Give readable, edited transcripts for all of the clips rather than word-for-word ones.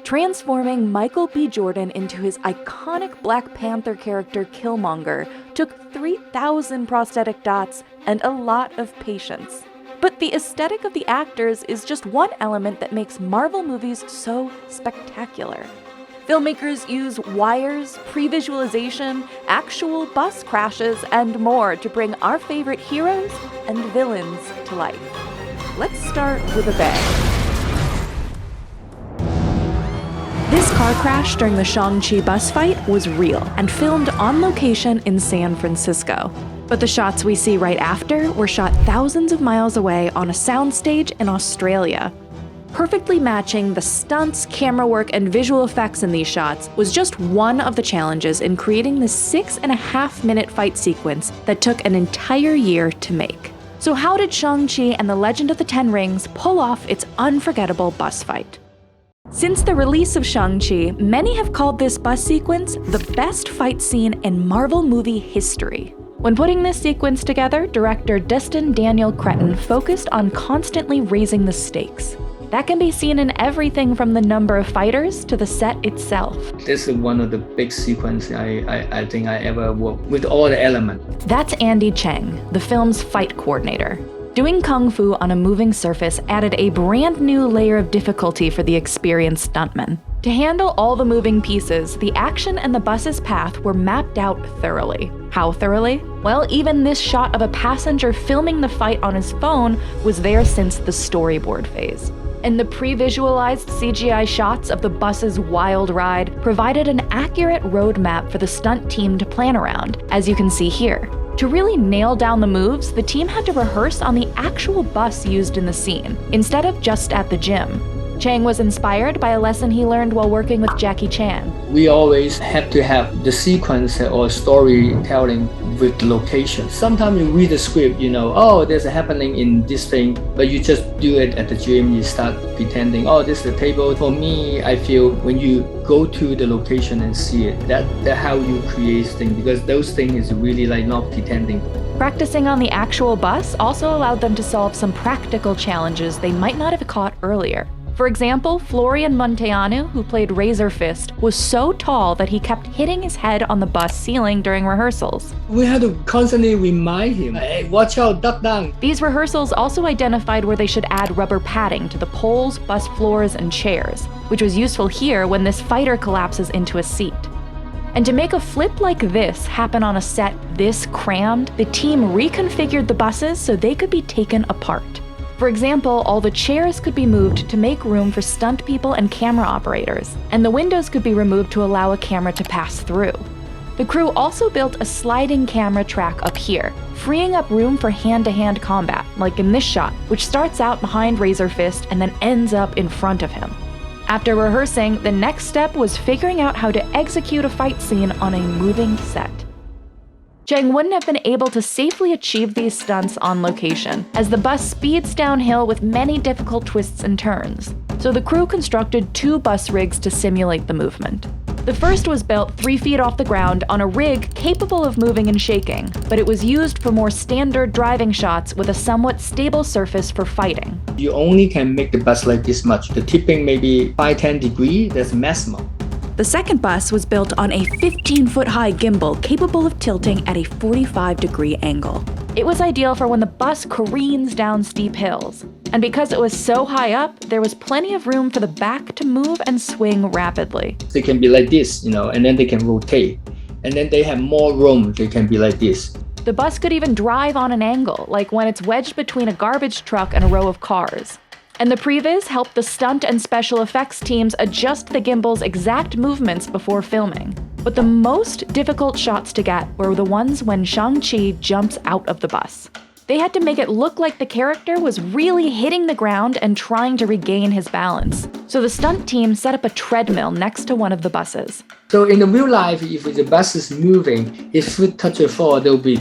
Transforming Michael B. Jordan into his iconic Black Panther character Killmonger took 3,000 prosthetic dots and a lot of patience. But the aesthetic of the actors is just one element that makes Marvel movies so spectacular. Filmmakers use wires, pre-visualization, actual bus crashes, and more to bring our favorite heroes and villains to life. Let's start with a bang. This car crash during the Shang-Chi bus fight was real and filmed on location in San Francisco. But the shots we see right after were shot thousands of miles away on a soundstage in Australia. Perfectly matching the stunts, camera work, and visual effects in these shots was just one of the challenges in creating this 6.5-minute fight sequence that took an entire year to make. So how did Shang-Chi and the Legend of the Ten Rings pull off its unforgettable bus fight? Since the release of Shang-Chi, many have called this bus sequence the best fight scene in Marvel movie history. When putting this sequence together, director Destin Daniel Cretton focused on constantly raising the stakes. That can be seen in everything from the number of fighters to the set itself. This is one of the big sequences I think I ever worked with all the elements. That's Andy Cheng, the film's fight coordinator. Doing kung fu on a moving surface added a brand new layer of difficulty for the experienced stuntman. To handle all the moving pieces, the action and the bus's path were mapped out thoroughly. How thoroughly? Well, even this shot of a passenger filming the fight on his phone was there since the storyboard phase. And the pre-visualized CGI shots of the bus's wild ride provided an accurate roadmap for the stunt team to plan around, as you can see here. To really nail down the moves, the team had to rehearse on the actual bus used in the scene, instead of just at the gym. Chang was inspired by a lesson he learned while working with Jackie Chan. We always have to have the sequence or storytelling with the location. Sometimes you read the script, oh, there's a happening in this thing, but you just do it at the gym, you start pretending, oh, this is the table. For me, I feel when you go to the location and see it, that's how you create things, because those things is really like not pretending. Practicing on the actual bus also allowed them to solve some practical challenges they might not have caught earlier. For example, Florian Munteanu, who played Razor Fist, was so tall that he kept hitting his head on the bus ceiling during rehearsals. We had to constantly remind him, hey, watch out, duck down. These rehearsals also identified where they should add rubber padding to the poles, bus floors, and chairs, which was useful here when this fighter collapses into a seat. And to make a flip like this happen on a set this crammed, the team reconfigured the buses so they could be taken apart. For example, all the chairs could be moved to make room for stunt people and camera operators, and the windows could be removed to allow a camera to pass through. The crew also built a sliding camera track up here, freeing up room for hand-to-hand combat, like in this shot, which starts out behind Razor Fist and then ends up in front of him. After rehearsing, the next step was figuring out how to execute a fight scene on a moving set. Chang wouldn't have been able to safely achieve these stunts on location, as the bus speeds downhill with many difficult twists and turns. So the crew constructed 2 bus rigs to simulate the movement. The first was built 3 feet off the ground on a rig capable of moving and shaking, but it was used for more standard driving shots with a somewhat stable surface for fighting. You only can make the bus like this much. The tipping maybe 5-10 degrees, that's maximum. The second bus was built on a 15-foot-high gimbal capable of tilting at a 45-degree angle. It was ideal for when the bus careens down steep hills. And because it was so high up, there was plenty of room for the back to move and swing rapidly. They can be like this, and then they can rotate. And then they have more room, they can be like this. The bus could even drive on an angle, like when it's wedged between a garbage truck and a row of cars. And the Previs helped the stunt and special effects teams adjust the gimbal's exact movements before filming. But the most difficult shots to get were the ones when Shang-Chi jumps out of the bus. They had to make it look like the character was really hitting the ground and trying to regain his balance. So the stunt team set up a treadmill next to one of the buses. So in the real life, if the bus is moving, if foot touch the floor, they'll be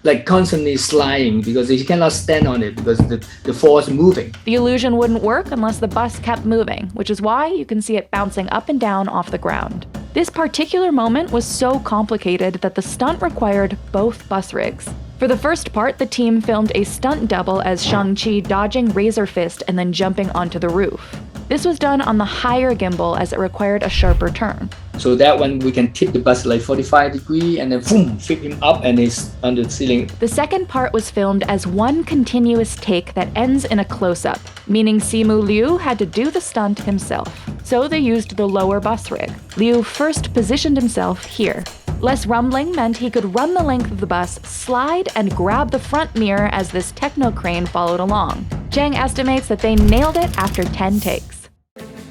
like constantly sliding because you cannot stand on it because the floor is moving. The illusion wouldn't work unless the bus kept moving, which is why you can see it bouncing up and down off the ground. This particular moment was so complicated that the stunt required both bus rigs. For the first part, the team filmed a stunt double as Shang-Chi dodging Razor Fist and then jumping onto the roof. This was done on the higher gimbal as it required a sharper turn. So that one, we can tip the bus like 45 degrees and then boom, flip him up and it's on the ceiling. The second part was filmed as one continuous take that ends in a close-up, meaning Simu Liu had to do the stunt himself. So they used the lower bus rig. Liu first positioned himself here. Less rumbling meant he could run the length of the bus, slide, and grab the front mirror as this techno crane followed along. Chang estimates that they nailed it after 10 takes.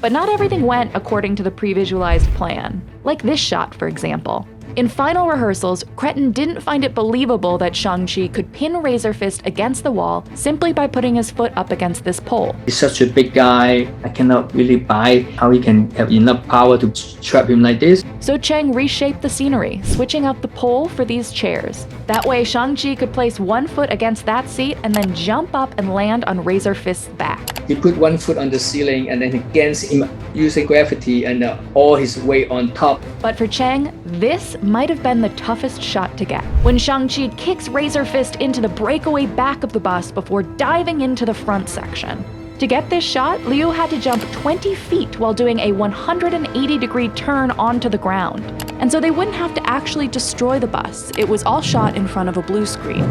But not everything went according to the pre-visualized plan. Like this shot, for example. In final rehearsals, Cretton didn't find it believable that Shang-Chi could pin Razor Fist against the wall simply by putting his foot up against this pole. He's such a big guy, I cannot really buy how he can have enough power to trap him like this. So Chang reshaped the scenery, switching out the pole for these chairs. That way Shang-Chi could place one foot against that seat and then jump up and land on Razor Fist's back. He put one foot on the ceiling and then against him using gravity and all his weight on top. But for Chang, this might have been the toughest shot to get. When Shang-Chi kicks Razor Fist into the breakaway back of the bus before diving into the front section. To get this shot, Liu had to jump 20 feet while doing a 180-degree turn onto the ground. And so they wouldn't have to actually destroy the bus. It was all shot in front of a blue screen.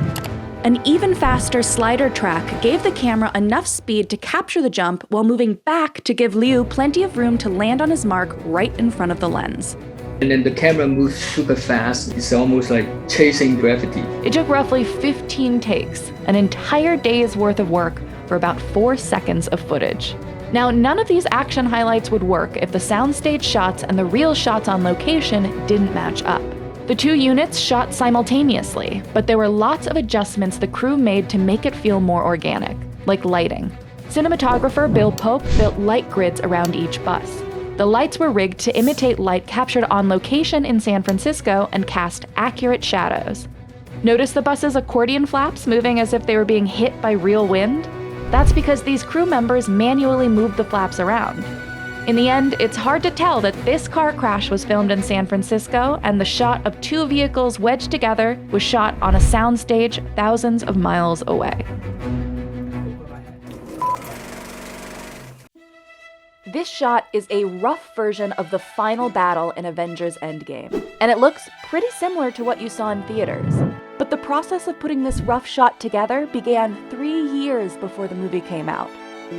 An even faster slider track gave the camera enough speed to capture the jump while moving back to give Liu plenty of room to land on his mark right in front of the lens. And then the camera moves super fast. It's almost like chasing gravity. It took roughly 15 takes, an entire day's worth of work for about 4 seconds of footage. Now, none of these action highlights would work if the soundstage shots and the real shots on location didn't match up. The two units shot simultaneously, but there were lots of adjustments the crew made to make it feel more organic, like lighting. Cinematographer Bill Pope built light grids around each bus. The lights were rigged to imitate light captured on location in San Francisco and cast accurate shadows. Notice the bus's accordion flaps moving as if they were being hit by real wind? That's because these crew members manually moved the flaps around. In the end, it's hard to tell that this car crash was filmed in San Francisco and the shot of two vehicles wedged together was shot on a soundstage thousands of miles away. This shot is a rough version of the final battle in Avengers Endgame, and it looks pretty similar to what you saw in theaters. But the process of putting this rough shot together began 3 years before the movie came out,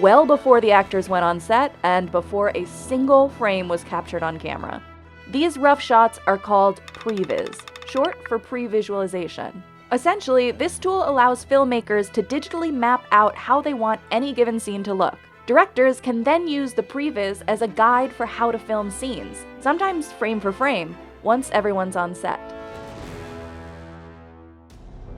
well before the actors went on set and before a single frame was captured on camera. These rough shots are called Previs, short for pre-visualization. Essentially, this tool allows filmmakers to digitally map out how they want any given scene to look. Directors can then use the previs as a guide for how to film scenes, sometimes frame for frame, once everyone's on set.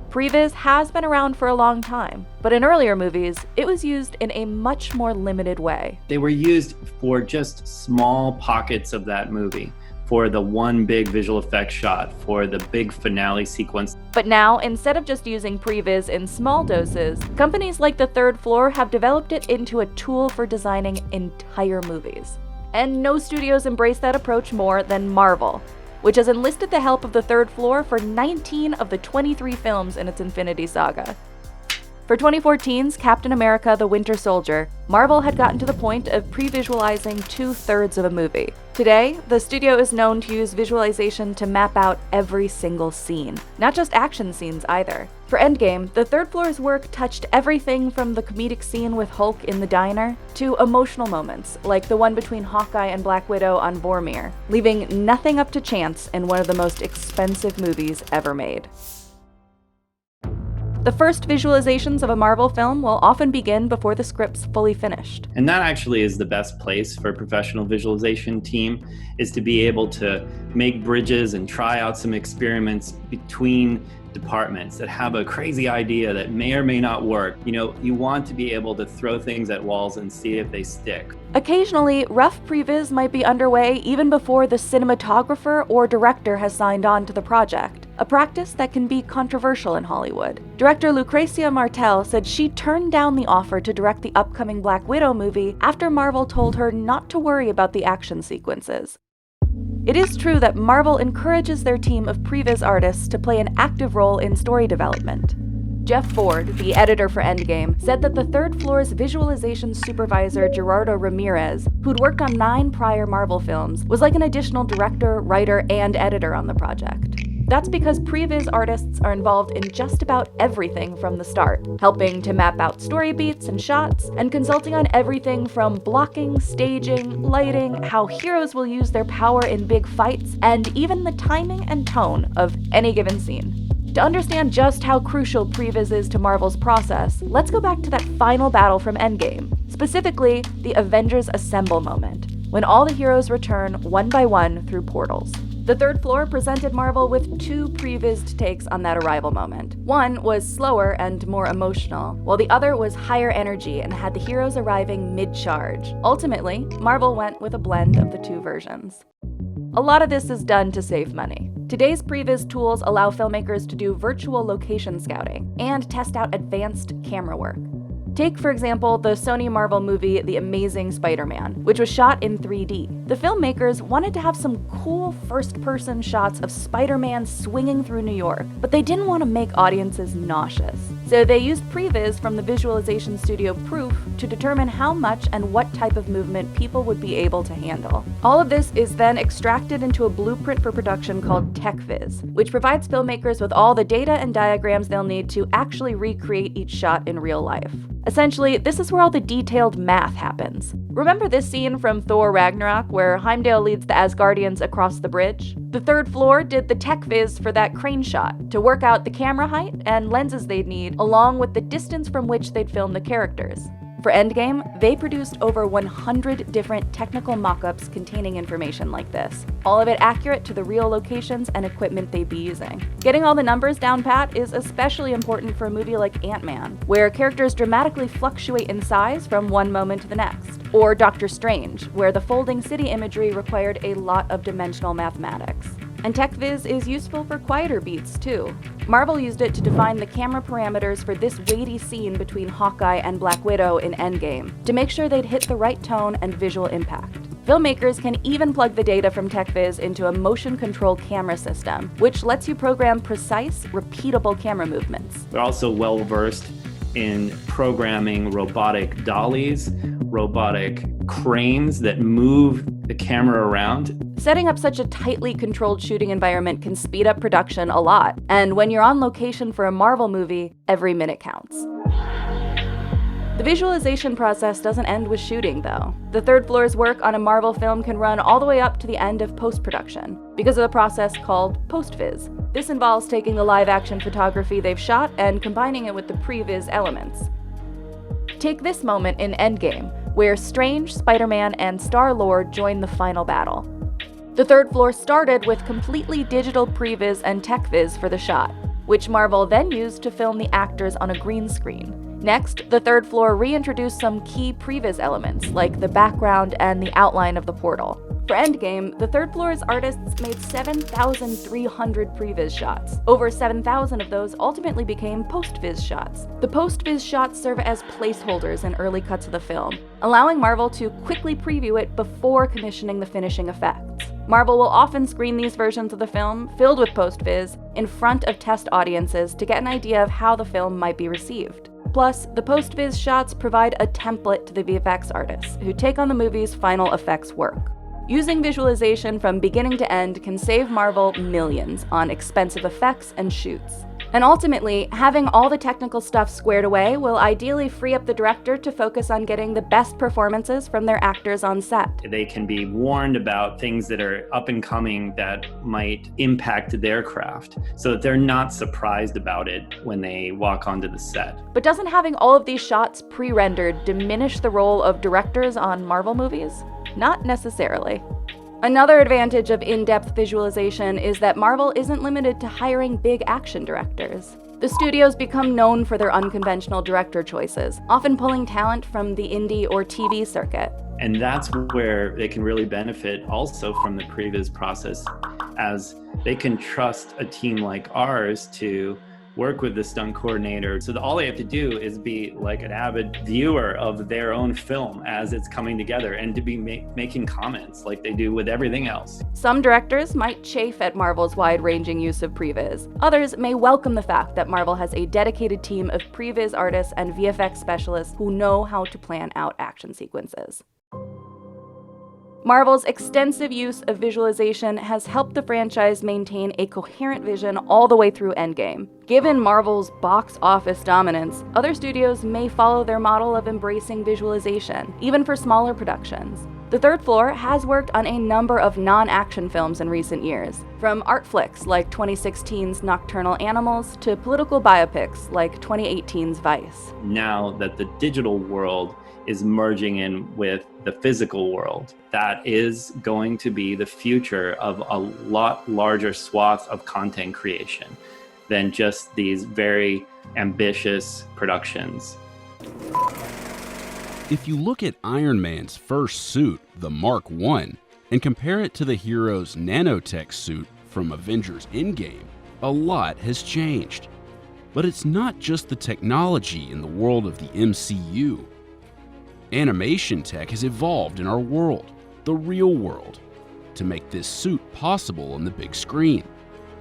Previs has been around for a long time, but in earlier movies, it was used in a much more limited way. They were used for just small pockets of that movie, for the one big visual effects shot, for the big finale sequence. But now, instead of just using previs in small doses, companies like The Third Floor have developed it into a tool for designing entire movies. And no studios embrace that approach more than Marvel, which has enlisted the help of The Third Floor for 19 of the 23 films in its Infinity Saga. For 2014's Captain America: The Winter Soldier, Marvel had gotten to the point of pre-visualizing 2/3 of a movie. Today, the studio is known to use visualization to map out every single scene, not just action scenes either. For Endgame, The Third Floor's work touched everything from the comedic scene with Hulk in the diner to emotional moments, like the one between Hawkeye and Black Widow on Vormir, leaving nothing up to chance in one of the most expensive movies ever made. The first visualizations of a Marvel film will often begin before the script's fully finished. And that actually is the best place for a professional visualization team, is to be able to make bridges and try out some experiments between departments that have a crazy idea that may or may not work. You know, you want to be able to throw things at walls and see if they stick. Occasionally, rough previs might be underway even before the cinematographer or director has signed on to the project, a practice that can be controversial in Hollywood. Director Lucrecia Martel said she turned down the offer to direct the upcoming Black Widow movie after Marvel told her not to worry about the action sequences. It is true that Marvel encourages their team of previs artists to play an active role in story development. Jeff Ford, the editor for Endgame, said that the third floor's visualization supervisor, Gerardo Ramirez, who'd worked on 9 prior Marvel films, was like an additional director, writer, and editor on the project. That's because Previs artists are involved in just about everything from the start, helping to map out story beats and shots, and consulting on everything from blocking, staging, lighting, how heroes will use their power in big fights, and even the timing and tone of any given scene. To understand just how crucial Previs is to Marvel's process, let's go back to that final battle from Endgame, specifically the Avengers Assemble moment, when all the heroes return one by one through portals. The third floor presented Marvel with 2 prevised takes on that arrival moment. One was slower and more emotional, while the other was higher energy and had the heroes arriving mid-charge. Ultimately, Marvel went with a blend of the 2 versions. A lot of this is done to save money. Today's previs tools allow filmmakers to do virtual location scouting and test out advanced camera work. Take, for example, the Sony Marvel movie The Amazing Spider-Man, which was shot in 3D. The filmmakers wanted to have some cool first-person shots of Spider-Man swinging through New York, but they didn't want to make audiences nauseous. So they used previs from the visualization studio Proof to determine how much and what type of movement people would be able to handle. All of this is then extracted into a blueprint for production called TechViz, which provides filmmakers with all the data and diagrams they'll need to actually recreate each shot in real life. Essentially, this is where all the detailed math happens. Remember this scene from Thor Ragnarok where Heimdall leads the Asgardians across the bridge? The third floor did the tech viz for that crane shot to work out the camera height and lenses they'd need, along with the distance from which they'd film the characters. For Endgame, they produced over 100 different technical mock-ups containing information like this, all of it accurate to the real locations and equipment they'd be using. Getting all the numbers down pat is especially important for a movie like Ant-Man, where characters dramatically fluctuate in size from one moment to the next, or Doctor Strange, where the folding city imagery required a lot of dimensional mathematics. And TechViz is useful for quieter beats, too. Marvel used it to define the camera parameters for this weighty scene between Hawkeye and Black Widow in Endgame, to make sure they'd hit the right tone and visual impact. Filmmakers can even plug the data from TechViz into a motion control camera system, which lets you program precise, repeatable camera movements. They're also well-versed in programming robotic dollies, robotic cranes that move the camera around. Setting up such a tightly controlled shooting environment can speed up production a lot, and when you're on location for a Marvel movie, every minute counts. The visualization process doesn't end with shooting, though. The third floor's work on a Marvel film can run all the way up to the end of post-production, because of the process called post-viz. This involves taking the live-action photography they've shot and combining it with the pre-viz elements. Take this moment in Endgame, where Strange, Spider-Man, and Star-Lord join the final battle. The third floor started with completely digital previs and techviz for the shot, which Marvel then used to film the actors on a green screen. Next, the third floor reintroduced some key previs elements, like the background and the outline of the portal. For Endgame, the third floor's artists made 7,300 previs shots. Over 7,000 of those ultimately became post-viz shots. The post-viz shots serve as placeholders in early cuts of the film, allowing Marvel to quickly preview it before commissioning the finishing effects. Marvel will often screen these versions of the film, filled with post-viz, in front of test audiences to get an idea of how the film might be received. Plus, the post-viz shots provide a template to the VFX artists, who take on the movie's final effects work. Using visualization from beginning to end can save Marvel millions on expensive effects and shoots. And ultimately, having all the technical stuff squared away will ideally free up the director to focus on getting the best performances from their actors on set. They can be warned about things that are up and coming that might impact their craft, so that they're not surprised about it when they walk onto the set. But doesn't having all of these shots pre-rendered diminish the role of directors on Marvel movies? Not necessarily. Another advantage of in-depth visualization is that Marvel isn't limited to hiring big action directors. The studios become known for their unconventional director choices, often pulling talent from the indie or TV circuit. And that's where they can really benefit also from the previs process, as they can trust a team like ours to work with the stunt coordinator. So all they have to do is be like an avid viewer of their own film as it's coming together, and to be making comments like they do with everything else. Some directors might chafe at Marvel's wide-ranging use of previs. Others may welcome the fact that Marvel has a dedicated team of previs artists and VFX specialists who know how to plan out action sequences. Marvel's extensive use of visualization has helped the franchise maintain a coherent vision all the way through Endgame. Given Marvel's box office dominance, other studios may follow their model of embracing visualization, even for smaller productions. The Third Floor has worked on a number of non-action films in recent years, from art flicks like 2016's Nocturnal Animals to political biopics like 2018's Vice. Now that the digital world is merging in with the physical world, that is going to be the future of a lot larger swath of content creation than just these very ambitious productions. If you look at Iron Man's first suit, the Mark I, and compare it to the hero's nanotech suit from Avengers Endgame, a lot has changed. But it's not just the technology in the world of the MCU. Animation tech has evolved in our world, the real world, to make this suit possible on the big screen,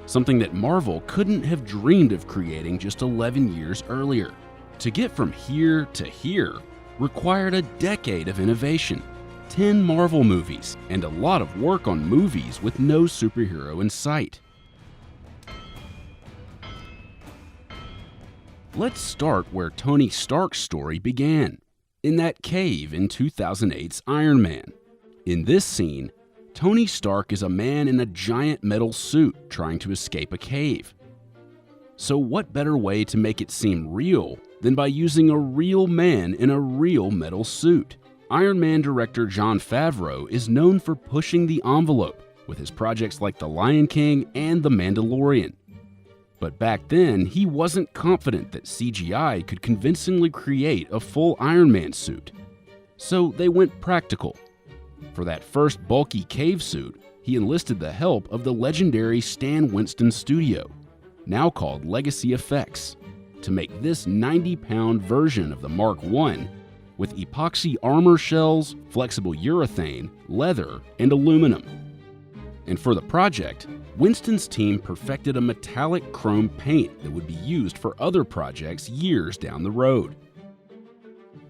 something that Marvel couldn't have dreamed of creating just 11 years earlier. To get from here to here required a decade of innovation, 10 Marvel movies, and a lot of work on movies with no superhero in sight. Let's start where Tony Stark's story began, in that cave in 2008's Iron Man. In this scene, Tony Stark is a man in a giant metal suit trying to escape a cave. So what better way to make it seem real than by using a real man in a real metal suit? Iron Man director Jon Favreau is known for pushing the envelope with his projects like The Lion King and The Mandalorian. But back then, he wasn't confident that CGI could convincingly create a full Iron Man suit. So they went practical. For that first bulky cave suit, he enlisted the help of the legendary Stan Winston studio, now called Legacy Effects, to make this 90-pound version of the Mark I with epoxy armor shells, flexible urethane, leather, and aluminum. And for the project, Winston's team perfected a metallic chrome paint that would be used for other projects years down the road.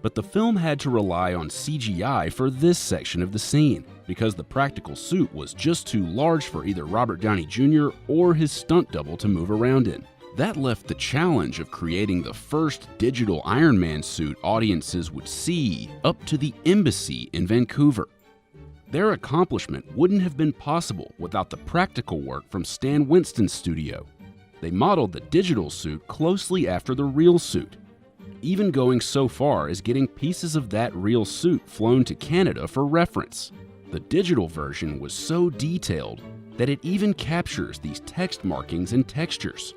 But the film had to rely on CGI for this section of the scene, because the practical suit was just too large for either Robert Downey Jr. or his stunt double to move around in. That left the challenge of creating the first digital Iron Man suit audiences would see up to the embassy in Vancouver. Their accomplishment wouldn't have been possible without the practical work from Stan Winston's studio. They modeled the digital suit closely after the real suit, even going so far as getting pieces of that real suit flown to Canada for reference. The digital version was so detailed that it even captures these text markings and textures.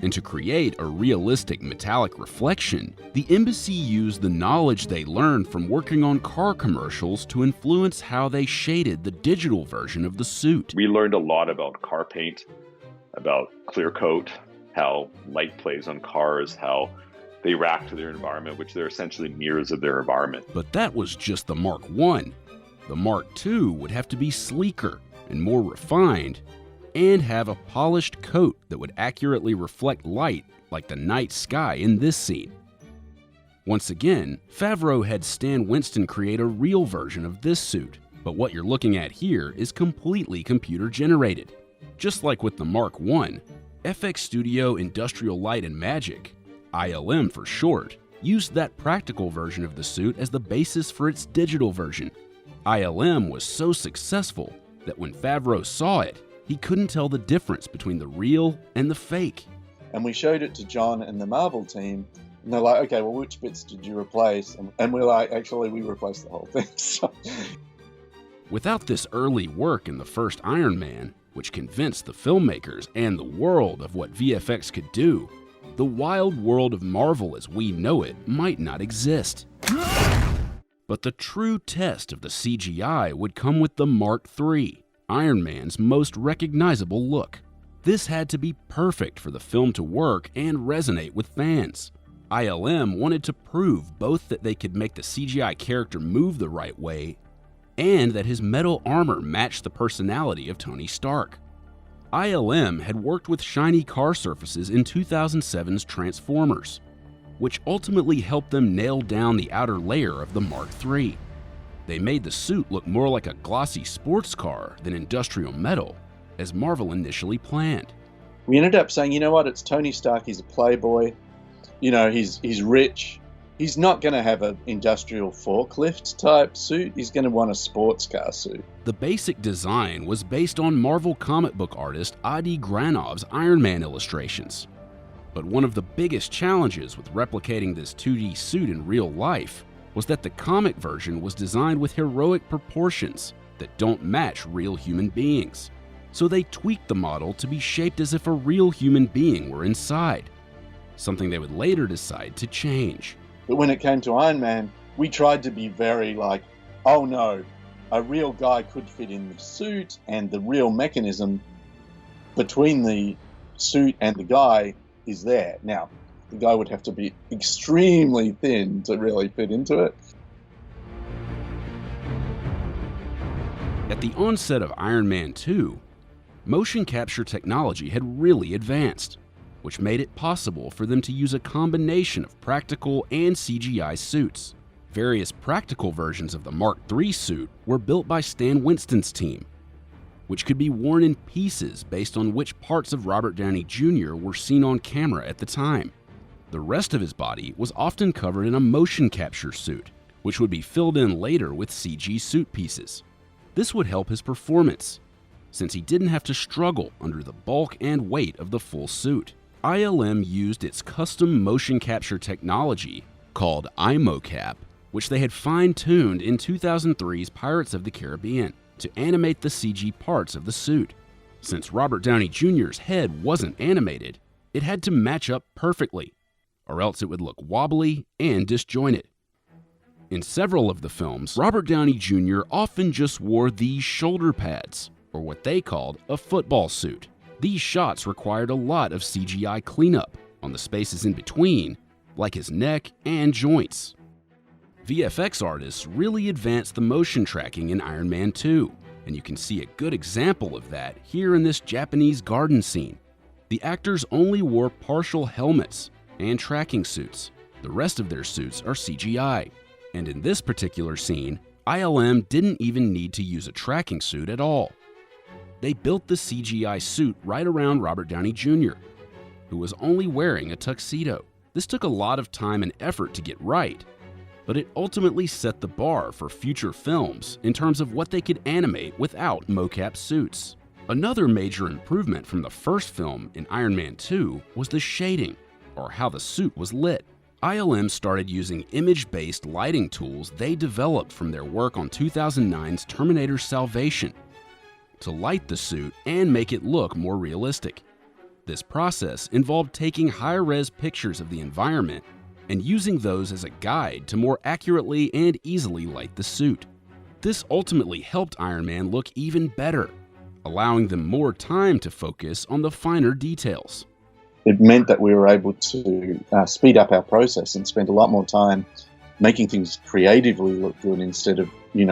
And to create a realistic metallic reflection, the embassy used the knowledge they learned from working on car commercials to influence how they shaded the digital version of the suit. We learned a lot about car paint, about clear coat, how light plays on cars, how they react to their environment, which they're essentially mirrors of their environment. But that was just the Mark I. The Mark II would have to be sleeker and more refined, and have a polished coat that would accurately reflect light like the night sky in this scene. Once again, Favreau had Stan Winston create a real version of this suit, but what you're looking at here is completely computer generated. Just like with the Mark I, FX Studio Industrial Light and Magic, ILM for short, used that practical version of the suit as the basis for its digital version. ILM was so successful that when Favreau saw it, he couldn't tell the difference between the real and the fake. And we showed it to John and the Marvel team, and they're like, okay, well, which bits did you replace? And we're like, actually, we replaced the whole thing. So. Without this early work in the first Iron Man, which convinced the filmmakers and the world of what VFX could do, the wild world of Marvel as we know it might not exist. But the true test of the CGI would come with the Mark III, Iron Man's most recognizable look. This had to be perfect for the film to work and resonate with fans. ILM wanted to prove both that they could make the CGI character move the right way and that his metal armor matched the personality of Tony Stark. ILM had worked with shiny car surfaces in 2007's Transformers, which ultimately helped them nail down the outer layer of the Mark III. They made the suit look more like a glossy sports car than industrial metal, as Marvel initially planned. We ended up saying, you know what, it's Tony Stark, he's a playboy, you know, he's rich. He's not going to have an industrial forklift type suit. He's going to want a sports car suit. The basic design was based on Marvel comic book artist Adi Granov's Iron Man illustrations. But one of the biggest challenges with replicating this 2D suit in real life was that the comic version was designed with heroic proportions that don't match real human beings. So they tweaked the model to be shaped as if a real human being were inside, something they would later decide to change. But when it came to Iron Man, we tried to be very like, oh no, a real guy could fit in the suit, and the real mechanism between the suit and the guy is there. Now, the guy would have to be extremely thin to really fit into it. At the onset of Iron Man 2, motion capture technology had really advanced, which made it possible for them to use a combination of practical and CGI suits. Various practical versions of the Mark III suit were built by Stan Winston's team, which could be worn in pieces based on which parts of Robert Downey Jr. were seen on camera at the time. The rest of his body was often covered in a motion capture suit, which would be filled in later with CG suit pieces. This would help his performance, since he didn't have to struggle under the bulk and weight of the full suit. ILM used its custom motion capture technology called iMoCap, which they had fine-tuned in 2003's Pirates of the Caribbean, to animate the CG parts of the suit. Since Robert Downey Jr.'s head wasn't animated, it had to match up perfectly, or else it would look wobbly and disjointed. In several of the films, Robert Downey Jr. often just wore these shoulder pads, or what they called a football suit. These shots required a lot of CGI cleanup on the spaces in between, like his neck and joints. VFX artists really advanced the motion tracking in Iron Man 2, and you can see a good example of that here in this Japanese garden scene. The actors only wore partial helmets and tracking suits. The rest of their suits are CGI. And in this particular scene, ILM didn't even need to use a tracking suit at all. They built the CGI suit right around Robert Downey Jr., who was only wearing a tuxedo. This took a lot of time and effort to get right, but it ultimately set the bar for future films in terms of what they could animate without mocap suits. Another major improvement from the first film in Iron Man 2 was the shading, or how the suit was lit. ILM started using image-based lighting tools they developed from their work on 2009's Terminator Salvation to light the suit and make it look more realistic. This process involved taking high-res pictures of the environment and using those as a guide to more accurately and easily light the suit. This ultimately helped Iron Man look even better, allowing them more time to focus on the finer details. It meant that we were able to speed up our process and spend a lot more time making things creatively look good instead of,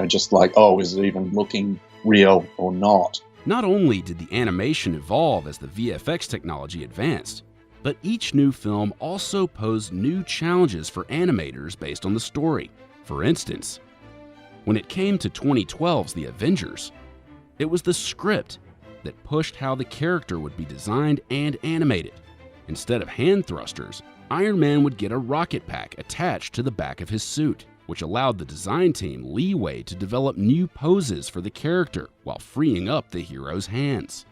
just like, oh, is it even looking real or not? Not only did the animation evolve as the VFX technology advanced, but each new film also posed new challenges for animators based on the story. For instance, when it came to 2012's The Avengers, it was the script that pushed how the character would be designed and animated. Instead of hand thrusters, Iron Man would get a rocket pack attached to the back of his suit, which allowed the design team leeway to develop new poses for the character while freeing up the hero's hands.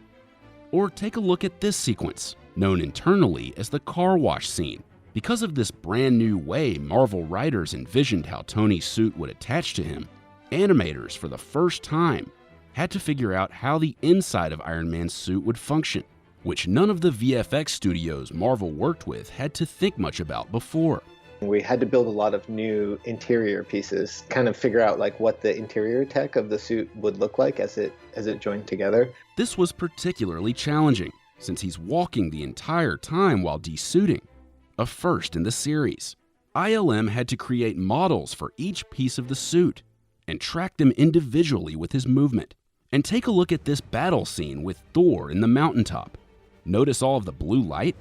Or take a look at this sequence, known internally as the car wash scene. Because of this brand new way Marvel writers envisioned how Tony's suit would attach to him, animators for the first time had to figure out how the inside of Iron Man's suit would function, which none of the VFX studios Marvel worked with had to think much about before. We had to build a lot of new interior pieces, kind of figure out what the interior tech of the suit would look like as it joined together. This was particularly challenging since he's walking the entire time while desuiting, a first in the series. ILM had to create models for each piece of the suit and track them individually with his movement. And take a look at this battle scene with Thor in the mountaintop. Notice all of the blue light?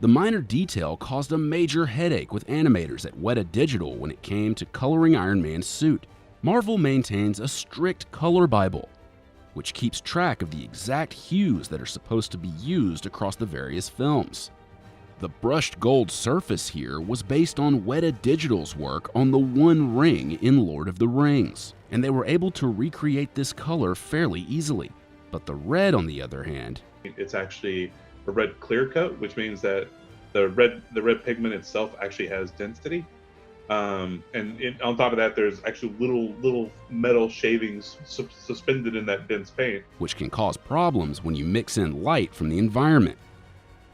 The minor detail caused a major headache with animators at Weta Digital when it came to coloring Iron Man's suit. Marvel maintains a strict color Bible, which keeps track of the exact hues that are supposed to be used across the various films. The brushed gold surface here was based on Weta Digital's work on the One Ring in Lord of the Rings, and they were able to recreate this color fairly easily. But the red, on the other hand, it's actually a red clear coat, which means that the red pigment itself actually has density. On top of that, there's actually little metal shavings suspended in that dense paint, which can cause problems when you mix in light from the environment.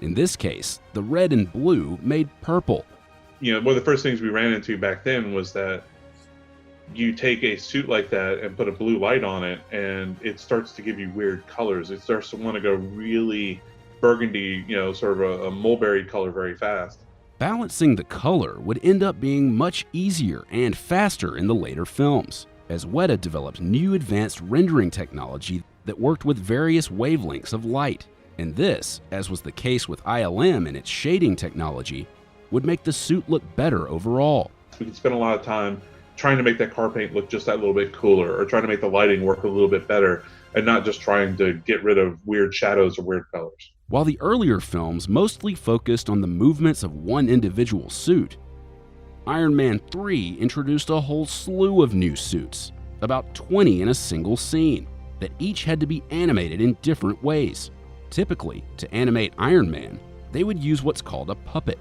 In this case, the red and blue made purple. One of the first things we ran into back then was that you take a suit like that and put a blue light on it, and it starts to give you weird colors. It starts to want to go really burgundy, sort of a mulberry color very fast. Balancing the color would end up being much easier and faster in the later films, as Weta developed new advanced rendering technology that worked with various wavelengths of light. And this, as was the case with ILM and its shading technology, would make the suit look better overall. We could spend a lot of time trying to make that car paint look just that little bit cooler, or trying to make the lighting work a little bit better, and not just trying to get rid of weird shadows or weird colors. While the earlier films mostly focused on the movements of one individual suit, Iron Man 3 introduced a whole slew of new suits, about 20 in a single scene, that each had to be animated in different ways. Typically, to animate Iron Man, they would use what's called a puppet,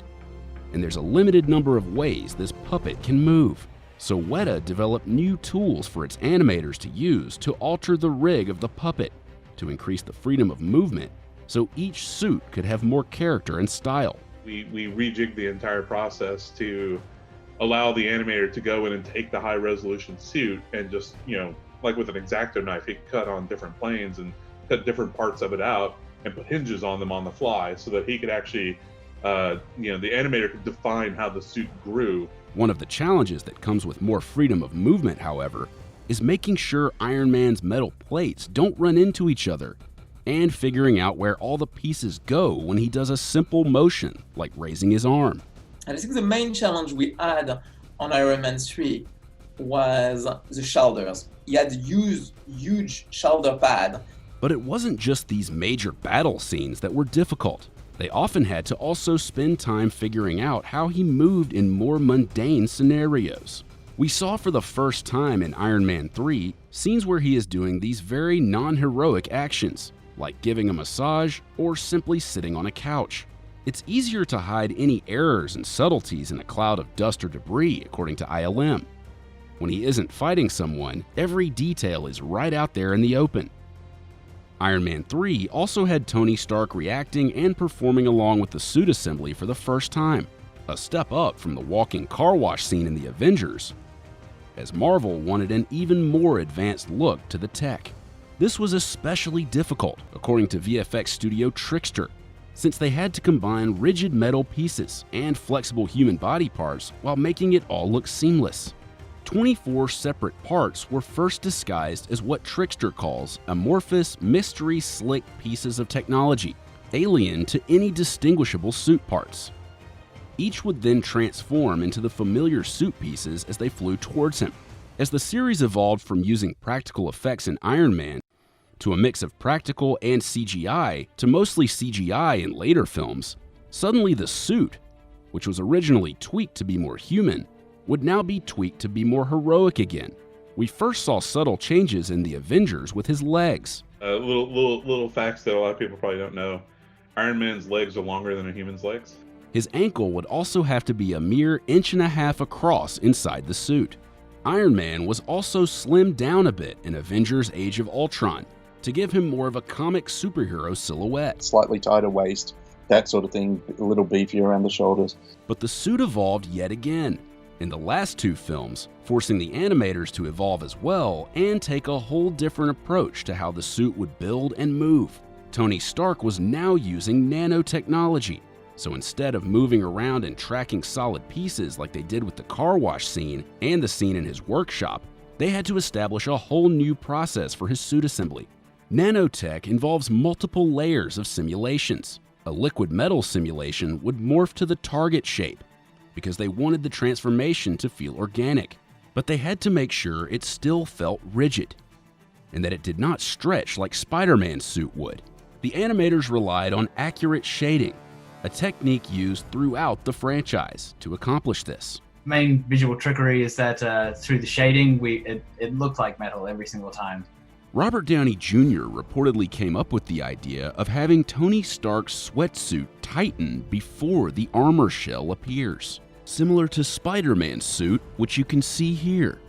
and there's a limited number of ways this puppet can move. So Weta developed new tools for its animators to use to alter the rig of the puppet to increase the freedom of movement so each suit could have more character and style. We rejigged the entire process to allow the animator to go in and take the high resolution suit and just, like with an X-Acto knife, he could cut on different planes and cut different parts of it out and put hinges on them on the fly so that he could actually, the animator could define how the suit grew. One of the challenges that comes with more freedom of movement, however, is making sure Iron Man's metal plates don't run into each other, and figuring out where all the pieces go when he does a simple motion, like raising his arm. And I think the main challenge we had on Iron Man 3 was the shoulders. He had huge shoulder pad. But it wasn't just these major battle scenes that were difficult. They often had to also spend time figuring out how he moved in more mundane scenarios. We saw for the first time in Iron Man 3 scenes where he is doing these very non-heroic actions, like giving a massage or simply sitting on a couch. It's easier to hide any errors and subtleties in a cloud of dust or debris, according to ILM. When he isn't fighting someone, every detail is right out there in the open. Iron Man 3 also had Tony Stark reacting and performing along with the suit assembly for the first time, a step up from the walking car wash scene in the Avengers, as Marvel wanted an even more advanced look to the tech. This was especially difficult, according to VFX studio Trickster, since they had to combine rigid metal pieces and flexible human body parts while making it all look seamless. 24 separate parts were first disguised as what Trickster calls amorphous, mystery slick pieces of technology, alien to any distinguishable suit parts. Each would then transform into the familiar suit pieces as they flew towards him. As the series evolved from using practical effects in Iron Man to a mix of practical and CGI to mostly CGI in later films, suddenly the suit, which was originally tweaked to be more human, would now be tweaked to be more heroic again. We first saw subtle changes in the Avengers with his legs. Little facts that a lot of people probably don't know. Iron Man's legs are longer than a human's legs. His ankle would also have to be a mere 1.5 inches across inside the suit. Iron Man was also slimmed down a bit in Avengers Age of Ultron to give him more of a comic superhero silhouette. Slightly tighter waist, that sort of thing, a little beefier around the shoulders. But the suit evolved yet again in the last two films, forcing the animators to evolve as well and take a whole different approach to how the suit would build and move. Tony Stark was now using nanotechnology. So instead of moving around and tracking solid pieces like they did with the car wash scene and the scene in his workshop, they had to establish a whole new process for his suit assembly. Nanotech involves multiple layers of simulations. A liquid metal simulation would morph to the target shape because they wanted the transformation to feel organic, but they had to make sure it still felt rigid and that it did not stretch like Spider-Man's suit would. The animators relied on accurate shading, a technique used throughout the franchise to accomplish this. Main visual trickery is that through the shading, it looked like metal every single time. Robert Downey Jr. reportedly came up with the idea of having Tony Stark's sweatsuit tighten before the armor shell appears, similar to Spider-Man's suit, which you can see here,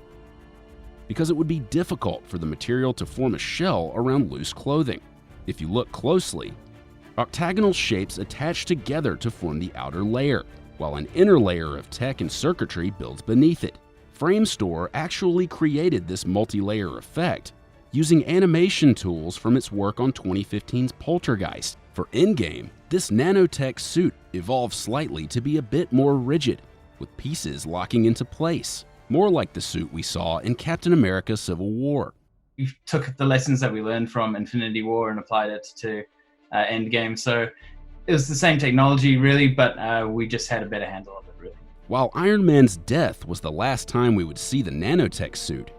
because it would be difficult for the material to form a shell around loose clothing. If you look closely, octagonal shapes attach together to form the outer layer, while an inner layer of tech and circuitry builds beneath it. Framestore actually created this multi-layer effect using animation tools from its work on 2015's Poltergeist. For Endgame, this nanotech suit evolved slightly to be a bit more rigid, with pieces locking into place, more like the suit we saw in Captain America: Civil War. We took the lessons that we learned from Infinity War and applied it to Endgame, so it was the same technology really, but we just had a better handle of it really. While Iron Man's death was the last time we would see the nanotech suit,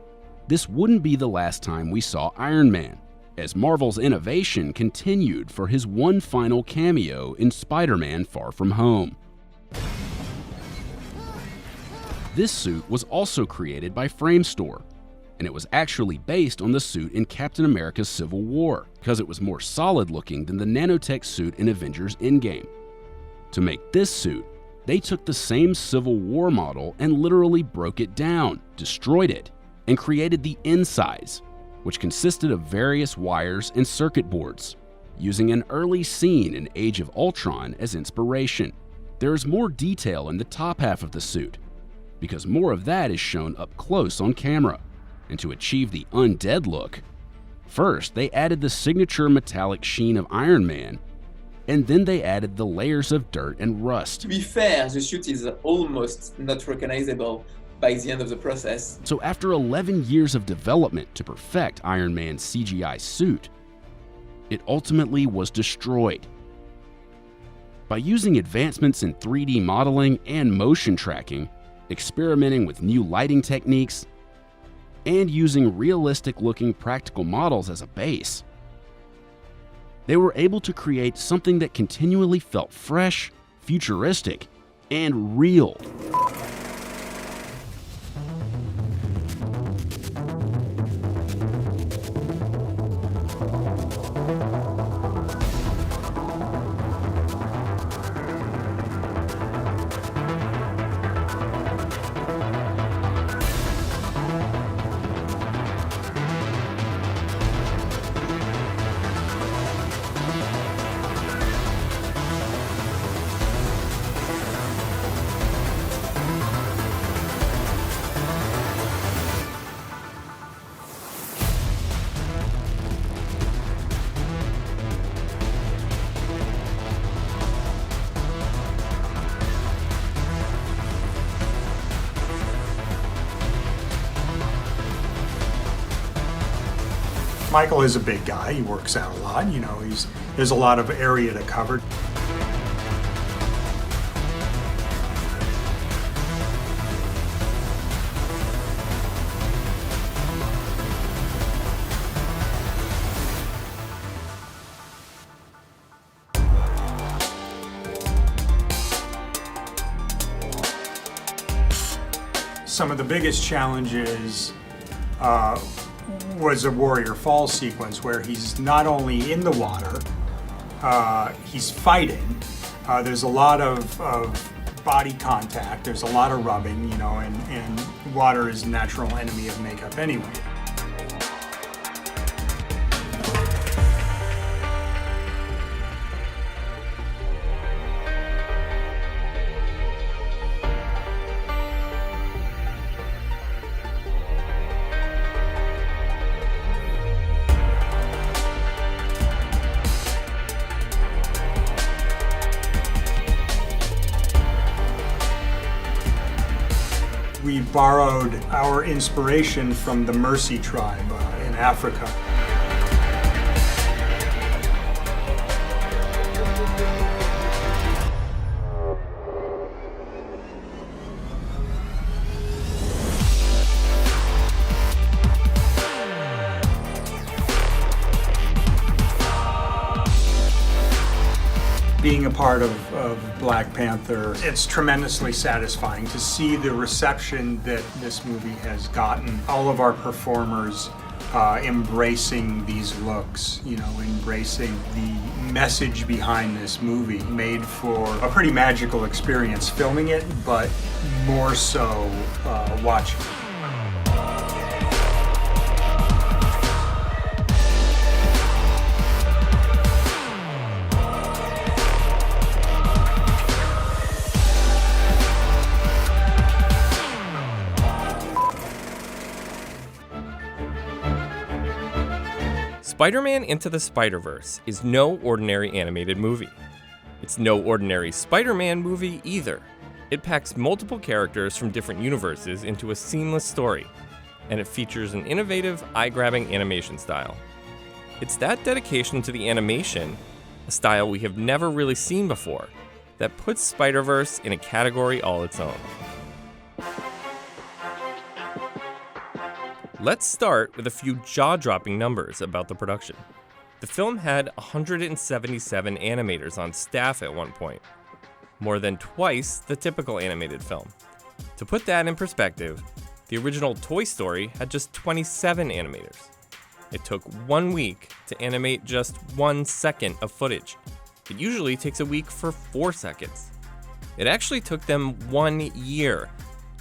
this wouldn't be the last time we saw Iron Man, as Marvel's innovation continued for his one final cameo in Spider-Man: Far From Home. This suit was also created by Framestore, and it was actually based on the suit in Captain America: Civil War, because it was more solid-looking than the nanotech suit in Avengers: Endgame. To make this suit, they took the same Civil War model and literally broke it down, destroyed it, and created the insides, which consisted of various wires and circuit boards, using an early scene in Age of Ultron as inspiration. There is more detail in the top half of the suit, because more of that is shown up close on camera. And to achieve the undead look, first they added the signature metallic sheen of Iron Man, and then they added the layers of dirt and rust. To be fair, the suit is almost not recognizable by the end of the process. So after 11 years of development to perfect Iron Man's CGI suit, it ultimately was destroyed. By using advancements in 3D modeling and motion tracking, experimenting with new lighting techniques, and using realistic-looking practical models as a base, they were able to create something that continually felt fresh, futuristic, and real. Michael is a big guy. He works out a lot. You know, there's a lot of area to cover. Some of the biggest challenges was a Warrior Fall sequence where he's not only in the water, he's fighting. There's a lot of body contact. There's a lot of rubbing, you know, and water is a natural enemy of makeup anyway. borrowed our inspiration from the Mercy tribe in Africa. Being a part of Black Panther, it's tremendously satisfying to see the reception that this movie has gotten. All of our performers embracing these looks, embracing the message behind this movie, made for a pretty magical experience filming it, but more so watching it. Spider-Man Into the Spider-Verse is no ordinary animated movie. It's no ordinary Spider-Man movie either. It packs multiple characters from different universes into a seamless story, and it features an innovative, eye-grabbing animation style. It's that dedication to the animation, a style we have never really seen before, that puts Spider-Verse in a category all its own. Let's start with a few jaw-dropping numbers about the production. The film had 177 animators on staff at one point, more than twice the typical animated film. To put that in perspective, the original Toy Story had just 27 animators. It took 1 week to animate just 1 second of footage. It usually takes a week for 4 seconds. It actually took them 1 year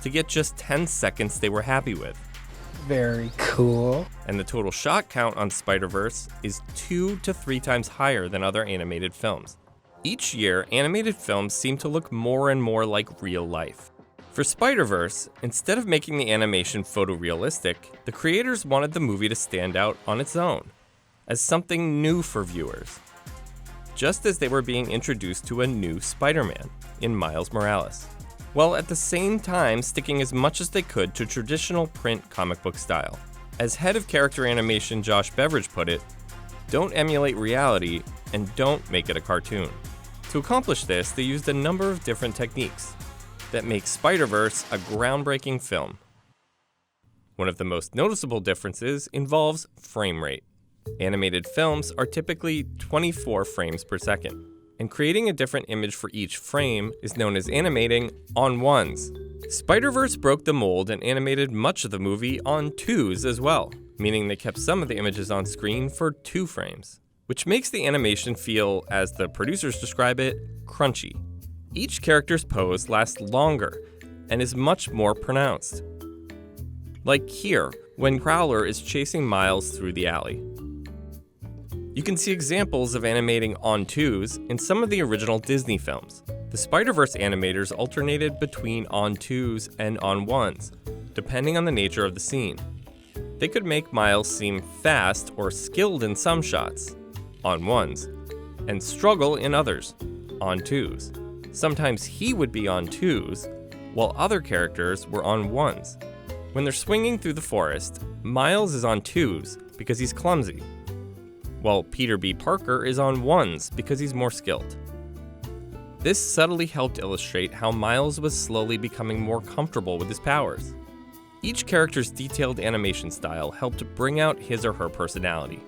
to get just 10 seconds they were happy with. Very cool. And the total shot count on Spider-Verse is 2 to 3 times higher than other animated films. Each year, animated films seem to look more and more like real life. For Spider-Verse, instead of making the animation photorealistic, the creators wanted the movie to stand out on its own, as something new for viewers. Just as they were being introduced to a new Spider-Man in Miles Morales, while at the same time sticking as much as they could to traditional print comic book style. As head of character animation Josh Beveridge put it, don't emulate reality and don't make it a cartoon. To accomplish this, they used a number of different techniques that make Spider-Verse a groundbreaking film. One of the most noticeable differences involves frame rate. Animated films are typically 24 frames per second. And creating a different image for each frame is known as animating on ones. Spider-Verse broke the mold and animated much of the movie on twos as well, meaning they kept some of the images on screen for 2 frames, which makes the animation feel, as the producers describe it, crunchy. Each character's pose lasts longer and is much more pronounced. Like here, when Prowler is chasing Miles through the alley. You can see examples of animating on twos in some of the original Disney films. The Spider-Verse animators alternated between on twos and on ones, depending on the nature of the scene. They could make Miles seem fast or skilled in some shots, on ones, and struggle in others, on twos. Sometimes he would be on twos, while other characters were on ones. When they're swinging through the forest, Miles is on twos because he's clumsy, while Peter B. Parker is on ones because he's more skilled. This subtly helped illustrate how Miles was slowly becoming more comfortable with his powers. Each character's detailed animation style helped to bring out his or her personality.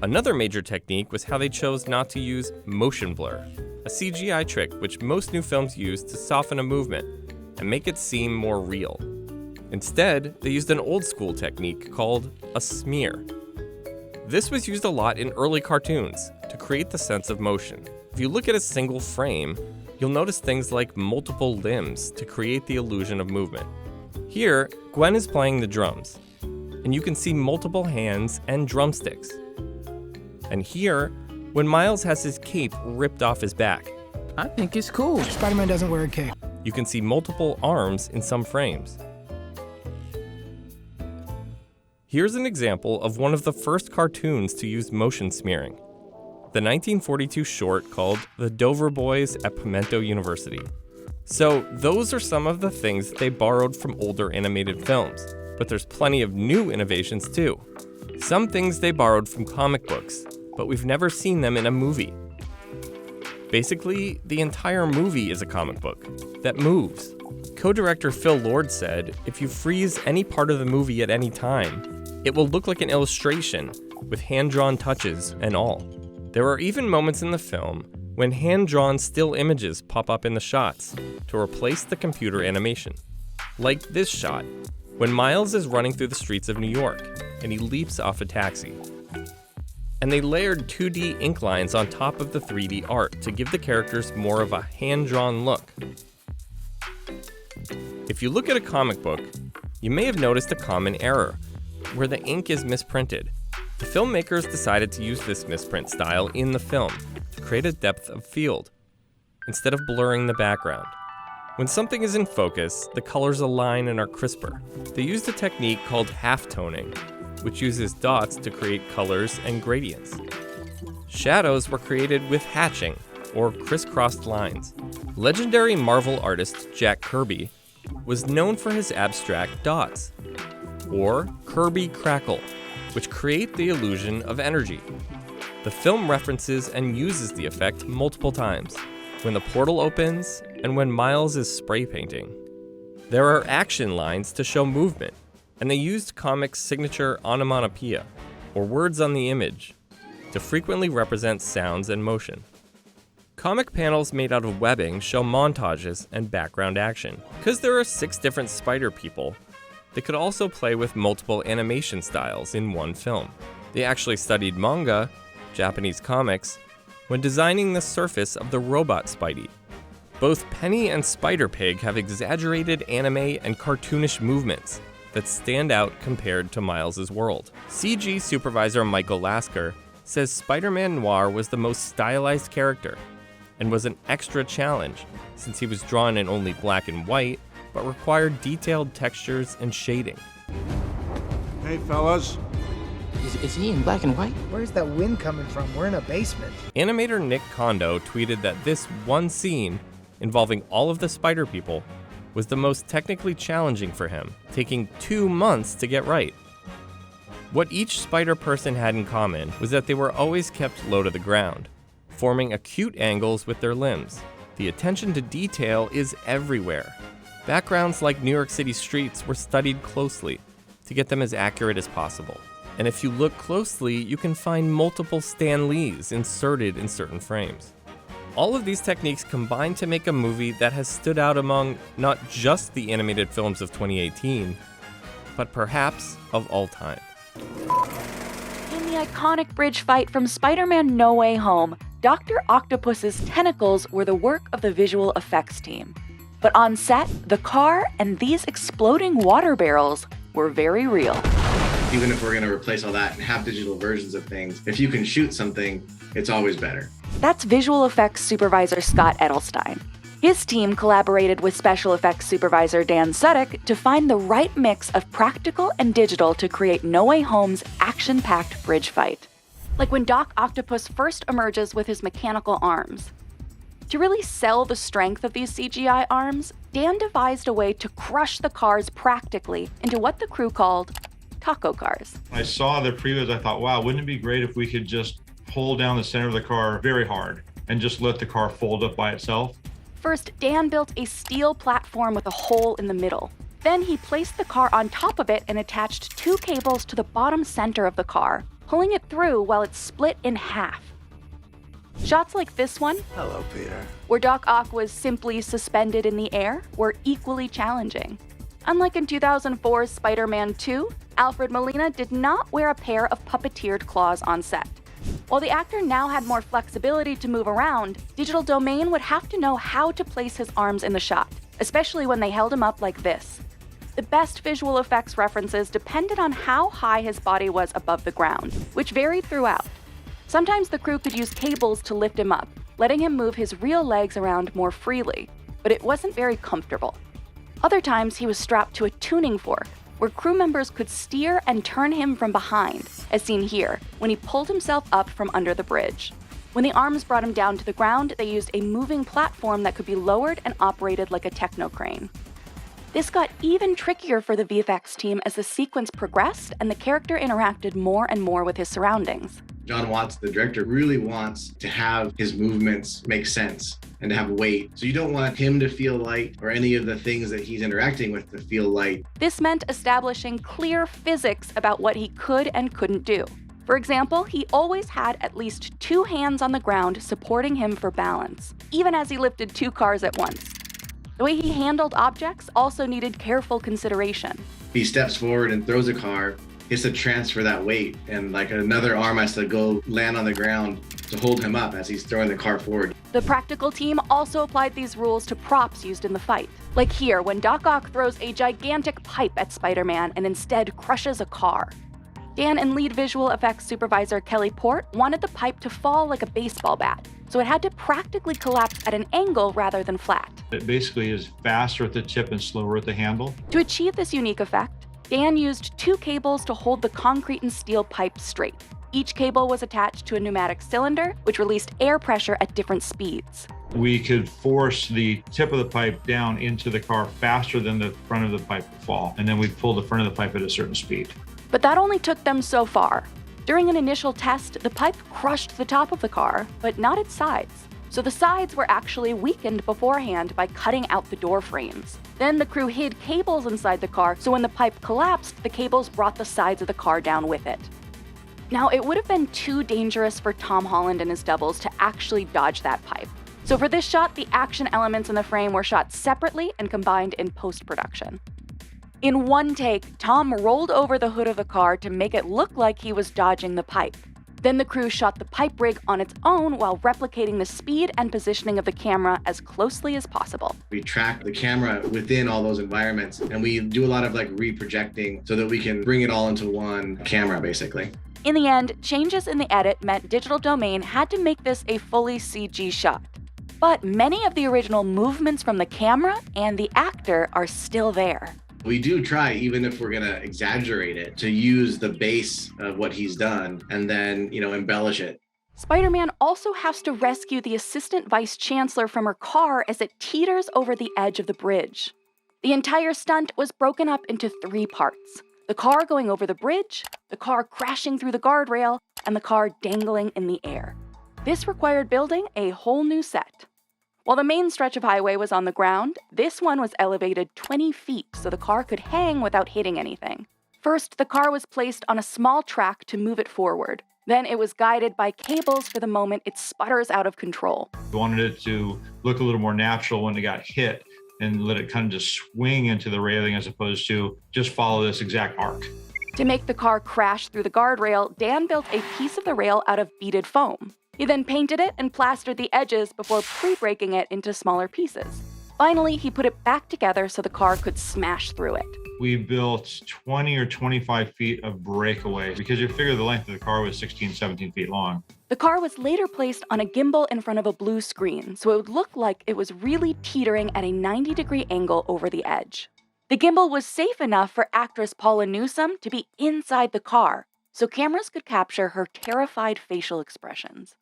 Another major technique was how they chose not to use motion blur, a CGI trick which most new films use to soften a movement and make it seem more real. Instead, they used an old-school technique called a smear. This was used a lot in early cartoons to create the sense of motion. If you look at a single frame, you'll notice things like multiple limbs to create the illusion of movement. Here, Gwen is playing the drums, and you can see multiple hands and drumsticks. And here, when Miles has his cape ripped off his back, I think it's cool. Spider-Man doesn't wear a cape. You can see multiple arms in some frames. Here's an example of one of the first cartoons to use motion smearing. The 1942 short called The Dover Boys at Pimento University. So those are some of the things they borrowed from older animated films, but there's plenty of new innovations too. Some things they borrowed from comic books, but we've never seen them in a movie. Basically, the entire movie is a comic book that moves. Co-director Phil Lord said, if you freeze any part of the movie at any time, it will look like an illustration with hand-drawn touches and all. There are even moments in the film when hand-drawn still images pop up in the shots to replace the computer animation. Like this shot, when Miles is running through the streets of New York and he leaps off a taxi. And they layered 2D ink lines on top of the 3D art to give the characters more of a hand-drawn look. If you look at a comic book, you may have noticed a common error, where the ink is misprinted. The filmmakers decided to use this misprint style in the film to create a depth of field, instead of blurring the background. When something is in focus, the colors align and are crisper. They used a technique called half-toning, which uses dots to create colors and gradients. Shadows were created with hatching, or crisscrossed lines. Legendary Marvel artist Jack Kirby was known for his abstract dots, or Kirby Crackle, which create the illusion of energy. The film references and uses the effect multiple times, when the portal opens and when Miles is spray painting. There are action lines to show movement, and they used comics' signature onomatopoeia, or words on the image, to frequently represent sounds and motion. Comic panels made out of webbing show montages and background action. Because there are 6 different spider people, they could also play with multiple animation styles in one film. They actually studied manga, Japanese comics, when designing the surface of the robot Spidey. Both Penny and Spider-Pig have exaggerated anime and cartoonish movements that stand out compared to Miles' world. CG supervisor Michael Lasker says Spider-Man Noir was the most stylized character and was an extra challenge since he was drawn in only black and white, but required detailed textures and shading. Hey fellas. Is he in black and white? Where's that wind coming from? We're in a basement. Animator Nick Kondo tweeted that this one scene, involving all of the spider people, was the most technically challenging for him, taking 2 months to get right. What each spider person had in common was that they were always kept low to the ground, forming acute angles with their limbs. The attention to detail is everywhere. Backgrounds like New York City streets were studied closely to get them as accurate as possible. And if you look closely, you can find multiple Stan Lees inserted in certain frames. All of these techniques combine to make a movie that has stood out among not just the animated films of 2018, but perhaps of all time. In the iconic bridge fight from Spider-Man No Way Home, Dr. Octopus's tentacles were the work of the visual effects team. But on set, the car and these exploding water barrels were very real. Even if we're going to replace all that and have digital versions of things, if you can shoot something, it's always better. That's visual effects supervisor Scott Edelstein. His team collaborated with special effects supervisor Dan Sudik to find the right mix of practical and digital to create No Way Home's action-packed bridge fight. Like when Doc Octopus first emerges with his mechanical arms. To really sell the strength of these CGI arms, Dan devised a way to crush the cars practically into what the crew called taco cars. I saw the Previs, I thought, wow, wouldn't it be great if we could just pull down the center of the car very hard and just let the car fold up by itself? First, Dan built a steel platform with a hole in the middle. Then he placed the car on top of it and attached 2 cables to the bottom center of the car, pulling it through while it's split in half. Shots like this one, Hello, Peter, where Doc Ock was simply suspended in the air, were equally challenging. Unlike in 2004's Spider-Man 2, Alfred Molina did not wear a pair of puppeteered claws on set. While the actor now had more flexibility to move around, Digital Domain would have to know how to place his arms in the shot, especially when they held him up like this. The best visual effects references depended on how high his body was above the ground, which varied throughout. Sometimes the crew could use cables to lift him up, letting him move his real legs around more freely, but it wasn't very comfortable. Other times he was strapped to a tuning fork, where crew members could steer and turn him from behind, as seen here, when he pulled himself up from under the bridge. When the arms brought him down to the ground, they used a moving platform that could be lowered and operated like a techno crane. This got even trickier for the VFX team as the sequence progressed and the character interacted more and more with his surroundings. John Watts, the director, really wants to have his movements make sense and to have weight. So you don't want him to feel light or any of the things that he's interacting with to feel light. This meant establishing clear physics about what he could and couldn't do. For example, he always had at least 2 hands on the ground supporting him for balance, even as he lifted 2 cars at once. The way he handled objects also needed careful consideration. He steps forward and throws a car. He has to transfer that weight, and like another arm has to go land on the ground to hold him up as he's throwing the car forward. The practical team also applied these rules to props used in the fight. Like here, when Doc Ock throws a gigantic pipe at Spider-Man and instead crushes a car. Dan and lead visual effects supervisor Kelly Port wanted the pipe to fall like a baseball bat, so it had to practically collapse at an angle rather than flat. It basically is faster at the tip and slower at the handle. To achieve this unique effect, Dan used 2 cables to hold the concrete and steel pipe straight. Each cable was attached to a pneumatic cylinder, which released air pressure at different speeds. We could force the tip of the pipe down into the car faster than the front of the pipe would fall, and then we'd pull the front of the pipe at a certain speed. But that only took them so far. During an initial test, the pipe crushed the top of the car, but not its sides. So the sides were actually weakened beforehand by cutting out the door frames. Then the crew hid cables inside the car, so when the pipe collapsed, the cables brought the sides of the car down with it. Now, it would have been too dangerous for Tom Holland and his doubles to actually dodge that pipe. So for this shot, the action elements in the frame were shot separately and combined in post-production. In one take, Tom rolled over the hood of the car to make it look like he was dodging the pipe. Then the crew shot the pipe rig on its own while replicating the speed and positioning of the camera as closely as possible. We track the camera within all those environments, and we do a lot of like reprojecting so that we can bring it all into one camera, basically. In the end, changes in the edit meant Digital Domain had to make this a fully CG shot. But many of the original movements from the camera and the actor are still there. We do try, even if we're gonna exaggerate it, to use the base of what he's done and then, embellish it. Spider-Man also has to rescue the assistant vice chancellor from her car as it teeters over the edge of the bridge. The entire stunt was broken up into 3 parts. The car going over the bridge, the car crashing through the guardrail, and the car dangling in the air. This required building a whole new set. While the main stretch of highway was on the ground, this one was elevated 20 feet so the car could hang without hitting anything. First, the car was placed on a small track to move it forward. Then it was guided by cables for the moment it sputters out of control. We wanted it to look a little more natural when it got hit and let it kind of just swing into the railing as opposed to just follow this exact arc. To make the car crash through the guardrail, Dan built a piece of the rail out of beaded foam. He then painted it and plastered the edges before pre-breaking it into smaller pieces. Finally, he put it back together so the car could smash through it. We built 20 or 25 feet of breakaway because you figure the length of the car was 16, 17 feet long. The car was later placed on a gimbal in front of a blue screen, so it would look like it was really teetering at a 90-degree angle over the edge. The gimbal was safe enough for actress Paula Newsome to be inside the car, so cameras could capture her terrified facial expressions.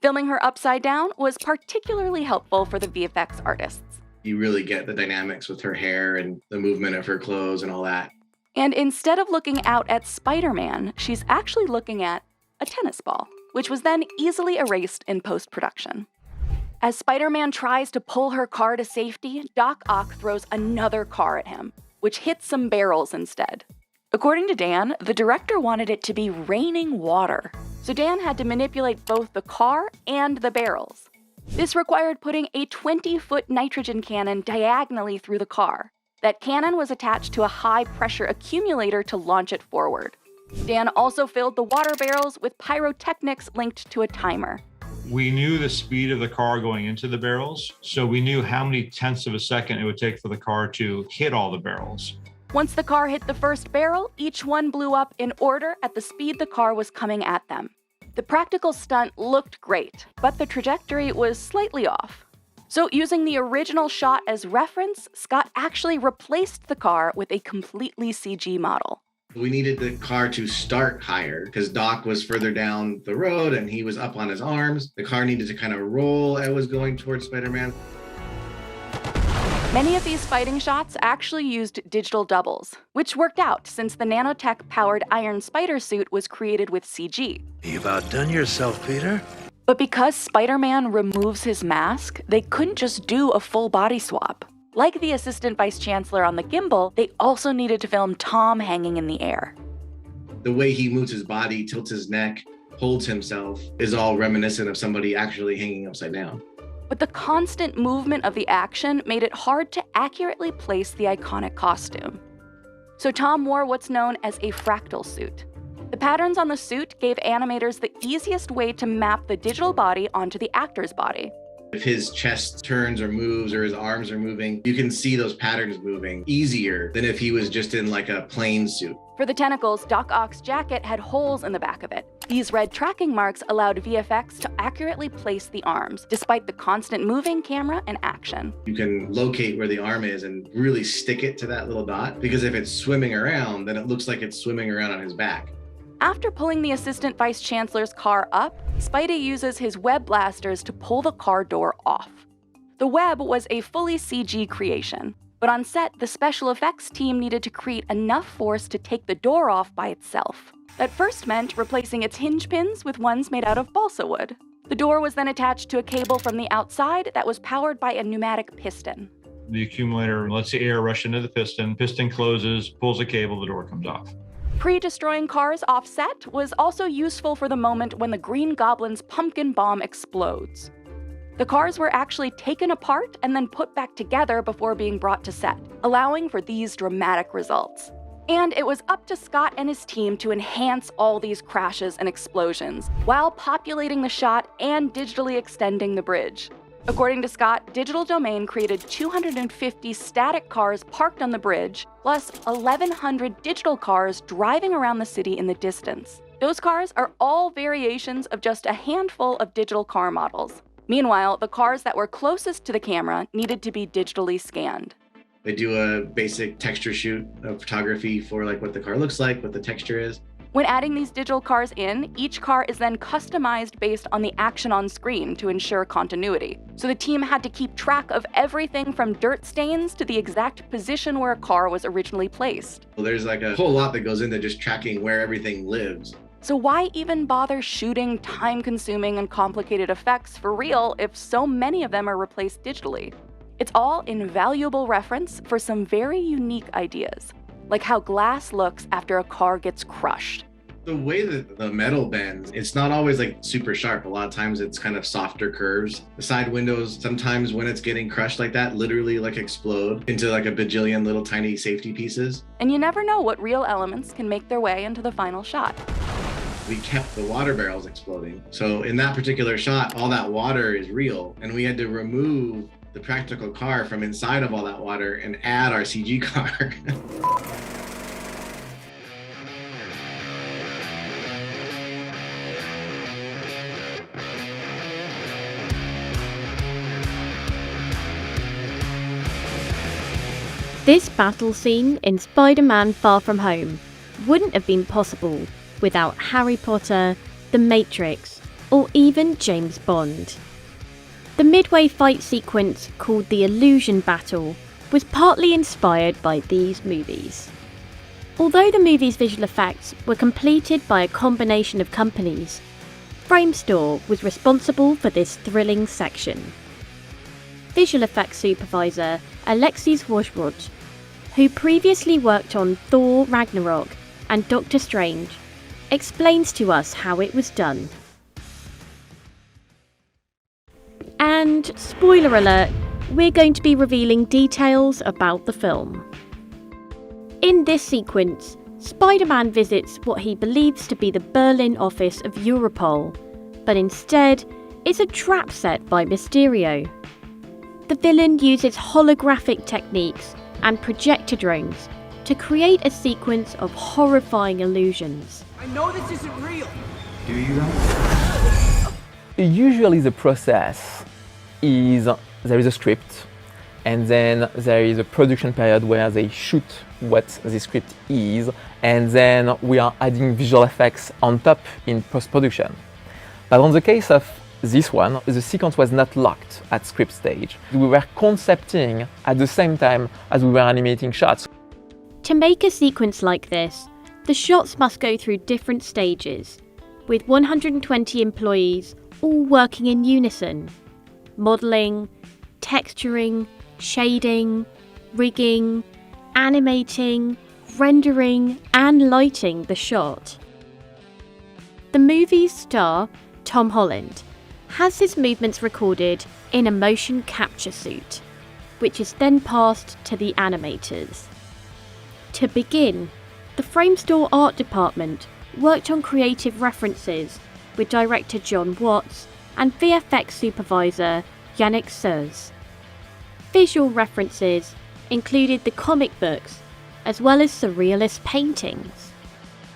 Filming her upside down was particularly helpful for the VFX artists. You really get the dynamics with her hair and the movement of her clothes and all that. And instead of looking out at Spider-Man, she's actually looking at a tennis ball, which was then easily erased in post-production. As Spider-Man tries to pull her car to safety, Doc Ock throws another car at him, which hits some barrels instead. According to Dan, the director wanted it to be raining water, so Dan had to manipulate both the car and the barrels. This required putting a 20-foot nitrogen cannon diagonally through the car. That cannon was attached to a high-pressure accumulator to launch it forward. Dan also filled the water barrels with pyrotechnics linked to a timer. We knew the speed of the car going into the barrels, so we knew how many tenths of a second it would take for the car to hit all the barrels. Once the car hit the first barrel, each one blew up in order at the speed the car was coming at them. The practical stunt looked great, but the trajectory was slightly off. So using the original shot as reference, Scott actually replaced the car with a completely CG model. We needed the car to start higher because Doc was further down the road and he was up on his arms. The car needed to kind of roll as it was going towards Spider-Man. Many of these fighting shots actually used digital doubles, which worked out since the nanotech-powered Iron Spider suit was created with CG. You've outdone yourself, Peter. But because Spider-Man removes his mask, they couldn't just do a full body swap. Like the Assistant Vice Chancellor on the gimbal, they also needed to film Tom hanging in the air. The way he moves his body, tilts his neck, holds himself, is all reminiscent of somebody actually hanging upside down. But the constant movement of the action made it hard to accurately place the iconic costume. So Tom wore what's known as a fractal suit. The patterns on the suit gave animators the easiest way to map the digital body onto the actor's body. If his chest turns or moves or his arms are moving, you can see those patterns moving easier than if he was just in like a plain suit. For the tentacles, Doc Ock's jacket had holes in the back of it. These red tracking marks allowed VFX to accurately place the arms, despite the constant moving camera and action. You can locate where the arm is and really stick it to that little dot, because if it's swimming around, then it looks like it's swimming around on his back. After pulling the Assistant Vice Chancellor's car up, Spidey uses his web blasters to pull the car door off. The web was a fully CG creation, but on set, the special effects team needed to create enough force to take the door off by itself. That first meant replacing its hinge pins with ones made out of balsa wood. The door was then attached to a cable from the outside that was powered by a pneumatic piston. The accumulator lets the air rush into the piston closes, pulls the cable, the door comes off. Pre-destroying cars offset was also useful for the moment when the Green Goblin's pumpkin bomb explodes. The cars were actually taken apart and then put back together before being brought to set, allowing for these dramatic results. And it was up to Scott and his team to enhance all these crashes and explosions, while populating the shot and digitally extending the bridge. According to Scott, Digital Domain created 250 static cars parked on the bridge, plus 1,100 digital cars driving around the city in the distance. Those cars are all variations of just a handful of digital car models. Meanwhile, the cars that were closest to the camera needed to be digitally scanned. They do a basic texture shoot of photography for like what the car looks like, what the texture is. When adding these digital cars in, each car is then customized based on the action on screen to ensure continuity. So the team had to keep track of everything from dirt stains to the exact position where a car was originally placed. Well, there's like a whole lot that goes into just tracking where everything lives. So why even bother shooting time-consuming and complicated effects for real if so many of them are replaced digitally? It's all invaluable reference for some very unique ideas, like how glass looks after a car gets crushed. The way that the metal bends, it's not always like super sharp. A lot of times it's kind of softer curves. The side windows, sometimes when it's getting crushed like that, literally like explode into like a bajillion little tiny safety pieces. And you never know what real elements can make their way into the final shot. We kept the water barrels exploding. So in that particular shot, all that water is real, and we had to remove the practical car from inside of all that water and add our CG car. This battle scene in Spider-Man Far From Home wouldn't have been possible without Harry Potter, The Matrix, or even James Bond. The midway fight sequence, called the Illusion Battle, was partly inspired by these movies. Although the movie's visual effects were completed by a combination of companies, Framestore was responsible for this thrilling section. Visual effects supervisor Alexis Wojrod, who previously worked on Thor Ragnarok and Doctor Strange, explains to us how it was done. And, spoiler alert, we're going to be revealing details about the film. In this sequence, Spider-Man visits what he believes to be the Berlin office of Europol, but instead, it's a trap set by Mysterio. The villain uses holographic techniques and projector drones to create a sequence of horrifying illusions. I know this isn't real. Do you though? Usually the process is there is a script, and then there is a production period where they shoot what the script is, and then we are adding visual effects on top in post-production. But on the case of this one, the sequence was not locked at script stage. We were concepting at the same time as we were animating shots. To make a sequence like this, the shots must go through different stages, with 120 employees all working in unison. Modelling, texturing, shading, rigging, animating, rendering, and lighting the shot. The movie's star, Tom Holland, has his movements recorded in a motion capture suit, which is then passed to the animators. To begin, the Framestore art department worked on creative references with director John Watts and VFX supervisor Yannick Seuz. Visual references included the comic books, as well as surrealist paintings.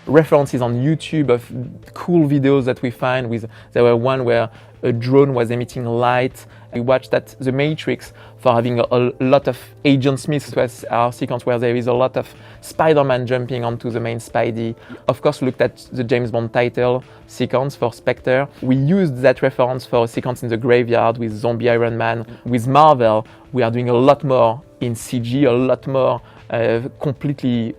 References on YouTube of cool videos that we find. There were one where a drone was emitting light. We watched that The Matrix for having a lot of Agent Smith. It was our sequence where there is a lot of Spider-Man jumping onto the main Spidey. Of course, we looked at the James Bond title sequence for Spectre. We used that reference for a sequence in the graveyard with Zombie Iron Man. With Marvel, we are doing a lot more in CG, a lot more completely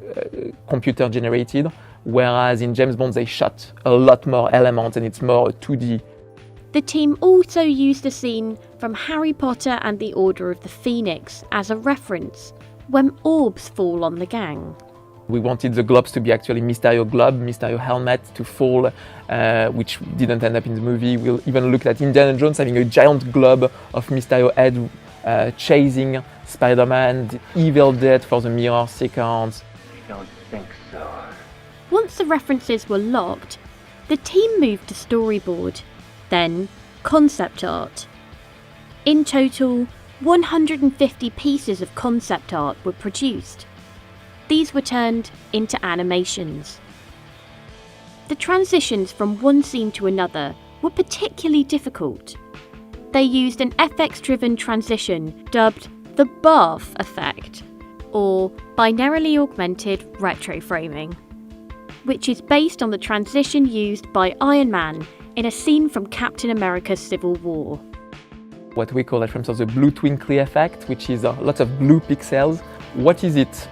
computer generated. Whereas in James Bond, they shot a lot more elements and it's more 2D. The team also used a scene from Harry Potter and the Order of the Phoenix as a reference when orbs fall on the gang. We wanted the globes to be actually Mysterio globe, Mysterio helmet to fall, which didn't end up in the movie. We'll even look at Indiana Jones having a giant globe of Mysterio head chasing Spider-Man, the Evil Dead for the mirror sequence. I don't think so. Once the references were locked, the team moved to storyboard, then concept art. In total, 150 pieces of concept art were produced. These were turned into animations. The transitions from one scene to another were particularly difficult. They used an FX-driven transition dubbed the BARF effect, or binarily augmented retroframing, which is based on the transition used by Iron Man in a scene from Captain America's Civil War. What we call at Framestore the blue twinkly effect, which is a lot of blue pixels. What is it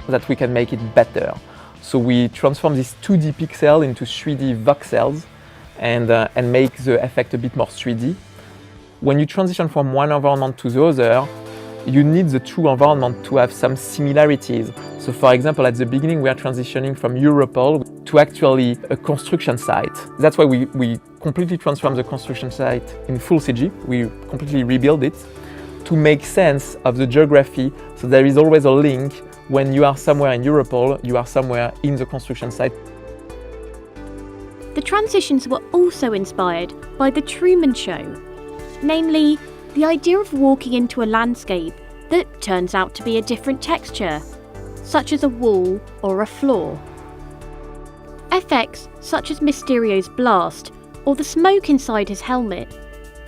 that we can make it better? So we transform this 2D pixel into 3D voxels and make the effect a bit more 3D. When you transition from one environment to the other, you need the two environments to have some similarities. So for example, at the beginning, we are transitioning from Europol to actually a construction site. That's why we completely transform the construction site in full CG. We completely rebuild it to make sense of the geography. So there is always a link. When you are somewhere in Europol, you are somewhere in the construction site. The transitions were also inspired by The Truman Show, namely the idea of walking into a landscape that turns out to be a different texture, such as a wall or a floor. Effects such as Mysterio's blast or the smoke inside his helmet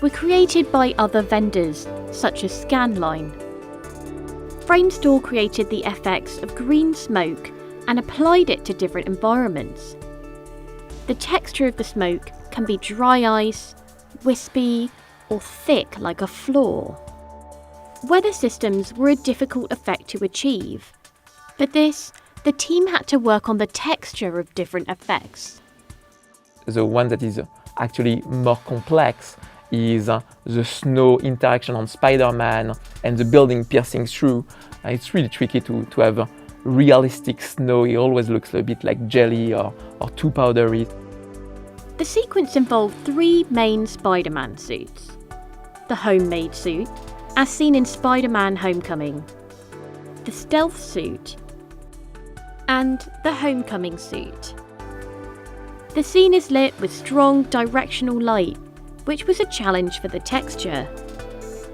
were created by other vendors, such as Scanline. Framestore created the effects of green smoke and applied it to different environments. The texture of the smoke can be dry ice, wispy, or thick like a floor. Weather systems were a difficult effect to achieve. For this, the team had to work on the texture of different effects. The one that is actually more complex is the snow interaction on Spider-Man and the building piercing through. It's really tricky to have realistic snow. It always looks a bit like jelly or too powdery. The sequence involved three main Spider-Man suits. The homemade suit, as seen in Spider-Man Homecoming, the stealth suit, and the homecoming suit. The scene is lit with strong directional light, which was a challenge for the texture.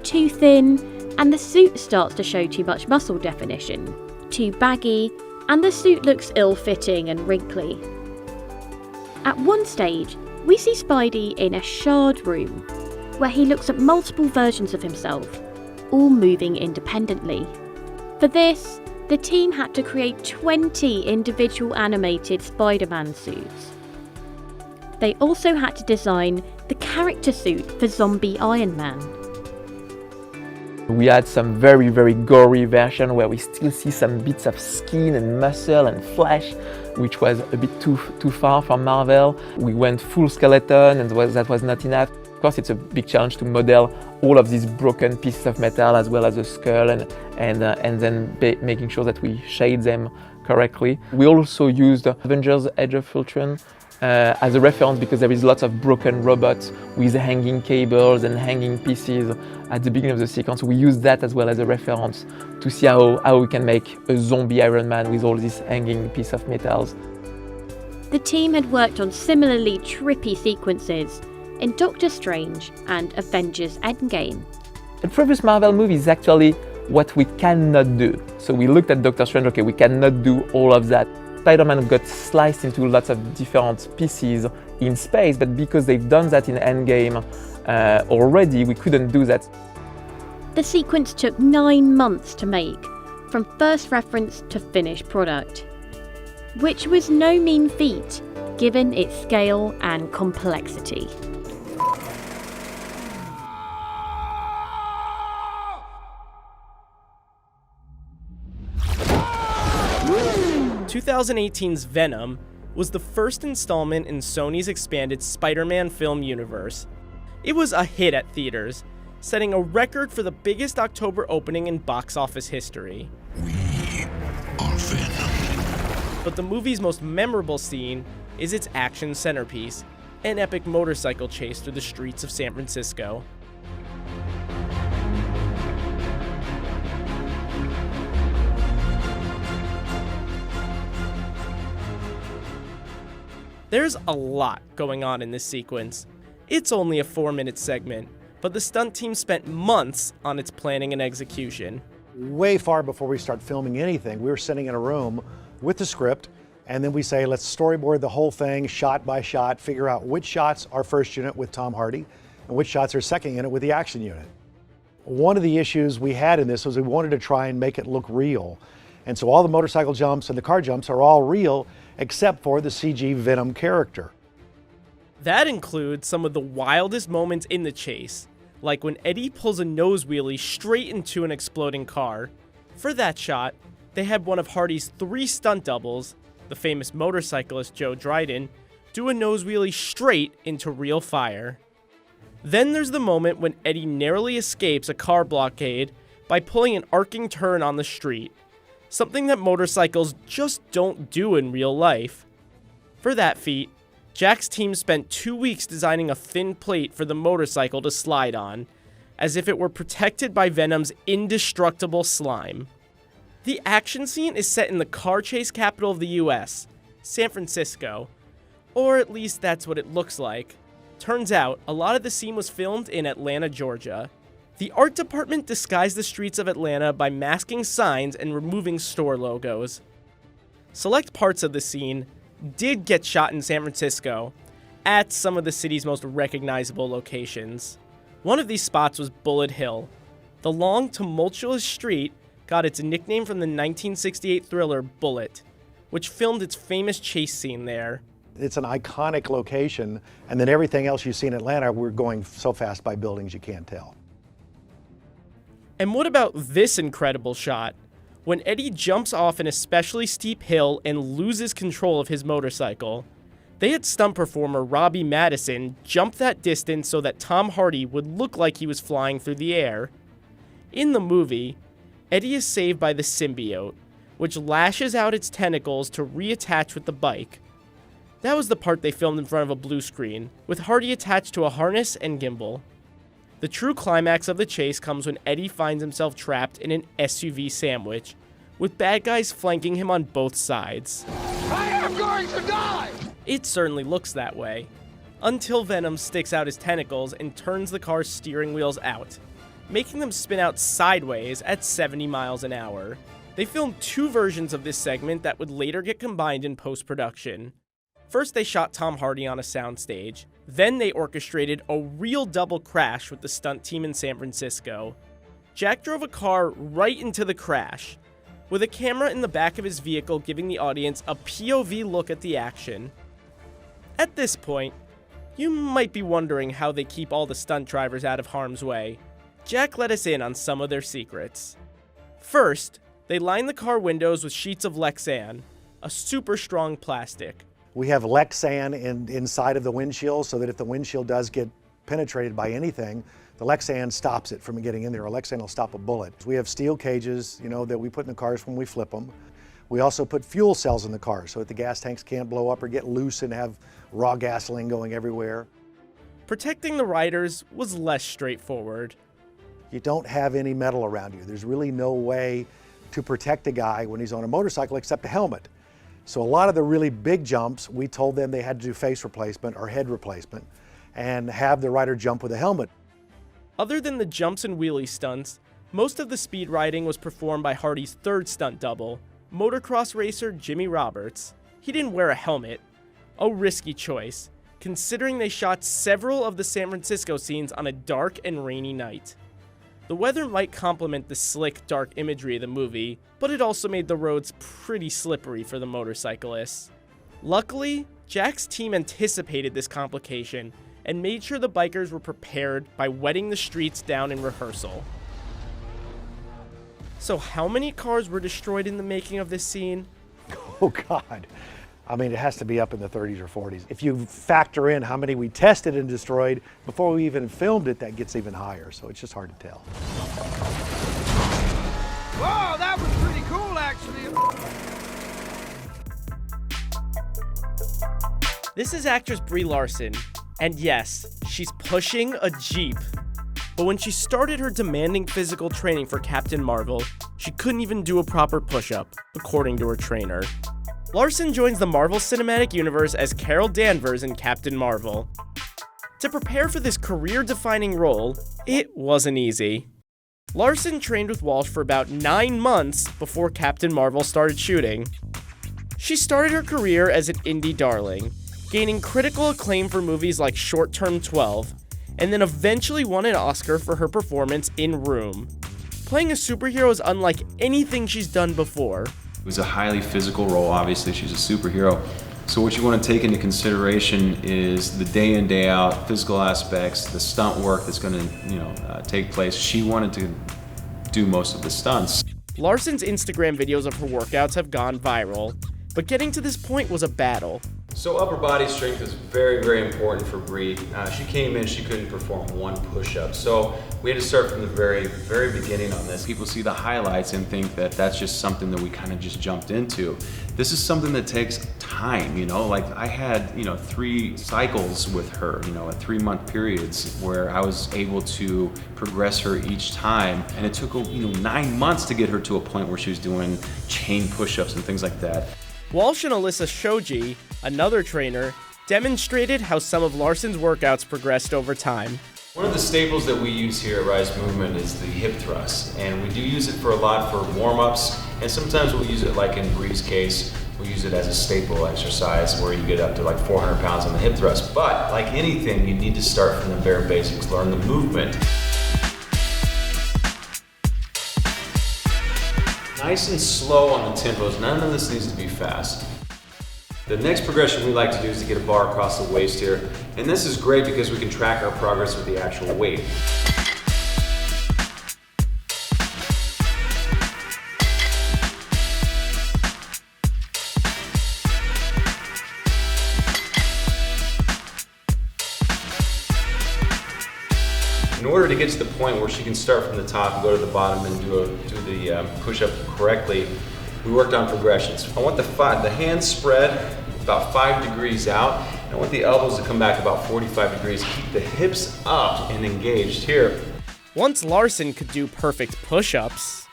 Too thin, and the suit starts to show too much muscle definition. Too baggy, and the suit looks ill-fitting and wrinkly. At one stage, we see Spidey in a shard room, where he looks at multiple versions of himself, all moving independently. For this, the team had to create 20 individual animated Spider-Man suits. They also had to design the character suit for zombie Iron Man. We had some very, very gory version where we still see some bits of skin and muscle and flesh, which was a bit too far from Marvel. We went full skeleton, and that was not enough. Of course, it's a big challenge to model all of these broken pieces of metal as well as a skull, and then making sure that we shade them correctly. We also used Avengers Age of Ultron as a reference because there is lots of broken robots with hanging cables and hanging pieces at the beginning of the sequence. We use that as well as a reference to see how we can make a zombie Iron Man with all these hanging pieces of metals. The team had worked on similarly trippy sequences in Doctor Strange and Avengers Endgame. The previous Marvel movie is actually what we cannot do. So we looked at Doctor Strange, okay, we cannot do all of that. Spider-Man got sliced into lots of different pieces in space, but because they've done that in Endgame already, we couldn't do that. The sequence took 9 months to make, from first reference to finished product, which was no mean feat, given its scale and complexity. In 2018's Venom was the first installment in Sony's expanded Spider-Man film universe. It was a hit at theaters, setting a record for the biggest October opening in box office history. We are Venom. But the movie's most memorable scene is its action centerpiece, an epic motorcycle chase through the streets of San Francisco. There's a lot going on in this sequence. It's only a 4-minute segment, but the stunt team spent months on its planning and execution. Way far before we start filming anything, we were sitting in a room with the script, and then we say, let's storyboard the whole thing shot by shot, figure out which shots are first unit with Tom Hardy, and which shots are second unit with the action unit. One of the issues we had in this was we wanted to try and make it look real. And so all the motorcycle jumps and the car jumps are all real, except for the CG Venom character. That includes some of the wildest moments in the chase, like when Eddie pulls a nose wheelie straight into an exploding car. For that shot, they had one of Hardy's 3 stunt doubles, the famous motorcyclist Joe Dryden, do a nose wheelie straight into real fire. Then there's the moment when Eddie narrowly escapes a car blockade by pulling an arcing turn on the street, something that motorcycles just don't do in real life. For that feat, Jack's team spent 2 weeks designing a thin plate for the motorcycle to slide on, as if it were protected by Venom's indestructible slime. The action scene is set in the car chase capital of the US, San Francisco, or at least that's what it looks like. Turns out, a lot of the scene was filmed in Atlanta, Georgia. The art department disguised the streets of Atlanta by masking signs and removing store logos. Select parts of the scene did get shot in San Francisco, at some of the city's most recognizable locations. One of these spots was Bullet Hill. The long, tumultuous street got its nickname from the 1968 thriller Bullet, which filmed its famous chase scene there. It's an iconic location, and then everything else you see in Atlanta, we're going so fast by buildings you can't tell. And what about this incredible shot? When Eddie jumps off an especially steep hill and loses control of his motorcycle. They had stunt performer Robbie Madison jump that distance so that Tom Hardy would look like he was flying through the air. In the movie, Eddie is saved by the symbiote, which lashes out its tentacles to reattach with the bike. That was the part they filmed in front of a blue screen, with Hardy attached to a harness and gimbal. The true climax of the chase comes when Eddie finds himself trapped in an SUV sandwich, with bad guys flanking him on both sides. I am going to die! It certainly looks that way, until Venom sticks out his tentacles and turns the car's steering wheels out, making them spin out sideways at 70 miles an hour. They filmed 2 versions of this segment that would later get combined in post-production. First, they shot Tom Hardy on a soundstage. Then they orchestrated a real double crash with the stunt team in San Francisco. Jack drove a car right into the crash, with a camera in the back of his vehicle giving the audience a POV look at the action. At this point, you might be wondering how they keep all the stunt drivers out of harm's way. Jack let us in on some of their secrets. First, they line the car windows with sheets of Lexan, a super strong plastic. We have Lexan inside of the windshield so that if the windshield does get penetrated by anything, the Lexan stops it from getting in there. A Lexan will stop a bullet. We have steel cages, that we put in the cars when we flip them. We also put fuel cells in the cars so that the gas tanks can't blow up or get loose and have raw gasoline going everywhere. Protecting the riders was less straightforward. You don't have any metal around you. There's really no way to protect a guy when he's on a motorcycle except a helmet. So a lot of the really big jumps, we told them they had to do face replacement or head replacement and have the rider jump with a helmet. Other than the jumps and wheelie stunts, most of the speed riding was performed by Hardy's third stunt double, motocross racer Jimmy Roberts. He didn't wear a helmet, a risky choice, considering they shot several of the San Francisco scenes on a dark and rainy night. The weather might complement the slick, dark imagery of the movie, but it also made the roads pretty slippery for the motorcyclists. Luckily, Jack's team anticipated this complication and made sure the bikers were prepared by wetting the streets down in rehearsal. So how many cars were destroyed in the making of this scene? Oh God. I mean, it has to be up in the 30s or 40s. If you factor in how many we tested and destroyed before we even filmed it, that gets even higher. So it's just hard to tell. Whoa, that was pretty cool, actually. This is actress Brie Larson, and yes, she's pushing a Jeep. But when she started her demanding physical training for Captain Marvel, she couldn't even do a proper push-up, according to her trainer. Larson joins the Marvel Cinematic Universe as Carol Danvers in Captain Marvel. To prepare for this career-defining role, it wasn't easy. Larson trained with Walsh for about 9 months before Captain Marvel started shooting. She started her career as an indie darling, gaining critical acclaim for movies like Short Term 12, and then eventually won an Oscar for her performance in Room. Playing a superhero is unlike anything she's done before. It was a highly physical role. Obviously, she's a superhero. So what you want to take into consideration is the day in, day out physical aspects, the stunt work that's going to, take place. She wanted to do most of the stunts. Larson's Instagram videos of her workouts have gone viral, but getting to this point was a battle. So upper body strength is very, very important for Brie. She came in, she couldn't perform one push-up. So we had to start from the very, very beginning on this. People see the highlights and think that that's just something that we kind of just jumped into. This is something that takes time, like I had, 3 cycles with her, at 3-month periods where I was able to progress her each time. And it took, 9 months to get her to a point where she was doing chain push-ups and things like that. Walsh and Alyssa Shoji, another trainer, demonstrated how some of Larson's workouts progressed over time. One of the staples that we use here at Rise Movement is the hip thrust, and we do use it for a lot for warm-ups, and sometimes we'll use it, like in Brie's case, we'll use it as a staple exercise where you get up to like 400 pounds on the hip thrust. But like anything, you need to start from the bare basics, learn the movement. Nice and slow on the tempos. None of this needs to be fast. The next progression we like to do is to get a bar across the waist here. And this is great because we can track our progress with the actual weight. In order to get to the point where she can start from the top and go to the bottom and do the push-up correctly, we worked on progressions. I want the hands spread about 5 degrees out. And I want the elbows to come back about 45 degrees. Keep the hips up and engaged here. Once Larson could do perfect push-ups.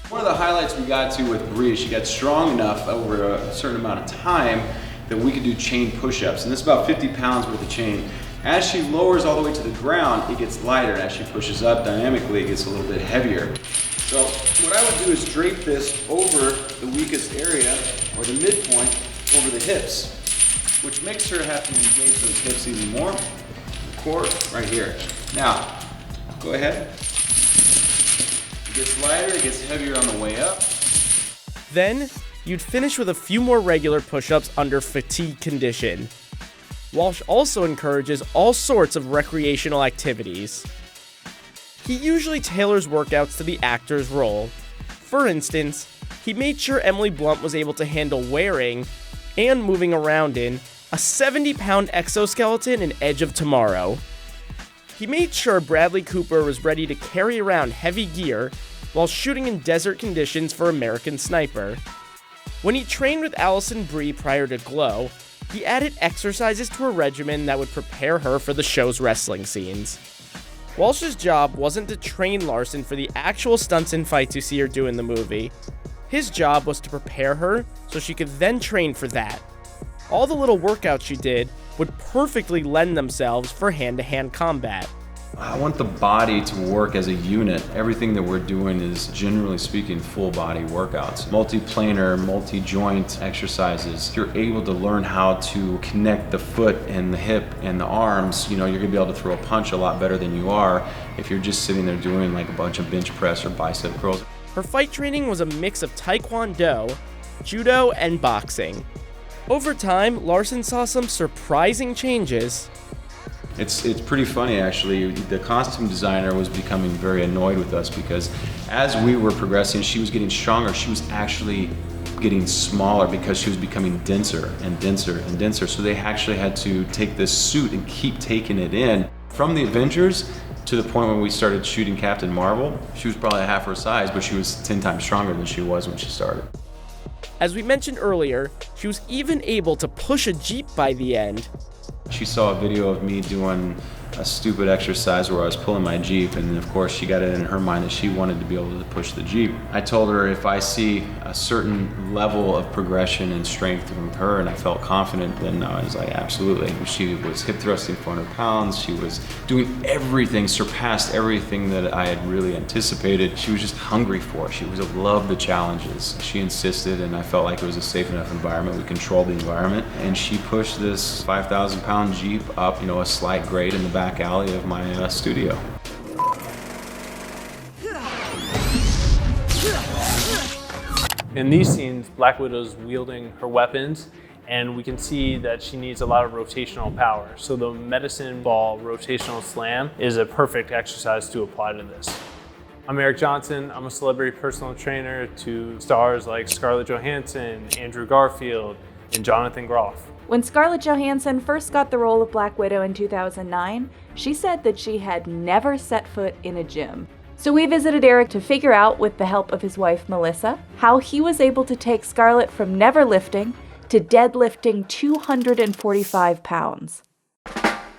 One of the highlights we got to with Brie is she got strong enough over a certain amount of time that we could do chain push-ups. And this is about 50 pounds worth of chain. As she lowers all the way to the ground, it gets lighter. As she pushes up dynamically, it gets a little bit heavier. So what I would do is drape this over the weakest area, or the midpoint, over the hips, which makes her have to engage those hips even more. The core right here. Now, go ahead. gets lighter, it gets heavier on the way up. Then, you'd finish with a few more regular push-ups under fatigue condition. Walsh also encourages all sorts of recreational activities. He usually tailors workouts to the actor's role. For instance, he made sure Emily Blunt was able to handle wearing and moving around in a 70-pound exoskeleton in Edge of Tomorrow. He made sure Bradley Cooper was ready to carry around heavy gear while shooting in desert conditions for American Sniper. When he trained with Alison Brie prior to Glow, he added exercises to a regimen that would prepare her for the show's wrestling scenes. Walsh's job wasn't to train Larson for the actual stunts and fights you see her do in the movie. His job was to prepare her so she could then train for that. All the little workouts she did would perfectly lend themselves for hand-to-hand combat. I want the body to work as a unit. Everything that we're doing is, generally speaking, full body workouts. Multi-planar, multi-joint exercises. You're able to learn how to connect the foot and the hip and the arms. You know, you're gonna be able to throw a punch a lot better than you are if you're just sitting there doing like a bunch of bench press or bicep curls. Her fight training was a mix of Taekwondo, Judo, and boxing. Over time, Larson saw some surprising changes. It's pretty funny, actually. The costume designer was becoming very annoyed with us because as we were progressing, she was getting stronger. She was actually getting smaller because she was becoming denser and denser and denser. So they actually had to take this suit and keep taking it in. From the Avengers to the point when we started shooting Captain Marvel, she was probably half her size, but she was 10 times stronger than she was when she started. As we mentioned earlier, she was even able to push a Jeep by the end. She saw a video of me doing a stupid exercise where I was pulling my Jeep, and of course she got it in her mind that she wanted to be able to push the Jeep. I told her if I see a certain level of progression and strength from her and I felt confident, then I was like, absolutely. She was hip thrusting 400 pounds, she was doing everything, surpassed everything that I had really anticipated. She was just hungry for it. She was loved the challenges. She insisted, and I felt like it was a safe enough environment. We controlled the environment, and she pushed this 5,000-pound Jeep up, a slight grade in the back alley of my studio. In these scenes, Black Widow's wielding her weapons, and we can see that she needs a lot of rotational power. So the medicine ball rotational slam is a perfect exercise to apply to this. I'm Eric Johnson. I'm a celebrity personal trainer to stars like Scarlett Johansson, Andrew Garfield, and Jonathan Groff. When Scarlett Johansson first got the role of Black Widow in 2009, she said that she had never set foot in a gym. So we visited Eric to figure out, with the help of his wife Melissa, how he was able to take Scarlett from never lifting to deadlifting 245 pounds.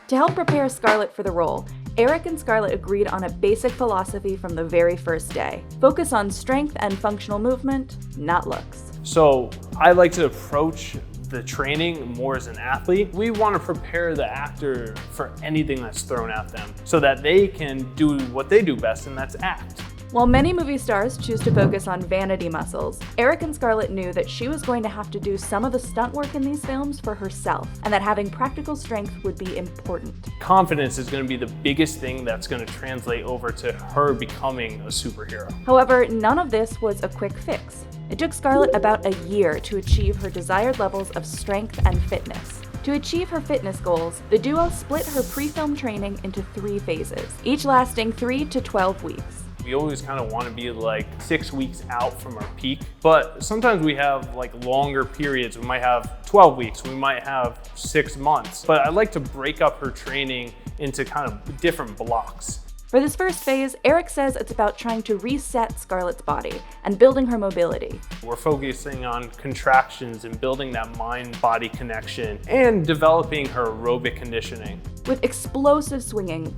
To help prepare Scarlett for the role, Eric and Scarlett agreed on a basic philosophy from the very first day. Focus on strength and functional movement, not looks. So I like to approach the training more as an athlete. We want to prepare the actor for anything that's thrown at them so that they can do what they do best, and that's act. While many movie stars choose to focus on vanity muscles, Eric and Scarlett knew that she was going to have to do some of the stunt work in these films for herself, and that having practical strength would be important. Confidence is going to be the biggest thing that's going to translate over to her becoming a superhero. However, none of this was a quick fix. It took Scarlett about a year to achieve her desired levels of strength and fitness. To achieve her fitness goals, the duo split her pre-film training into 3 phases, each lasting 3 to 12 weeks. We always kind of want to be like 6 weeks out from our peak, but sometimes we have like longer periods. We might have 12 weeks, we might have 6 months, but I like to break up her training into kind of different blocks. For this first phase, Eric says it's about trying to reset Scarlett's body and building her mobility. We're focusing on contractions and building that mind-body connection and developing her aerobic conditioning. With explosive swinging,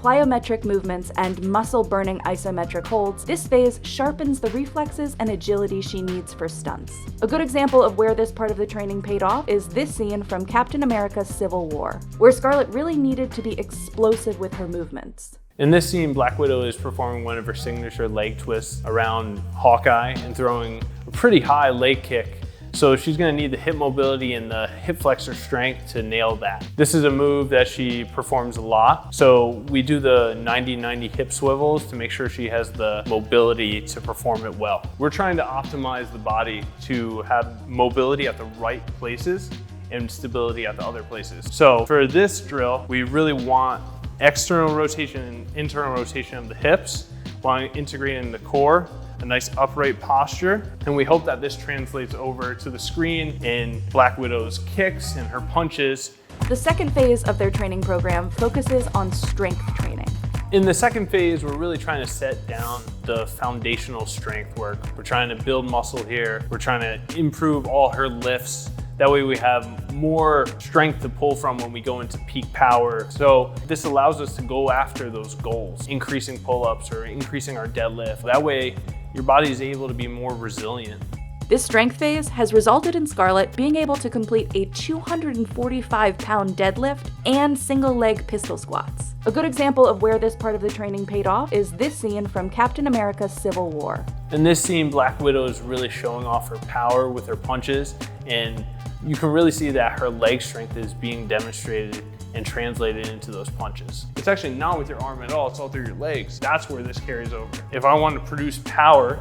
plyometric movements, and muscle-burning isometric holds, this phase sharpens the reflexes and agility she needs for stunts. A good example of where this part of the training paid off is this scene from Captain America: Civil War, where Scarlett really needed to be explosive with her movements. In this scene, Black Widow is performing one of her signature leg twists around Hawkeye and throwing a pretty high leg kick So she's gonna need the hip mobility and the hip flexor strength to nail that. This is a move that she performs a lot. So we do the 90-90 hip swivels to make sure she has the mobility to perform it well. We're trying to optimize the body to have mobility at the right places and stability at the other places. So for this drill, we really want external rotation and internal rotation of the hips while integrating the core, a nice upright posture, and we hope that this translates over to the screen in Black Widow's kicks and her punches. The second phase of their training program focuses on strength training. In the second phase, we're really trying to set down the foundational strength work. We're trying to build muscle here. We're trying to improve all her lifts. That way we have more strength to pull from when we go into peak power. So this allows us to go after those goals, increasing pull-ups or increasing our deadlift. That way your body is able to be more resilient. This strength phase has resulted in Scarlett being able to complete a 245-pound deadlift and single-leg pistol squats. A good example of where this part of the training paid off is this scene from Captain America: Civil War. In this scene, Black Widow is really showing off her power with her punches, and you can really see that her leg strength is being demonstrated and translated into those punches. It's actually not with your arm at all, it's all through your legs. That's where this carries over. If I want to produce power,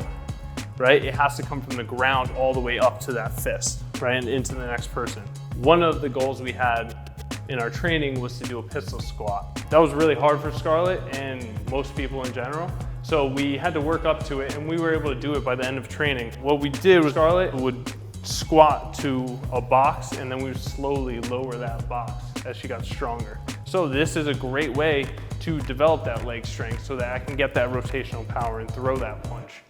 right, it has to come from the ground all the way up to that fist, right, and into the next person. One of the goals we had in our training was to do a pistol squat. That was really hard for Scarlett and most people in general. So we had to work up to it, and we were able to do it by the end of training. What we did was Scarlett would squat to a box, and then we would slowly lower that box as she got stronger. So this is a great way to develop that leg strength so that I can get that rotational power and throw that punch.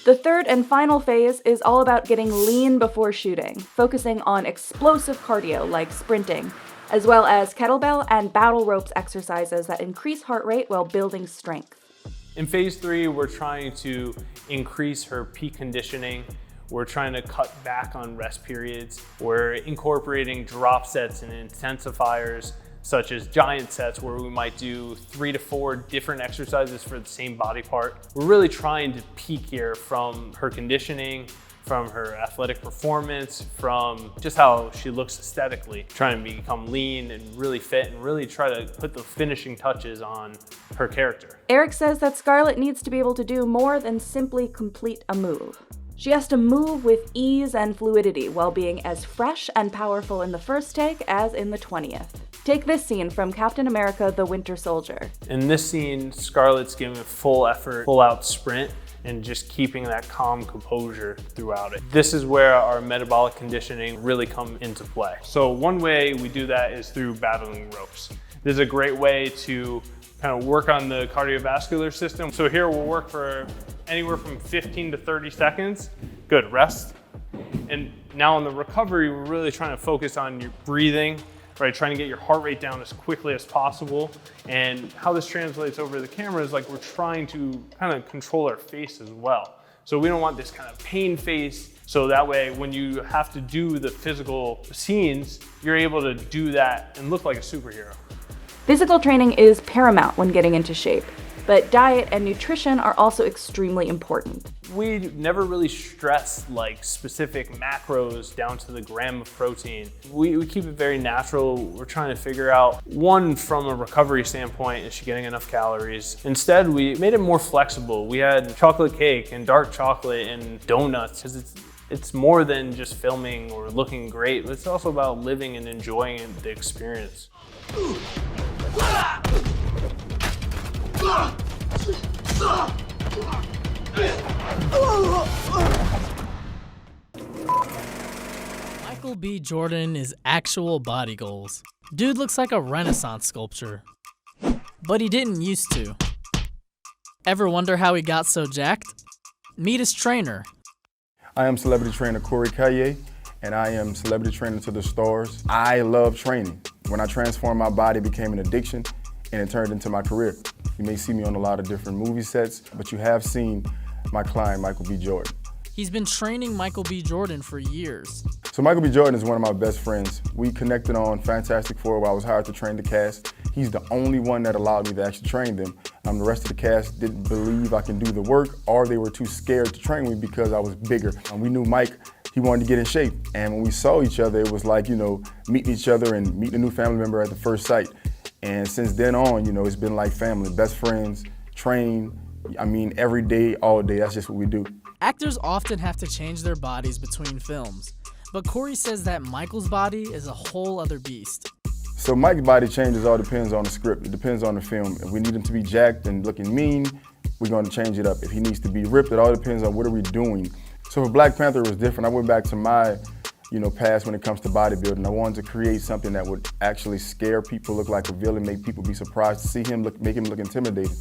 The third and final phase is all about getting lean before shooting, focusing on explosive cardio like sprinting, as well as kettlebell and battle ropes exercises that increase heart rate while building strength. In phase 3, we're trying to increase her peak conditioning. We're trying to cut back on rest periods. We're incorporating drop sets and intensifiers, such as giant sets where we might do 3 to 4 different exercises for the same body part. We're really trying to peak here from her conditioning, from her athletic performance, from just how she looks aesthetically, trying to become lean and really fit and really try to put the finishing touches on her character. Eric says that Scarlett needs to be able to do more than simply complete a move. She has to move with ease and fluidity while being as fresh and powerful in the first take as in the 20th. Take this scene from Captain America: The Winter Soldier. In this scene, Scarlett's giving a full effort, full out sprint, and just keeping that calm composure throughout it. This is where our metabolic conditioning really come into play. So one way we do that is through battling ropes. This is a great way to kind of work on the cardiovascular system. So here we'll work for anywhere from 15 to 30 seconds. Good, rest. And now in the recovery, we're really trying to focus on your breathing, right? Trying to get your heart rate down as quickly as possible. And how this translates over the camera is like we're trying to kind of control our face as well. So we don't want this kind of pain face. So that way, when you have to do the physical scenes, you're able to do that and look like a superhero. Physical training is paramount when getting into shape, but diet and nutrition are also extremely important. We never really stress like specific macros down to the gram of protein. We keep it very natural. We're trying to figure out, one, from a recovery standpoint, is she getting enough calories? Instead, we made it more flexible. We had chocolate cake and dark chocolate and donuts, because it's more than just filming or looking great, but it's also about living and enjoying the experience. Michael B. Jordan is actual body goals. Dude looks like a Renaissance sculpture. But he didn't used to. Ever wonder how he got so jacked? Meet his trainer. I am celebrity trainer Corey Kaye, and I am celebrity trainer to the stars. I love training. When I transformed my body, it became an addiction, and it turned into my career. You may see me on a lot of different movie sets, but you have seen my client, Michael B. Jordan. He's been training Michael B. Jordan for years. So Michael B. Jordan is one of my best friends. We connected on Fantastic Four where I was hired to train the cast. He's the only one that allowed me to actually train them. The rest of the cast didn't believe I can do the work, or they were too scared to train me because I was bigger. We knew Mike he wanted to get in shape. And when we saw each other, it was like, you know, meeting each other and meeting a new family member at the first sight. And since then on, you know, it's been like family, best friends, train, I mean, every day, all day, that's just what we do. Actors often have to change their bodies between films, but Corey says that Michael's body is a whole other beast. So Mike's body changes all depends on the script. It depends on the film. If we need him to be jacked and looking mean, we're going to change it up. If he needs to be ripped, it all depends on what are we doing. So for Black Panther, it was different. I went back to my, you know, past when it comes to bodybuilding. I wanted to create something that would actually scare people, look like a villain, make people be surprised to see him, make him look intimidating.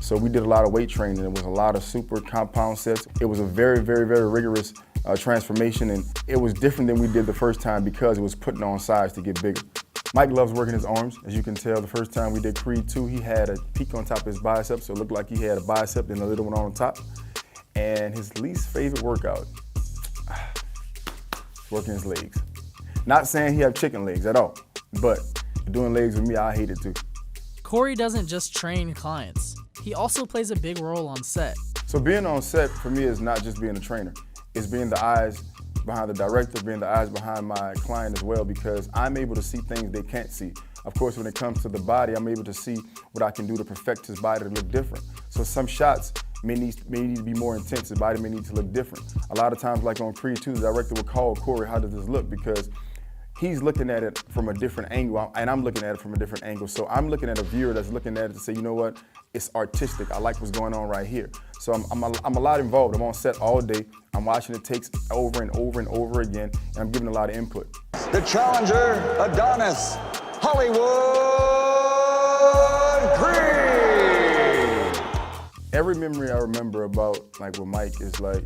So we did a lot of weight training. It was a lot of super compound sets. It was a very, very, very rigorous transformation, and it was different than we did the first time because it was putting on size to get bigger. Mike loves working his arms. As you can tell, the first time we did Creed 2, he had a peak on top of his bicep, so it looked like he had a bicep and a little one on top. And his least favorite workout, working his legs. Not saying he have chicken legs at all, but doing legs with me, I hate it too. Corey doesn't just train clients. He also plays a big role on set. So being on set for me is not just being a trainer. It's being the eyes behind the director, being the eyes behind my client as well, because I'm able to see things they can't see. Of course, when it comes to the body, I'm able to see what I can do to perfect his body to look different. So some shots may need to be more intense. His body may need to look different. A lot of times, like on Creed 2, the director would call Corey, how does this look? Because he's looking at it from a different angle, and I'm looking at it from a different angle. So I'm looking at a viewer that's looking at it to say, you know what, it's artistic. I like what's going on right here. So I'm a lot involved. I'm on set all day. I'm watching the takes over and over and over again, and I'm giving a lot of input. The challenger, Adonis, Hollywood Creed. Every memory I remember about like with Mike is like,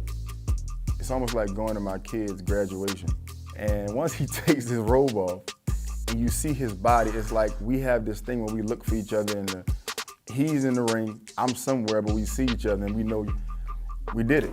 it's almost like going to my kid's graduation. And once he takes his robe off and you see his body, it's like we have this thing where we look for each other and he's in the ring, I'm somewhere, but we see each other and we know we did it.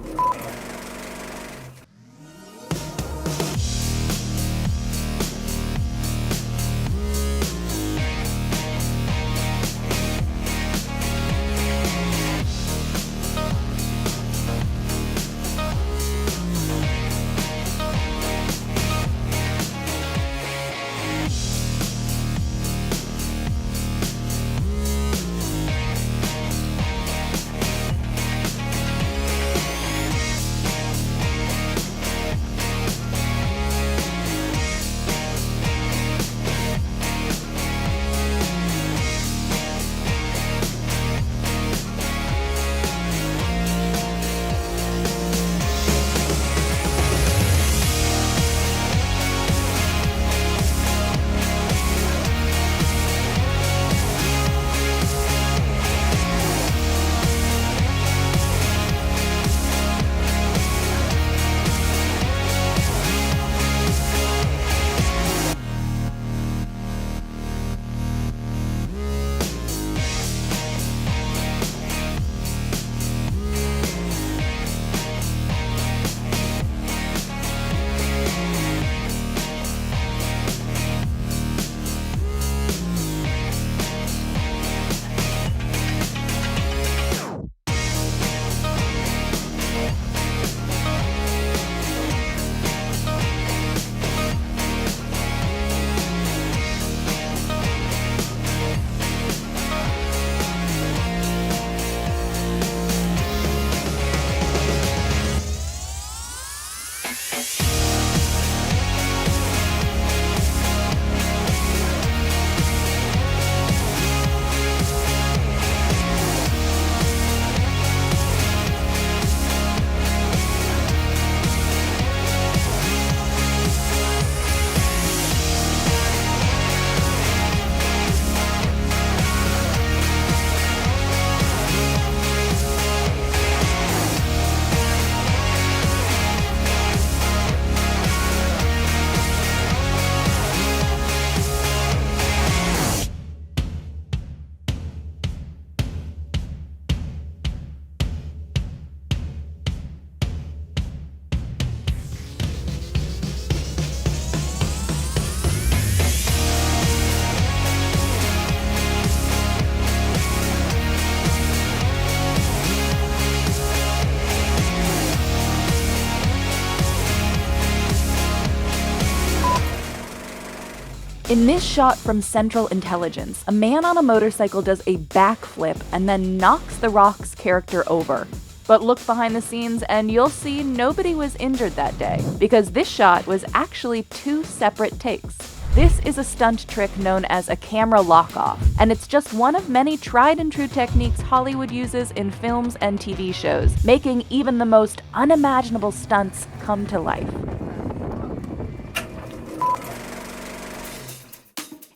In this shot from Central Intelligence, a man on a motorcycle does a backflip and then knocks The Rock's character over. But look behind the scenes and you'll see nobody was injured that day, because this shot was actually 2 separate takes. This is a stunt trick known as a camera lock-off, and it's just one of many tried and true techniques Hollywood uses in films and TV shows, making even the most unimaginable stunts come to life.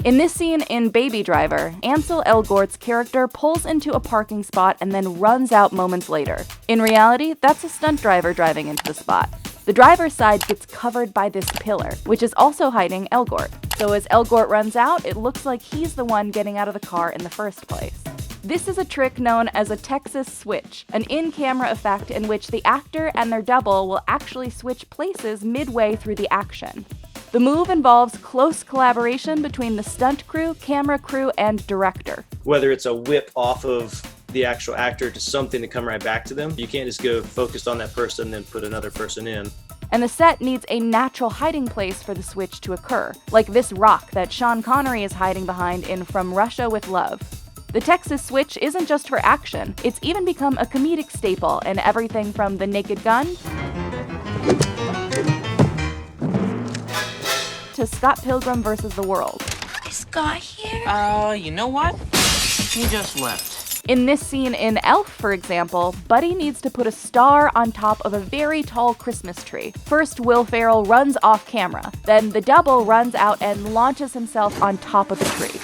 In this scene in Baby Driver, Ansel Elgort's character pulls into a parking spot and then runs out moments later. In reality, that's a stunt driver driving into the spot. The driver's side gets covered by this pillar, which is also hiding Elgort. So as Elgort runs out, it looks like he's the one getting out of the car in the first place. This is a trick known as a Texas switch, an in-camera effect in which the actor and their double will actually switch places midway through the action. The move involves close collaboration between the stunt crew, camera crew, and director. Whether it's a whip off of the actual actor to something to come right back to them, you can't just go focused on that person and then put another person in. And the set needs a natural hiding place for the switch to occur, like this rock that Sean Connery is hiding behind in From Russia with Love. The Texas switch isn't just for action, it's even become a comedic staple in everything from The Naked Gun to Scott Pilgrim vs. the World. Is Scott here? You know what? He just left. In this scene in Elf, for example, Buddy needs to put a star on top of a very tall Christmas tree. First, Will Ferrell runs off camera. Then the double runs out and launches himself on top of the tree.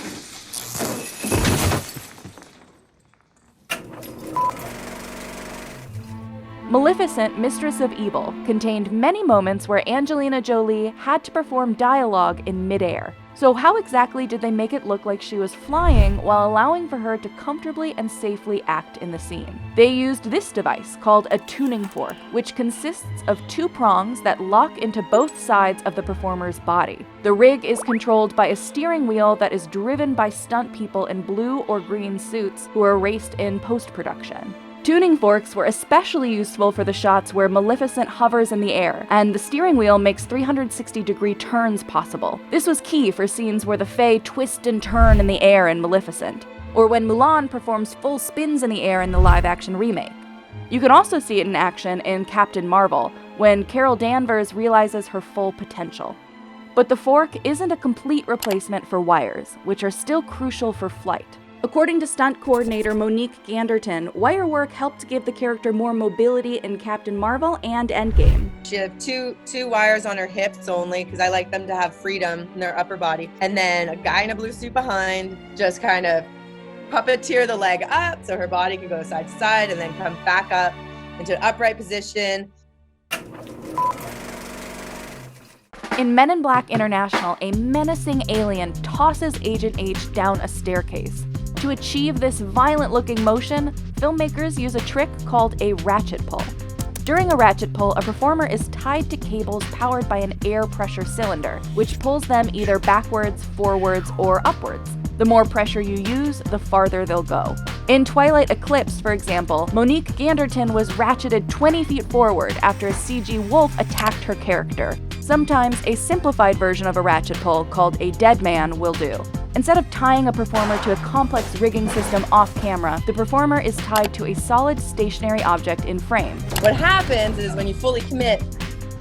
Maleficent, Mistress of Evil, contained many moments where Angelina Jolie had to perform dialogue in midair. So how exactly did they make it look like she was flying while allowing for her to comfortably and safely act in the scene? They used this device called a tuning fork, which consists of 2 prongs that lock into both sides of the performer's body. The rig is controlled by a steering wheel that is driven by stunt people in blue or green suits who are raced in post-production. Tuning forks were especially useful for the shots where Maleficent hovers in the air, and the steering wheel makes 360-degree turns possible. This was key for scenes where the Fae twist and turn in the air in Maleficent, or when Mulan performs full spins in the air in the live-action remake. You can also see it in action in Captain Marvel, when Carol Danvers realizes her full potential. But the fork isn't a complete replacement for wires, which are still crucial for flight. According to stunt coordinator Monique Ganderton, wire work helped give the character more mobility in Captain Marvel and Endgame. She had two wires on her hips only, because I like them to have freedom in their upper body. And then a guy in a blue suit behind, just kind of puppeteer the leg up so her body can go side to side and then come back up into an upright position. In Men in Black International, a menacing alien tosses Agent H down a staircase. To achieve this violent-looking motion, filmmakers use a trick called a ratchet pull. During a ratchet pull, a performer is tied to cables powered by an air pressure cylinder, which pulls them either backwards, forwards, or upwards. The more pressure you use, the farther they'll go. In Twilight Eclipse, for example, Monique Ganderton was ratcheted 20 feet forward after a CG wolf attacked her character. Sometimes a simplified version of a ratchet pull called a dead man will do. Instead of tying a performer to a complex rigging system off camera, the performer is tied to a solid stationary object in frame. What happens is when you fully commit,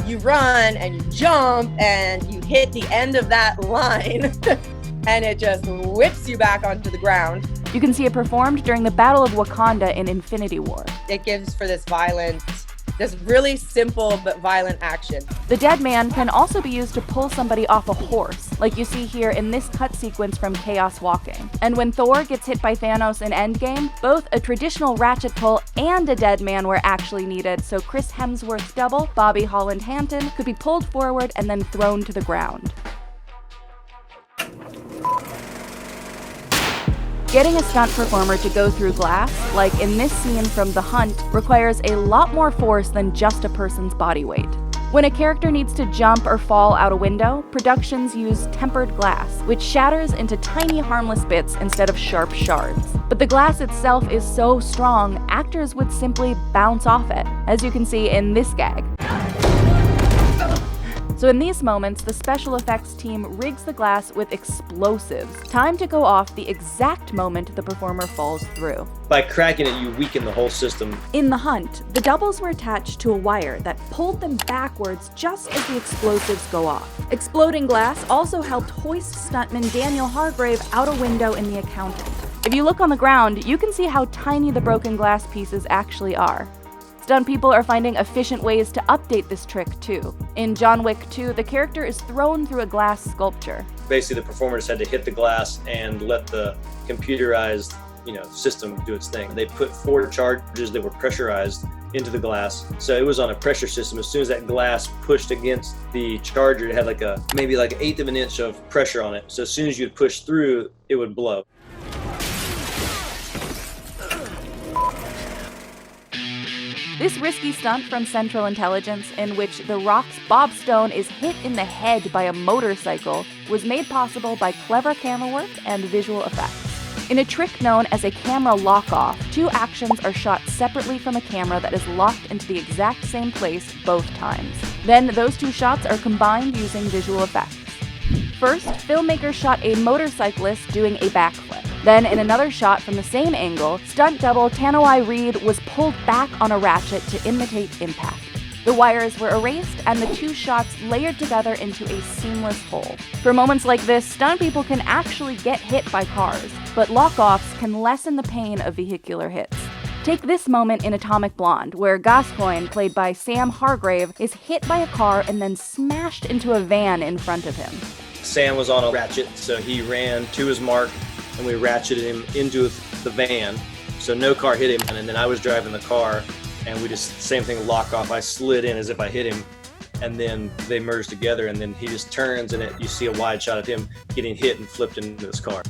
you run and you jump and you hit the end of that line and it just whips you back onto the ground. You can see it performed during the Battle of Wakanda in Infinity War. It gives for this really simple but violent action. The dead man can also be used to pull somebody off a horse, like you see here in this cut sequence from Chaos Walking. And when Thor gets hit by Thanos in Endgame, both a traditional ratchet pull and a dead man were actually needed, so Chris Hemsworth's double, Bobby Holland Hanton, could be pulled forward and then thrown to the ground. Getting a stunt performer to go through glass, like in this scene from The Hunt, requires a lot more force than just a person's body weight. When a character needs to jump or fall out a window, productions use tempered glass, which shatters into tiny harmless bits instead of sharp shards. But the glass itself is so strong, actors would simply bounce off it, as you can see in this gag. So in these moments, the special effects team rigs the glass with explosives, timed to go off the exact moment the performer falls through. By cracking it, you weaken the whole system. In the hunt, the doubles were attached to a wire that pulled them backwards just as the explosives go off. Exploding glass also helped hoist stuntman Daniel Hargrave out a window in The Accountant. If you look on the ground, you can see how tiny the broken glass pieces actually are. Stunt people are finding efficient ways to update this trick too. In John Wick 2, the character is thrown through a glass sculpture. Basically, the performer just had to hit the glass and let the computerized system do its thing. They put 4 charges that were pressurized into the glass. So it was on a pressure system. As soon as that glass pushed against the charger, it had maybe an 1/8 of an inch of pressure on it. So as soon as you'd push through, it would blow. This risky stunt from Central Intelligence, in which The Rock's Bob Stone is hit in the head by a motorcycle, was made possible by clever camera work and visual effects. In a trick known as a camera lock-off, 2 actions are shot separately from a camera that is locked into the exact same place both times. Then those 2 shots are combined using visual effects. First, filmmakers shot a motorcyclist doing a backflip. Then, in another shot from the same angle, stunt double Tanoi Reed was pulled back on a ratchet to imitate impact. The wires were erased and the 2 shots layered together into a seamless whole. For moments like this, stunt people can actually get hit by cars, but lock-offs can lessen the pain of vehicular hits. Take this moment in Atomic Blonde, where Gascoigne, played by Sam Hargrave, is hit by a car and then smashed into a van in front of him. Sam was on a ratchet, so he ran to his mark, and we ratcheted him into the van, so no car hit him. And then I was driving the car, and we just, same thing, lock off. I slid in as if I hit him, and then they merged together, and then he just turns, and you see a wide shot of him getting hit and flipped into his car.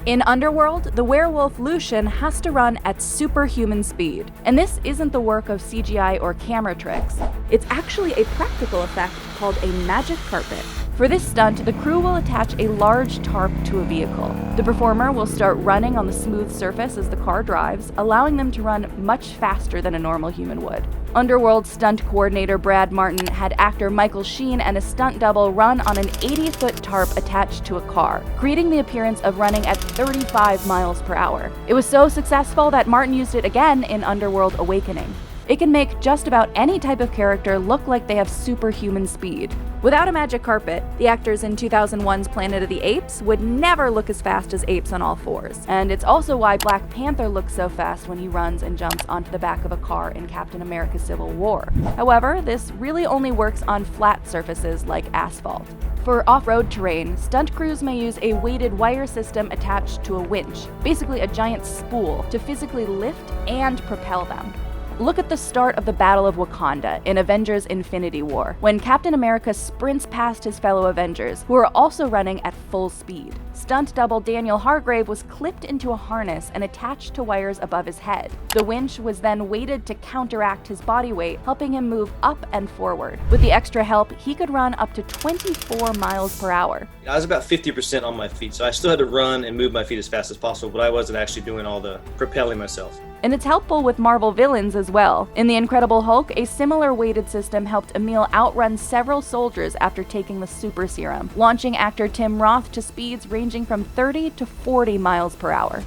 In Underworld, the werewolf Lucian has to run at superhuman speed. And this isn't the work of CGI or camera tricks. It's actually a practical effect called a magic carpet. For this stunt, the crew will attach a large tarp to a vehicle. The performer will start running on the smooth surface as the car drives, allowing them to run much faster than a normal human would. Underworld stunt coordinator Brad Martin had actor Michael Sheen and a stunt double run on an 80-foot tarp attached to a car, creating the appearance of running at 35 miles per hour. It was so successful that Martin used it again in Underworld Awakening. It can make just about any type of character look like they have superhuman speed. Without a magic carpet, the actors in 2001's Planet of the Apes would never look as fast as apes on all fours. And it's also why Black Panther looks so fast when he runs and jumps onto the back of a car in Captain America: Civil War. However, this really only works on flat surfaces like asphalt. For off-road terrain, stunt crews may use a weighted wire system attached to a winch, basically a giant spool, to physically lift and propel them. Look at the start of the Battle of Wakanda in Avengers: Infinity War, when Captain America sprints past his fellow Avengers, who are also running at full speed. Stunt double Daniel Hargrave was clipped into a harness and attached to wires above his head. The winch was then weighted to counteract his body weight, helping him move up and forward. With the extra help, he could run up to 24 miles per hour. I was about 50% on my feet, so I still had to run and move my feet as fast as possible, but I wasn't actually doing all the propelling myself. And it's helpful with Marvel villains as well. In The Incredible Hulk, a similar weighted system helped Emil outrun several soldiers after taking the super serum, launching actor Tim Roth to speeds ranging from 30 to 40 miles per hour.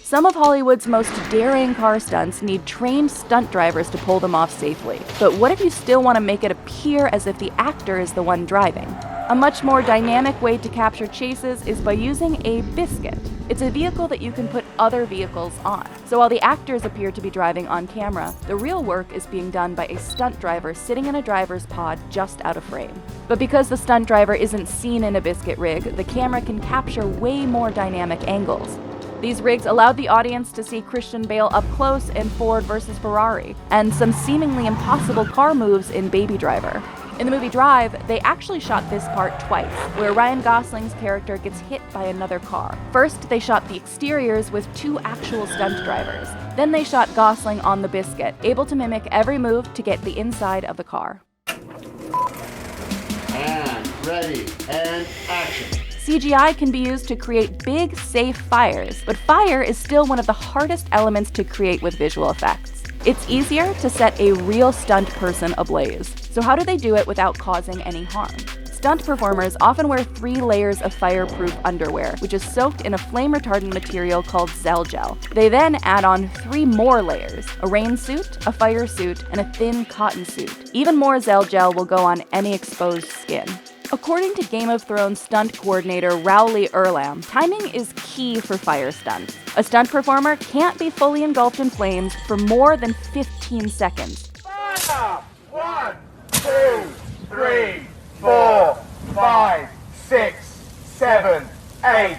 Some of Hollywood's most daring car stunts need trained stunt drivers to pull them off safely. But what if you still want to make it appear as if the actor is the one driving? A much more dynamic way to capture chases is by using a biscuit. It's a vehicle that you can put other vehicles on. So while the actors appear to be driving on camera, the real work is being done by a stunt driver sitting in a driver's pod just out of frame. But because the stunt driver isn't seen in a biscuit rig, the camera can capture way more dynamic angles. These rigs allowed the audience to see Christian Bale up close in Ford vs. Ferrari, and some seemingly impossible car moves in Baby Driver. In the movie Drive, they actually shot this part twice, where Ryan Gosling's character gets hit by another car. First, they shot the exteriors with 2 actual stunt drivers. Then they shot Gosling on the biscuit, able to mimic every move to get the inside of the car. And ready, and action. CGI can be used to create big, safe fires, but fire is still one of the hardest elements to create with visual effects. It's easier to set a real stunt person ablaze. So how do they do it without causing any harm? Stunt performers often wear 3 layers of fireproof underwear, which is soaked in a flame-retardant material called Zell Gel. They then add on 3 more layers: a rain suit, a fire suit, and a thin cotton suit. Even more Zell Gel will go on any exposed skin. According to Game of Thrones stunt coordinator Rowley Erlam, timing is key for fire stunts. A stunt performer can't be fully engulfed in flames for more than 15 seconds. Fire! 1, 2, 3, 4, 5, 6, 7, 8.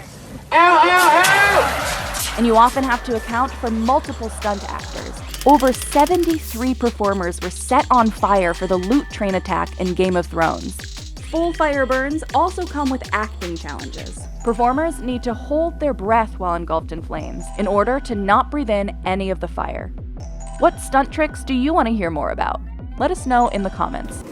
Ow! And you often have to account for multiple stunt actors. Over 73 performers were set on fire for the loot train attack in Game of Thrones. Full fire burns also come with acting challenges. Performers need to hold their breath while engulfed in flames in order to not breathe in any of the fire. What stunt tricks do you want to hear more about? Let us know in the comments.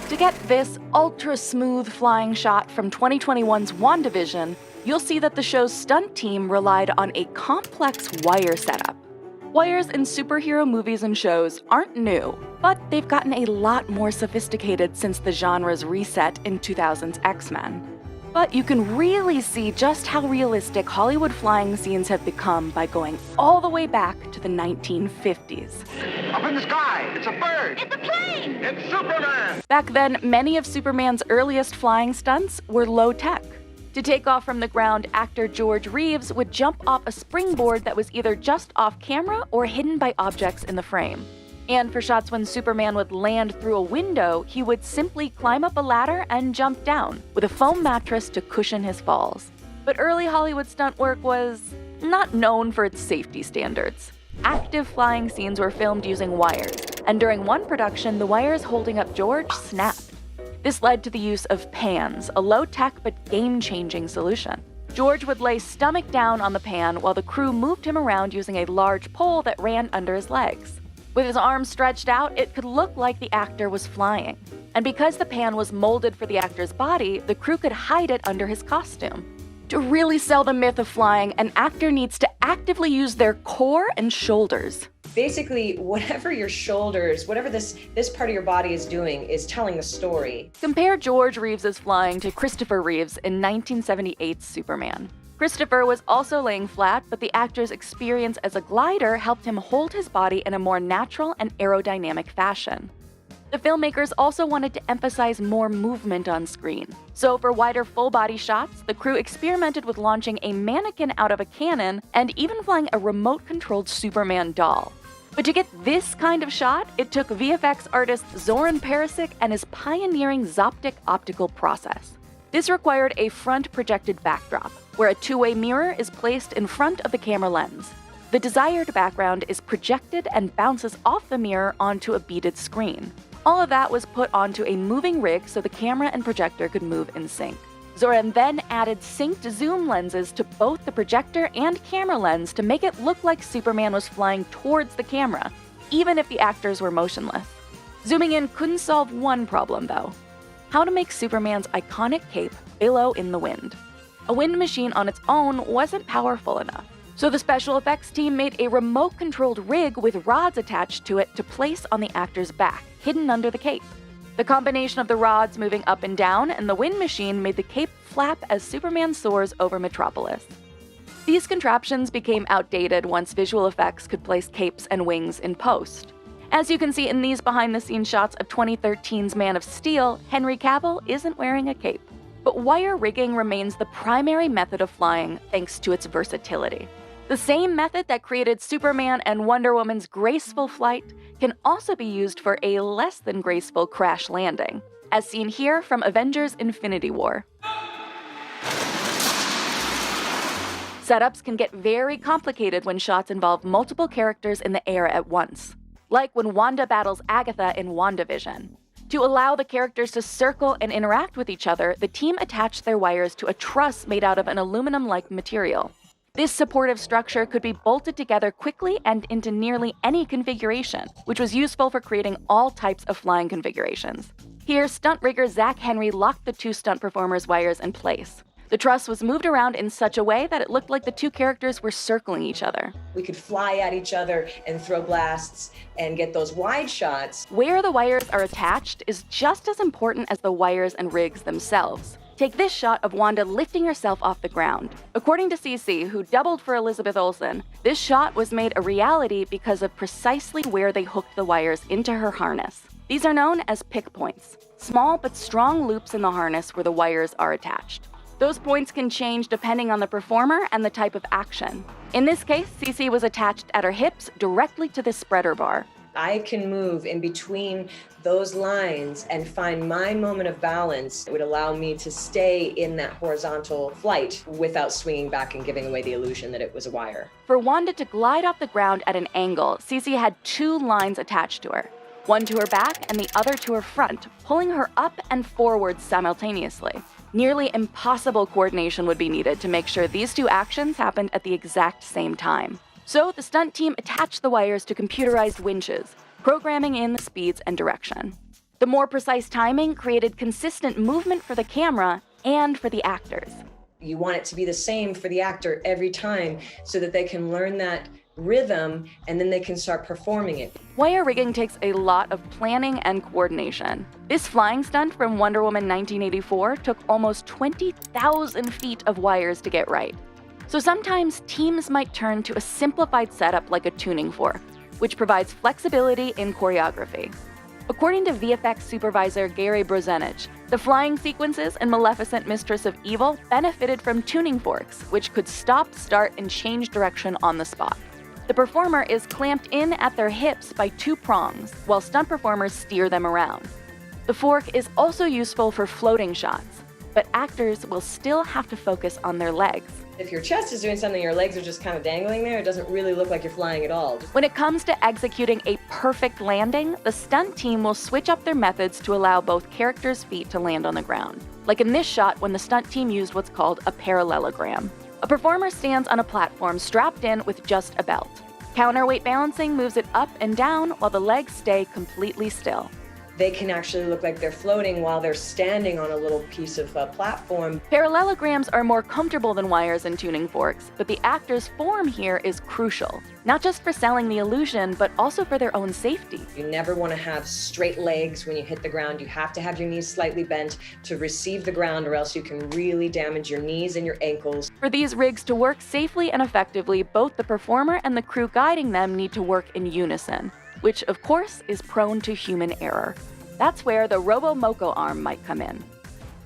To get this ultra-smooth flying shot from 2021's WandaVision, you'll see that the show's stunt team relied on a complex wire setup. Wires in superhero movies and shows aren't new, but they've gotten a lot more sophisticated since the genre's reset in 2000's X-Men. But you can really see just how realistic Hollywood flying scenes have become by going all the way back to the 1950s. Up in the sky! It's a bird! It's a plane! It's Superman! Back then, many of Superman's earliest flying stunts were low-tech. To take off from the ground, actor George Reeves would jump off a springboard that was either just off camera or hidden by objects in the frame. And for shots when Superman would land through a window, he would simply climb up a ladder and jump down, with a foam mattress to cushion his falls. But early Hollywood stunt work was not known for its safety standards. Active flying scenes were filmed using wires, and during one production, the wires holding up George snapped. This led to the use of pans, a low-tech but game-changing solution. George would lay stomach down on the pan while the crew moved him around using a large pole that ran under his legs. With his arms stretched out, it could look like the actor was flying. And because the pan was molded for the actor's body, the crew could hide it under his costume. To really sell the myth of flying, an actor needs to actively use their core and shoulders. Basically, whatever your shoulders, whatever this part of your body is doing is telling the story. Compare George Reeves' flying to Christopher Reeves in 1978's Superman. Christopher was also laying flat, but the actor's experience as a glider helped him hold his body in a more natural and aerodynamic fashion. The filmmakers also wanted to emphasize more movement on screen. So for wider full-body shots, the crew experimented with launching a mannequin out of a cannon and even flying a remote-controlled Superman doll. But to get this kind of shot, it took VFX artist Zoran Perisic and his pioneering Zoptic optical process. This required a front-projected backdrop, where a two-way mirror is placed in front of the camera lens. The desired background is projected and bounces off the mirror onto a beaded screen. All of that was put onto a moving rig so the camera and projector could move in sync. Zoran then added synced zoom lenses to both the projector and camera lens to make it look like Superman was flying towards the camera, even if the actors were motionless. Zooming in couldn't solve one problem, though: how to make Superman's iconic cape billow in the wind. A wind machine on its own wasn't powerful enough. So the special effects team made a remote-controlled rig with rods attached to it to place on the actor's back, hidden under the cape. The combination of the rods moving up and down and the wind machine made the cape flap as Superman soars over Metropolis. These contraptions became outdated once visual effects could place capes and wings in post. As you can see in these behind-the-scenes shots of 2013's Man of Steel, Henry Cavill isn't wearing a cape. But wire rigging remains the primary method of flying thanks to its versatility. The same method that created Superman and Wonder Woman's graceful flight can also be used for a less than graceful crash landing, as seen here from Avengers: Infinity War. Setups can get very complicated when shots involve multiple characters in the air at once, like when Wanda battles Agatha in WandaVision. To allow the characters to circle and interact with each other, the team attached their wires to a truss made out of an aluminum-like material. This supportive structure could be bolted together quickly and into nearly any configuration, which was useful for creating all types of flying configurations. Here, stunt rigger Zach Henry locked the two stunt performers' wires in place. The truss was moved around in such a way that it looked like the two characters were circling each other. We could fly at each other and throw blasts and get those wide shots. Where the wires are attached is just as important as the wires and rigs themselves. Take this shot of Wanda lifting herself off the ground. According to CC, who doubled for Elizabeth Olsen, this shot was made a reality because of precisely where they hooked the wires into her harness. These are known as pick points, small but strong loops in the harness where the wires are attached. Those points can change depending on the performer and the type of action. In this case, CC was attached at her hips directly to the spreader bar. I can move in between those lines and find my moment of balance. It would allow me to stay in that horizontal flight without swinging back and giving away the illusion that it was a wire. For Wanda to glide off the ground at an angle, CC had two lines attached to her, one to her back and the other to her front, pulling her up and forward simultaneously. Nearly impossible coordination would be needed to make sure these two actions happened at the exact same time. So the stunt team attached the wires to computerized winches, programming in the speeds and direction. The more precise timing created consistent movement for the camera and for the actors. You want it to be the same for the actor every time so that they can learn that rhythm and then they can start performing it. Wire rigging takes a lot of planning and coordination. This flying stunt from Wonder Woman 1984 took almost 20,000 feet of wires to get right. So sometimes teams might turn to a simplified setup like a tuning fork, which provides flexibility in choreography. According to VFX supervisor Gary Brozenich, the flying sequences in Maleficent Mistress of Evil benefited from tuning forks, which could stop, start, and change direction on the spot. The performer is clamped in at their hips by two prongs, while stunt performers steer them around. The fork is also useful for floating shots, but actors will still have to focus on their legs. If your chest is doing something, your legs are just kind of dangling there, it doesn't really look like you're flying at all. When it comes to executing a perfect landing, the stunt team will switch up their methods to allow both characters' feet to land on the ground. Like in this shot when the stunt team used what's called a parallelogram. A performer stands on a platform strapped in with just a belt. Counterweight balancing moves it up and down while the legs stay completely still. They can actually look like they're floating while they're standing on a little piece of platform. Parallelograms are more comfortable than wires and tuning forks, but the actor's form here is crucial, not just for selling the illusion, but also for their own safety. You never want to have straight legs when you hit the ground. You have to have your knees slightly bent to receive the ground, or else you can really damage your knees and your ankles. For these rigs to work safely and effectively, both the performer and the crew guiding them need to work in unison, which of course is prone to human error. That's where the Robo-Moko arm might come in.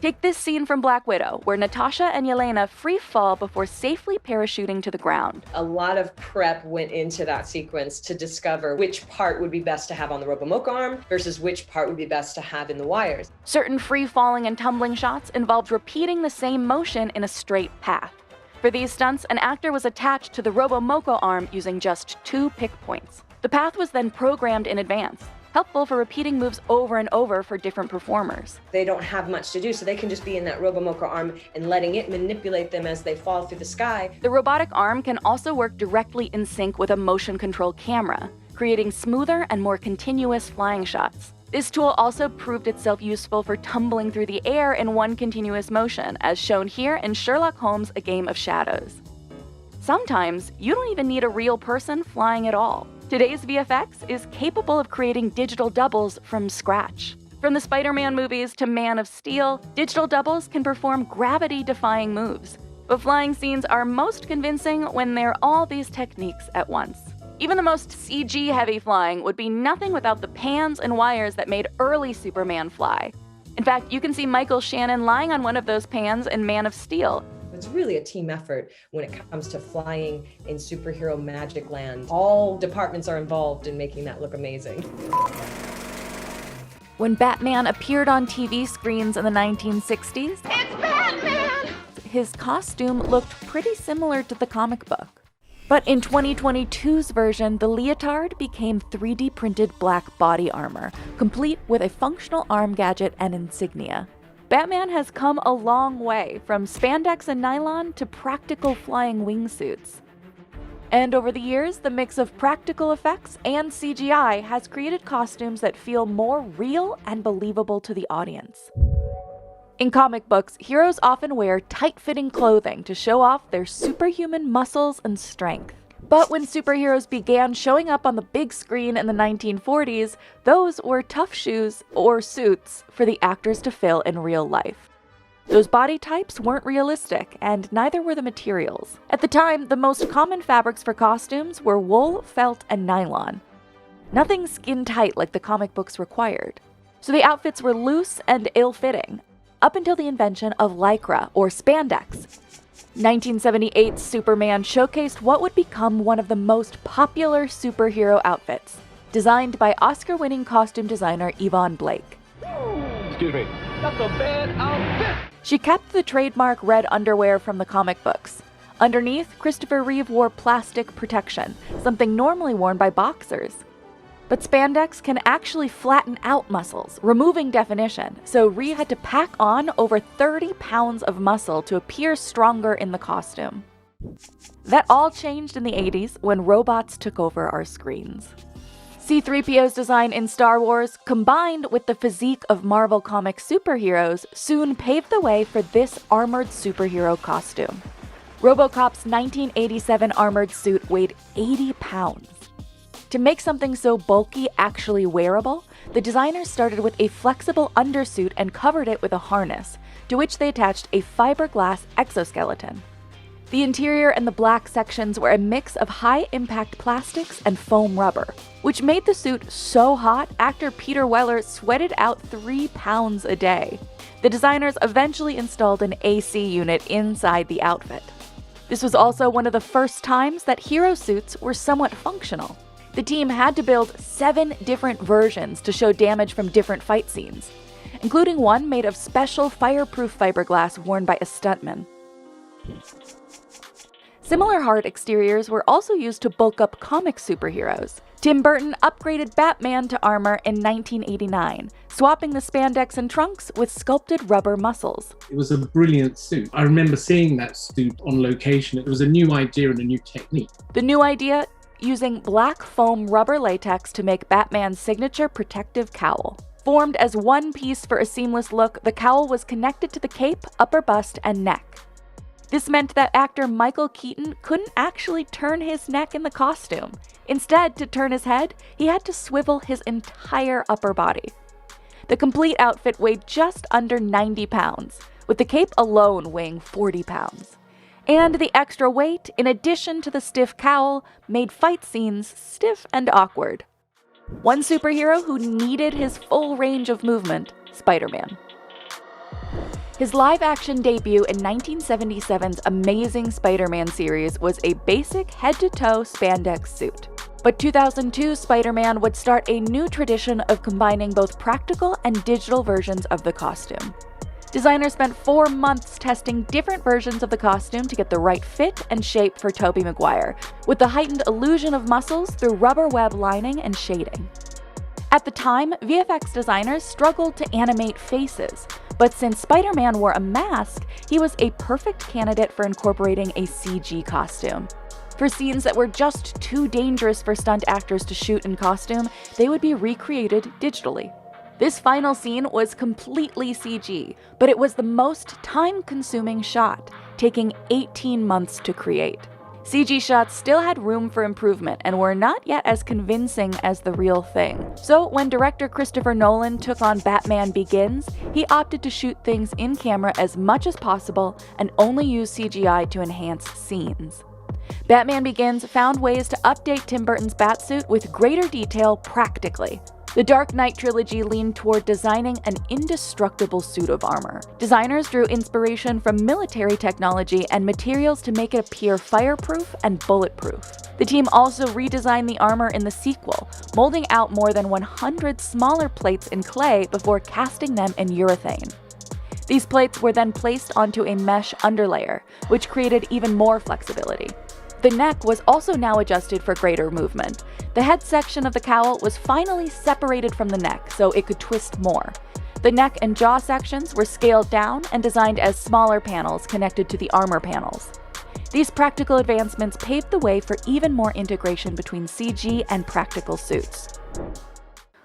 Take this scene from Black Widow, where Natasha and Yelena free fall before safely parachuting to the ground. A lot of prep went into that sequence to discover which part would be best to have on the Robo-Moko arm versus which part would be best to have in the wires. Certain free falling and tumbling shots involved repeating the same motion in a straight path. For these stunts, an actor was attached to the Robo-Moko arm using just 2 pick points. The path was then programmed in advance, helpful for repeating moves over and over for different performers. They don't have much to do, so they can just be in that Robo-Moko arm and letting it manipulate them as they fall through the sky. The robotic arm can also work directly in sync with a motion control camera, creating smoother and more continuous flying shots. This tool also proved itself useful for tumbling through the air in one continuous motion, as shown here in Sherlock Holmes: A Game of Shadows. Sometimes, you don't even need a real person flying at all. Today's VFX is capable of creating digital doubles from scratch. From the Spider-Man movies to Man of Steel, digital doubles can perform gravity-defying moves. But flying scenes are most convincing when they're all these techniques at once. Even the most CG-heavy flying would be nothing without the pans and wires that made early Superman fly. In fact, you can see Michael Shannon lying on one of those pans in Man of Steel. It's really a team effort when it comes to flying in superhero magic land. All departments are involved in making that look amazing. When Batman appeared on TV screens in the 1960s, It's Batman! His costume looked pretty similar to the comic book. But in 2022's version, the leotard became 3D printed black body armor, complete with a functional arm gadget and insignia. Batman has come a long way from spandex and nylon to practical flying wingsuits. And over the years, the mix of practical effects and CGI has created costumes that feel more real and believable to the audience. In comic books, heroes often wear tight-fitting clothing to show off their superhuman muscles and strength. But when superheroes began showing up on the big screen in the 1940s, those were tough shoes or suits for the actors to fill in real life. Those body types weren't realistic, and neither were the materials. At the time, the most common fabrics for costumes were wool, felt, and nylon. Nothing skin-tight like the comic books required. So the outfits were loose and ill-fitting, up until the invention of lycra, or spandex. 1978's Superman showcased what would become one of the most popular superhero outfits, designed by Oscar-winning costume designer Yvonne Blake. Excuse me. That's a bad outfit. She kept the trademark red underwear from the comic books. Underneath, Christopher Reeve wore plastic protection, something normally worn by boxers. But spandex can actually flatten out muscles, removing definition, so Reeve had to pack on over 30 pounds of muscle to appear stronger in the costume. That all changed in the 80s when robots took over our screens. C-3PO's design in Star Wars, combined with the physique of Marvel Comics superheroes, soon paved the way for this armored superhero costume. RoboCop's 1987 armored suit weighed 80 pounds. To make something so bulky actually wearable, the designers started with a flexible undersuit and covered it with a harness, to which they attached a fiberglass exoskeleton. The interior and the black sections were a mix of high-impact plastics and foam rubber, which made the suit so hot actor Peter Weller sweated out 3 pounds a day. The designers eventually installed an AC unit inside the outfit. This was also one of the first times that hero suits were somewhat functional. The team had to build 7 different versions to show damage from different fight scenes, including one made of special fireproof fiberglass worn by a stuntman. Similar hard exteriors were also used to bulk up comic superheroes. Tim Burton upgraded Batman to armor in 1989, swapping the spandex and trunks with sculpted rubber muscles. It was a brilliant suit. I remember seeing that suit on location. It was a new idea and a new technique. The new idea? Using black foam rubber latex to make Batman's signature protective cowl. Formed as one piece for a seamless look, the cowl was connected to the cape, upper bust, and neck. This meant that actor Michael Keaton couldn't actually turn his neck in the costume. Instead, to turn his head, he had to swivel his entire upper body. The complete outfit weighed just under 90 pounds, with the cape alone weighing 40 pounds. And the extra weight, in addition to the stiff cowl, made fight scenes stiff and awkward. One superhero who needed his full range of movement, Spider-Man. His live-action debut in 1977's Amazing Spider-Man series was a basic head-to-toe spandex suit. But 2002 Spider-Man would start a new tradition of combining both practical and digital versions of the costume. Designers spent 4 months testing different versions of the costume to get the right fit and shape for Tobey Maguire, with the heightened illusion of muscles through rubber web lining and shading. At the time, VFX designers struggled to animate faces, but since Spider-Man wore a mask, he was a perfect candidate for incorporating a CG costume. For scenes that were just too dangerous for stunt actors to shoot in costume, they would be recreated digitally. This final scene was completely CG, but it was the most time-consuming shot, taking 18 months to create. CG shots still had room for improvement and were not yet as convincing as the real thing. So when director Christopher Nolan took on Batman Begins, he opted to shoot things in camera as much as possible and only use CGI to enhance scenes. Batman Begins found ways to update Tim Burton's Batsuit with greater detail practically. The Dark Knight trilogy leaned toward designing an indestructible suit of armor. Designers drew inspiration from military technology and materials to make it appear fireproof and bulletproof. The team also redesigned the armor in the sequel, molding out more than 100 smaller plates in clay before casting them in urethane. These plates were then placed onto a mesh underlayer, which created even more flexibility. The neck was also now adjusted for greater movement. The head section of the cowl was finally separated from the neck so it could twist more. The neck and jaw sections were scaled down and designed as smaller panels connected to the armor panels. These practical advancements paved the way for even more integration between CG and practical suits.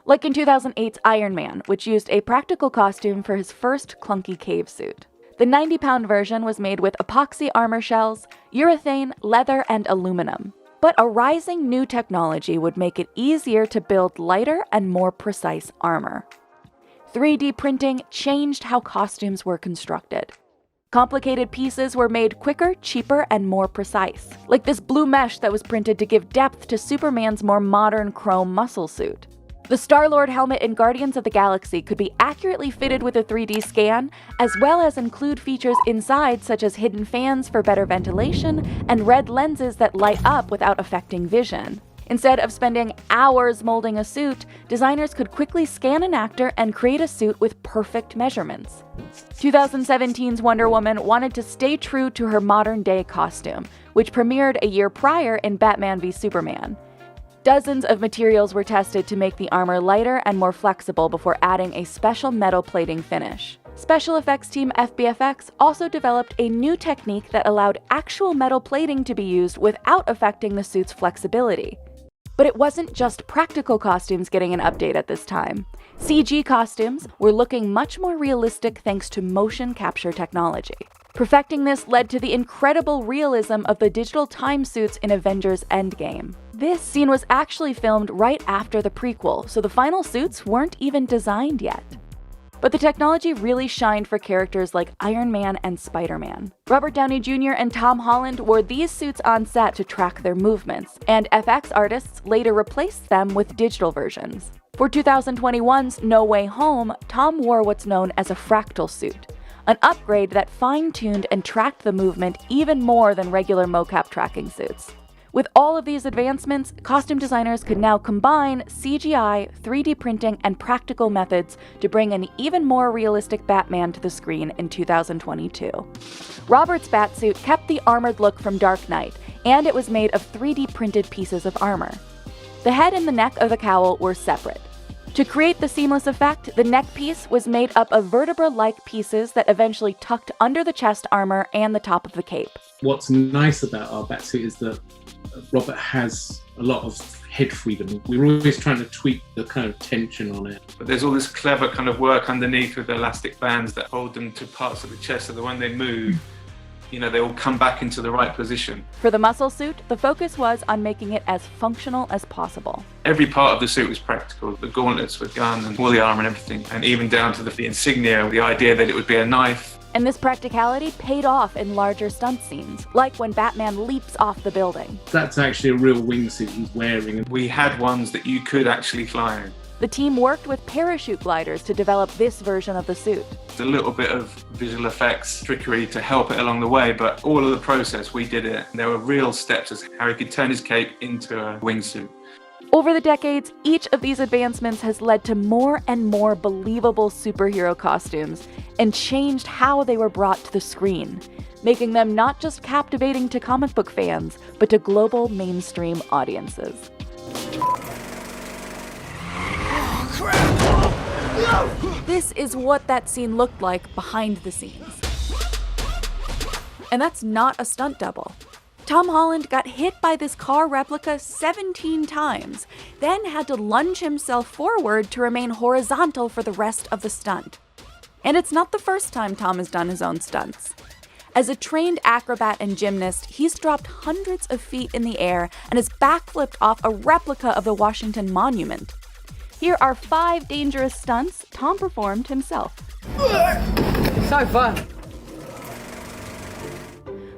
Like in 2008's Iron Man, which used a practical costume for his first clunky cave suit. The 90-pound version was made with epoxy armor shells, urethane, leather, and aluminum. But a rising new technology would make it easier to build lighter and more precise armor. 3D printing changed how costumes were constructed. Complicated pieces were made quicker, cheaper, and more precise, like this blue mesh that was printed to give depth to Superman's more modern chrome muscle suit. The Star-Lord helmet in Guardians of the Galaxy could be accurately fitted with a 3D scan, as well as include features inside such as hidden fans for better ventilation and red lenses that light up without affecting vision. Instead of spending hours molding a suit, designers could quickly scan an actor and create a suit with perfect measurements. 2017's Wonder Woman wanted to stay true to her modern-day costume, which premiered a year prior in Batman v Superman. Dozens of materials were tested to make the armor lighter and more flexible before adding a special metal plating finish. Special effects team FBFX also developed a new technique that allowed actual metal plating to be used without affecting the suit's flexibility. But it wasn't just practical costumes getting an update at this time. CG costumes were looking much more realistic thanks to motion capture technology. Perfecting this led to the incredible realism of the digital time suits in Avengers Endgame. This scene was actually filmed right after the prequel, so the final suits weren't even designed yet. But the technology really shined for characters like Iron Man and Spider-Man. Robert Downey Jr. and Tom Holland wore these suits on set to track their movements, and FX artists later replaced them with digital versions. For 2021's No Way Home, Tom wore what's known as a fractal suit, an upgrade that fine-tuned and tracked the movement even more than regular mocap tracking suits. With all of these advancements, costume designers could now combine CGI, 3D printing, and practical methods to bring an even more realistic Batman to the screen in 2022. Robert's Batsuit kept the armored look from Dark Knight, and it was made of 3D printed pieces of armor. The head and the neck of the cowl were separate. To create the seamless effect, the neck piece was made up of vertebra-like pieces that eventually tucked under the chest armor and the top of the cape. What's nice about our Batsuit is that Robert has a lot of head freedom. We're always trying to tweak the kind of tension on it. But there's all this clever kind of work underneath with the elastic bands that hold them to parts of the chest so that when they move, they all come back into the right position. For the muscle suit, the focus was on making it as functional as possible. Every part of the suit was practical. The gauntlets with gun and all the armor and everything, and even down to the insignia, the idea that it would be a knife. And this practicality paid off in larger stunt scenes, like when Batman leaps off the building. That's actually a real wingsuit he's wearing. We had ones that you could actually fly in. The team worked with parachute gliders to develop this version of the suit. It's a little bit of visual effects trickery to help it along the way, but all of the process, we did it. There were real steps as how he could turn his cape into a wingsuit. Over the decades, each of these advancements has led to more and more believable superhero costumes and changed how they were brought to the screen, making them not just captivating to comic book fans, but to global mainstream audiences. This is what that scene looked like behind the scenes. And that's not a stunt double. Tom Holland got hit by this car replica 17 times, then had to lunge himself forward to remain horizontal for the rest of the stunt. And it's not the first time Tom has done his own stunts. As a trained acrobat and gymnast, he's dropped hundreds of feet in the air and has backflipped off a replica of the Washington Monument. Here are 5 dangerous stunts Tom performed himself. So fun.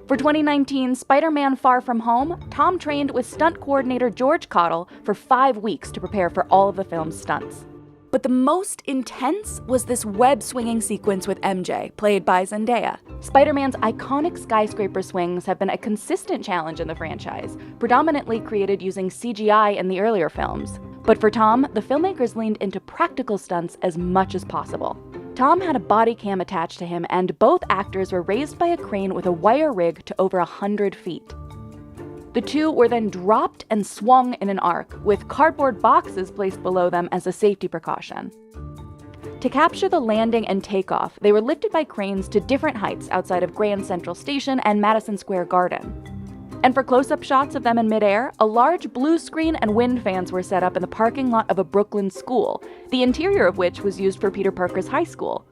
For 2019's Spider-Man Far From Home, Tom trained with stunt coordinator George Cottle for 5 weeks to prepare for all of the film's stunts. But the most intense was this web-swinging sequence with MJ, played by Zendaya. Spider-Man's iconic skyscraper swings have been a consistent challenge in the franchise, predominantly created using CGI in the earlier films. But for Tom, the filmmakers leaned into practical stunts as much as possible. Tom had a body cam attached to him, and both actors were raised by a crane with a wire rig to over 100 feet. The two were then dropped and swung in an arc, with cardboard boxes placed below them as a safety precaution. To capture the landing and takeoff, they were lifted by cranes to different heights outside of Grand Central Station and Madison Square Garden. And for close-up shots of them in midair, a large blue screen and wind fans were set up in the parking lot of a Brooklyn school, the interior of which was used for Peter Parker's high school.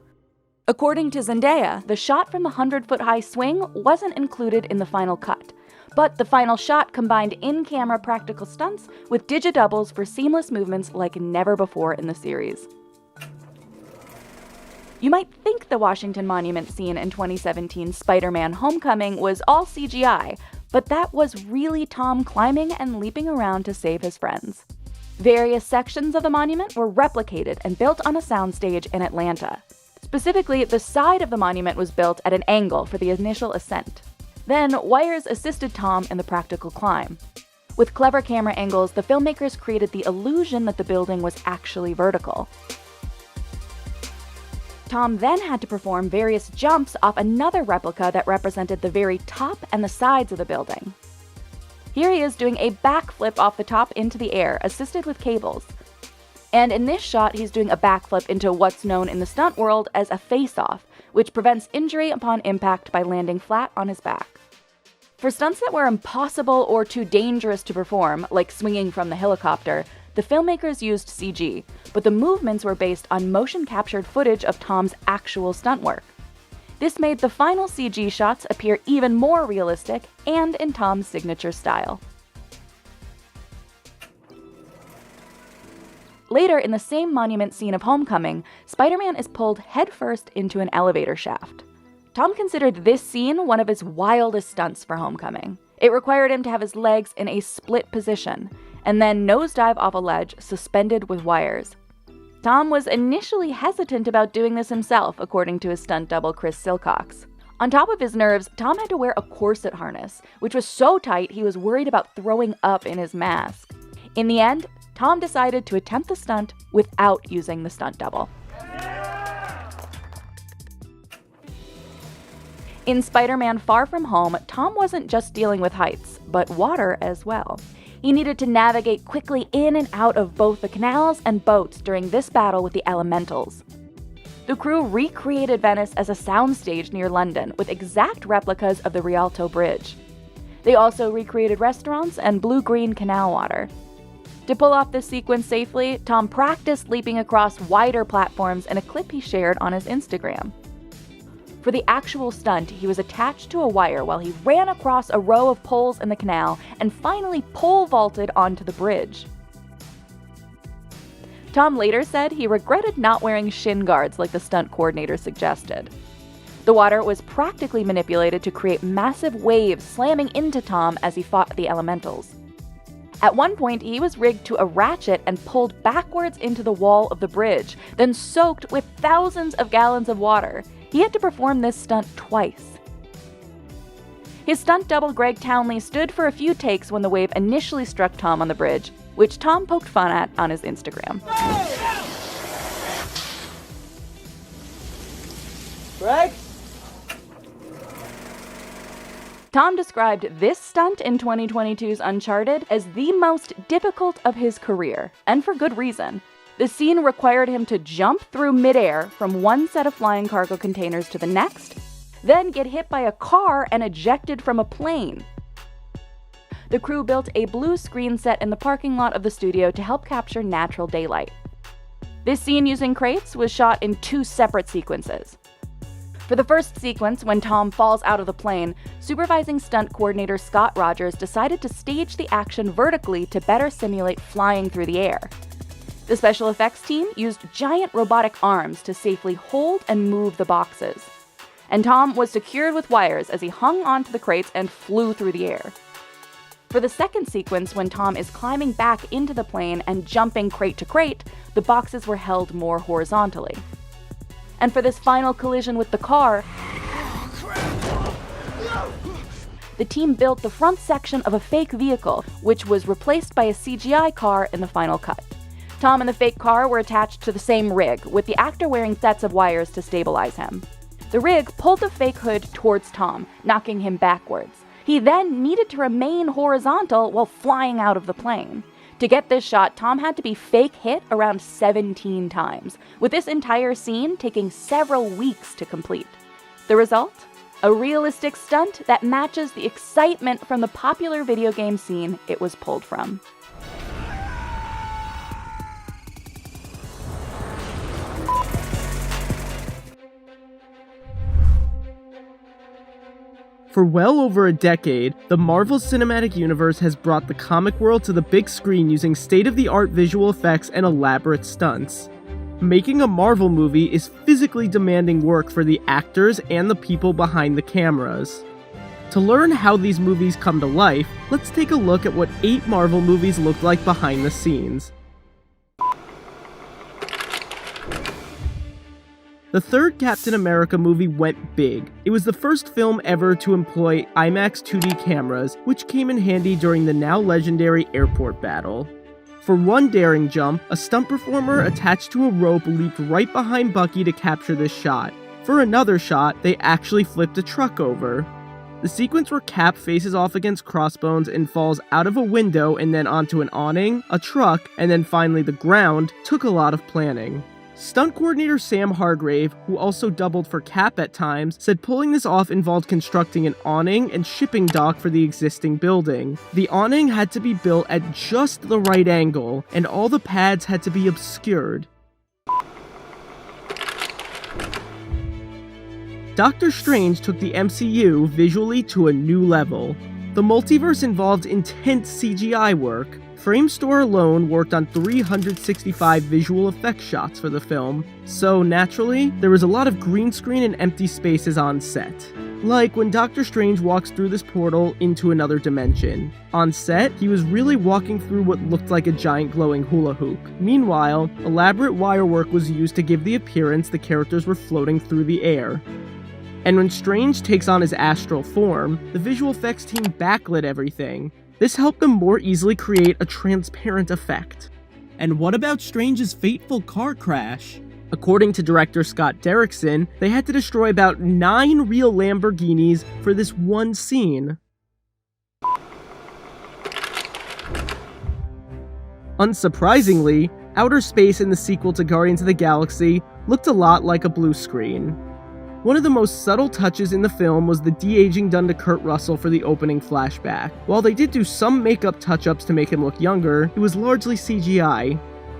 According to Zendaya, the shot from the 100-foot-high swing wasn't included in the final cut, but the final shot combined in-camera practical stunts with digidoubles for seamless movements like never before in the series. You might think the Washington Monument scene in 2017's Spider-Man Homecoming was all CGI, but that was really Tom climbing and leaping around to save his friends. Various sections of the monument were replicated and built on a soundstage in Atlanta. Specifically, the side of the monument was built at an angle for the initial ascent. Then, wires assisted Tom in the practical climb. With clever camera angles, the filmmakers created the illusion that the building was actually vertical. Tom then had to perform various jumps off another replica that represented the very top and the sides of the building. Here he is doing a backflip off the top into the air, assisted with cables. And in this shot, he's doing a backflip into what's known in the stunt world as a face-off, which prevents injury upon impact by landing flat on his back. For stunts that were impossible or too dangerous to perform, like swinging from the helicopter, the filmmakers used CG, but the movements were based on motion-captured footage of Tom's actual stunt work. This made the final CG shots appear even more realistic and in Tom's signature style. Later, in the same monument scene of Homecoming, Spider-Man is pulled headfirst into an elevator shaft. Tom considered this scene one of his wildest stunts for Homecoming. It required him to have his legs in a split position, and then nosedive off a ledge suspended with wires. Tom was initially hesitant about doing this himself, according to his stunt double Chris Silcox. On top of his nerves, Tom had to wear a corset harness, which was so tight he was worried about throwing up in his mask. In the end, Tom decided to attempt the stunt without using the stunt double. In Spider-Man Far From Home, Tom wasn't just dealing with heights, but water as well. He needed to navigate quickly in and out of both the canals and boats during this battle with the elementals. The crew recreated Venice as a soundstage near London with exact replicas of the Rialto Bridge. They also recreated restaurants and blue-green canal water. To pull off this sequence safely, Tom practiced leaping across wider platforms in a clip he shared on his Instagram. For the actual stunt, he was attached to a wire while he ran across a row of poles in the canal and finally pole vaulted onto the bridge. Tom later said he regretted not wearing shin guards like the stunt coordinator suggested. The water was practically manipulated to create massive waves slamming into Tom as he fought the elementals. At one point, he was rigged to a ratchet and pulled backwards into the wall of the bridge, then soaked with thousands of gallons of water. He had to perform this stunt twice. His stunt double Greg Townley stood for a few takes when the wave initially struck Tom on the bridge, which Tom poked fun at on his Instagram. Greg? Tom described this stunt in 2022's Uncharted as the most difficult of his career, and for good reason. The scene required him to jump through midair from one set of flying cargo containers to the next, then get hit by a car and ejected from a plane. The crew built a blue screen set in the parking lot of the studio to help capture natural daylight. This scene using crates was shot in 2 separate sequences. For the first sequence, when Tom falls out of the plane, supervising stunt coordinator Scott Rogers decided to stage the action vertically to better simulate flying through the air. The special effects team used giant robotic arms to safely hold and move the boxes. And Tom was secured with wires as he hung onto the crates and flew through the air. For the second sequence, when Tom is climbing back into the plane and jumping crate to crate, the boxes were held more horizontally. And for this final collision with the car, the team built the front section of a fake vehicle, which was replaced by a CGI car in the final cut. Tom and the fake car were attached to the same rig, with the actor wearing sets of wires to stabilize him. The rig pulled the fake hood towards Tom, knocking him backwards. He then needed to remain horizontal while flying out of the plane. To get this shot, Tom had to be fake hit around 17 times, with this entire scene taking several weeks to complete. The result? A realistic stunt that matches the excitement from the popular video game scene it was pulled from. For well over a decade, the Marvel Cinematic Universe has brought the comic world to the big screen using state-of-the-art visual effects and elaborate stunts. Making a Marvel movie is physically demanding work for the actors and the people behind the cameras. To learn how these movies come to life, let's take a look at what 8 Marvel movies look like behind the scenes. The third Captain America movie went big. It was the first film ever to employ IMAX 2D cameras, which came in handy during the now legendary airport battle. For one daring jump, a stunt performer attached to a rope leaped right behind Bucky to capture this shot. For another shot, they actually flipped a truck over. The sequence where Cap faces off against Crossbones and falls out of a window and then onto an awning, a truck, and then finally the ground took a lot of planning. Stunt coordinator Sam Hargrave, who also doubled for Cap at times, said pulling this off involved constructing an awning and shipping dock for the existing building. The awning had to be built at just the right angle, and all the pads had to be obscured. Doctor Strange took the MCU visually to a new level. The multiverse involved intense CGI work. Framestore alone worked on 365 visual effects shots for the film, so naturally, there was a lot of green screen and empty spaces on set. Like when Doctor Strange walks through this portal into another dimension. On set, he was really walking through what looked like a giant glowing hula hoop. Meanwhile, elaborate wire work was used to give the appearance the characters were floating through the air. And when Strange takes on his astral form, the visual effects team backlit everything. This helped them more easily create a transparent effect. And what about Strange's fateful car crash? According to director Scott Derrickson, they had to destroy about 9 real Lamborghinis for this one scene. Unsurprisingly, outer space in the sequel to Guardians of the Galaxy looked a lot like a blue screen. One of the most subtle touches in the film was the de-aging done to Kurt Russell for the opening flashback. While they did do some makeup touch-ups to make him look younger, it was largely CGI.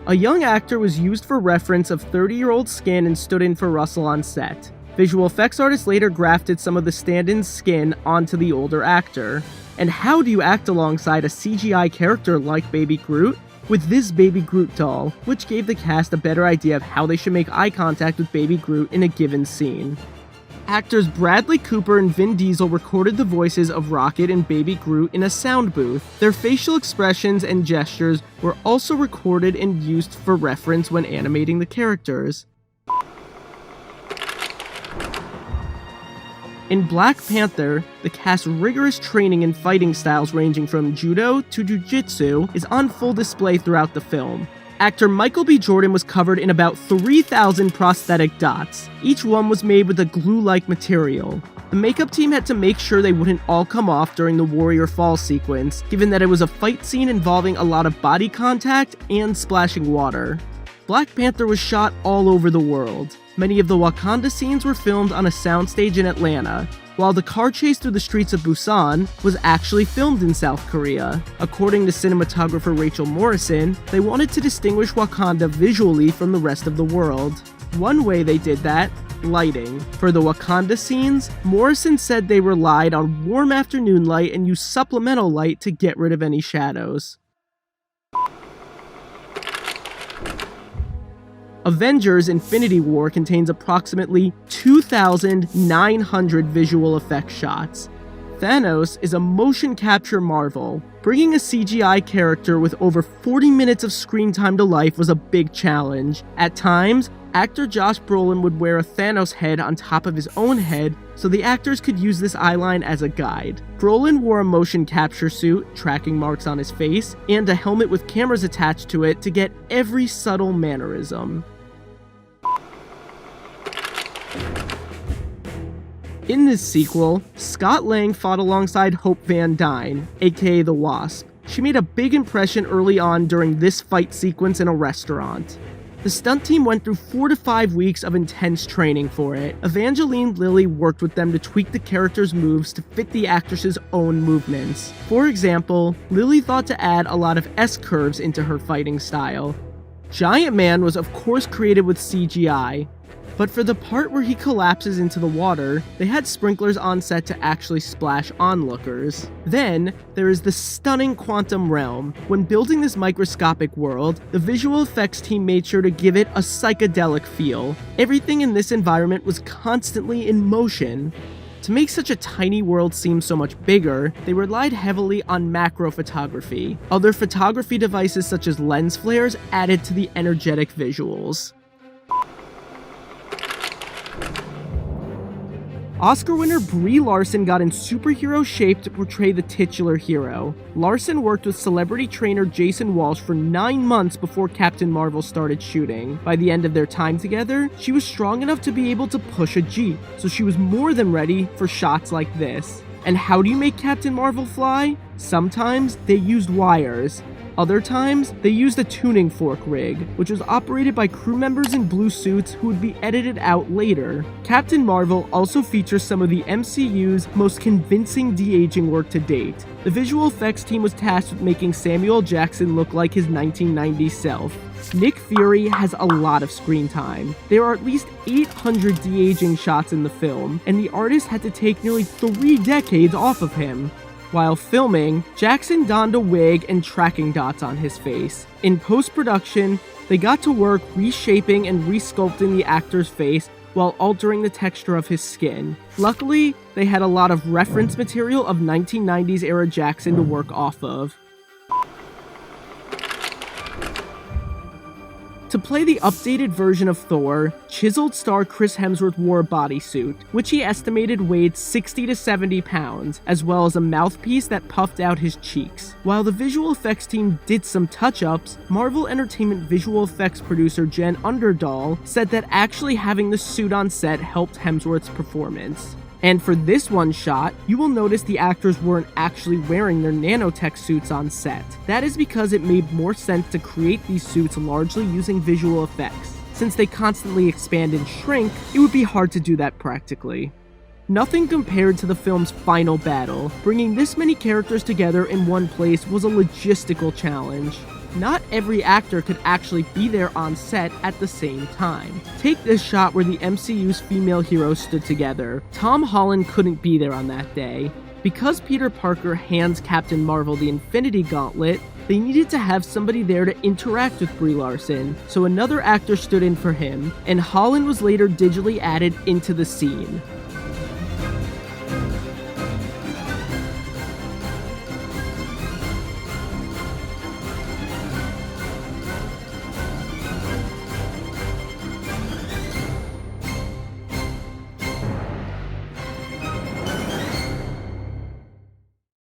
A young actor was used for reference of 30-year-old skin and stood in for Russell on set. Visual effects artists later grafted some of the stand-in's skin onto the older actor. And how do you act alongside a CGI character like Baby Groot? With this Baby Groot doll, which gave the cast a better idea of how they should make eye contact with Baby Groot in a given scene. Actors Bradley Cooper and Vin Diesel recorded the voices of Rocket and Baby Groot in a sound booth. Their facial expressions and gestures were also recorded and used for reference when animating the characters. In Black Panther, the cast's rigorous training in fighting styles ranging from judo to jiu-jitsu is on full display throughout the film. Actor Michael B. Jordan was covered in about 3,000 prosthetic dots. Each one was made with a glue-like material. The makeup team had to make sure they wouldn't all come off during the Warrior Fall sequence, given that it was a fight scene involving a lot of body contact and splashing water. Black Panther was shot all over the world. Many of the Wakanda scenes were filmed on a soundstage in Atlanta, while the car chase through the streets of Busan was actually filmed in South Korea. According to cinematographer Rachel Morrison, they wanted to distinguish Wakanda visually from the rest of the world. One way they did that, lighting. For the Wakanda scenes, Morrison said they relied on warm afternoon light and used supplemental light to get rid of any shadows. Avengers Infinity War contains approximately 2,900 visual effects shots. Thanos is a motion capture marvel. Bringing a CGI character with over 40 minutes of screen time to life was a big challenge. At times, actor Josh Brolin would wear a Thanos head on top of his own head so the actors could use this eyeline as a guide. Brolin wore a motion capture suit, tracking marks on his face, and a helmet with cameras attached to it to get every subtle mannerism. In this sequel, Scott Lang fought alongside Hope Van Dyne, aka the Wasp. she made a big impression early on during this fight sequence in a restaurant. The stunt team went through 4 to 5 weeks of intense training for it. Evangeline Lilly worked with them to tweak the character's moves to fit the actress's own movements. For example, Lilly thought to add a lot of S-curves into her fighting style. Giant Man was of course created with CGI, but for the part where he collapses into the water, they had sprinklers on set to actually splash onlookers. Then, there is the stunning quantum realm. When building this microscopic world, the visual effects team made sure to give it a psychedelic feel. Everything in this environment was constantly in motion. To make such a tiny world seem so much bigger, they relied heavily on macro photography. Other photography devices such as lens flares added to the energetic visuals. Oscar winner Brie Larson got in superhero shape to portray the titular hero. Larson worked with celebrity trainer Jason Walsh for 9 months before Captain Marvel started shooting. By the end of their time together, she was strong enough to be able to push a Jeep, so she was more than ready for shots like this. And how do you make Captain Marvel fly? Sometimes they used wires. Other times, they used a tuning fork rig, which was operated by crew members in blue suits who would be edited out later. Captain Marvel also features some of the MCU's most convincing de-aging work to date. The visual effects team was tasked with making Samuel Jackson look like his 1990s self. Nick Fury has a lot of screen time. There are at least 800 de-aging shots in the film, and the artist had to take nearly 3 decades off of him. While filming, Jackson donned a wig and tracking dots on his face. In post-production, they got to work reshaping and resculpting the actor's face while altering the texture of his skin. Luckily, they had a lot of reference material of 1990s era Jackson to work off of. To play the updated version of Thor, chiseled star Chris Hemsworth wore a bodysuit, which he estimated weighed 60 to 70 pounds, as well as a mouthpiece that puffed out his cheeks. While the visual effects team did some touch-ups, Marvel Entertainment visual effects producer Jen Underdahl said that actually having the suit on set helped Hemsworth's performance. And for this one shot, you will notice the actors weren't actually wearing their nanotech suits on set. That is because it made more sense to create these suits largely using visual effects. Since they constantly expand and shrink, it would be hard to do that practically. Nothing compared to the film's final battle. Bringing this many characters together in one place was a logistical challenge. Not every actor could actually be there on set at the same time. Take this shot where the MCU's female heroes stood together. Tom Holland couldn't be there on that day. Because Peter Parker hands Captain Marvel the Infinity Gauntlet, they needed to have somebody there to interact with Brie Larson, so another actor stood in for him, and Holland was later digitally added into the scene.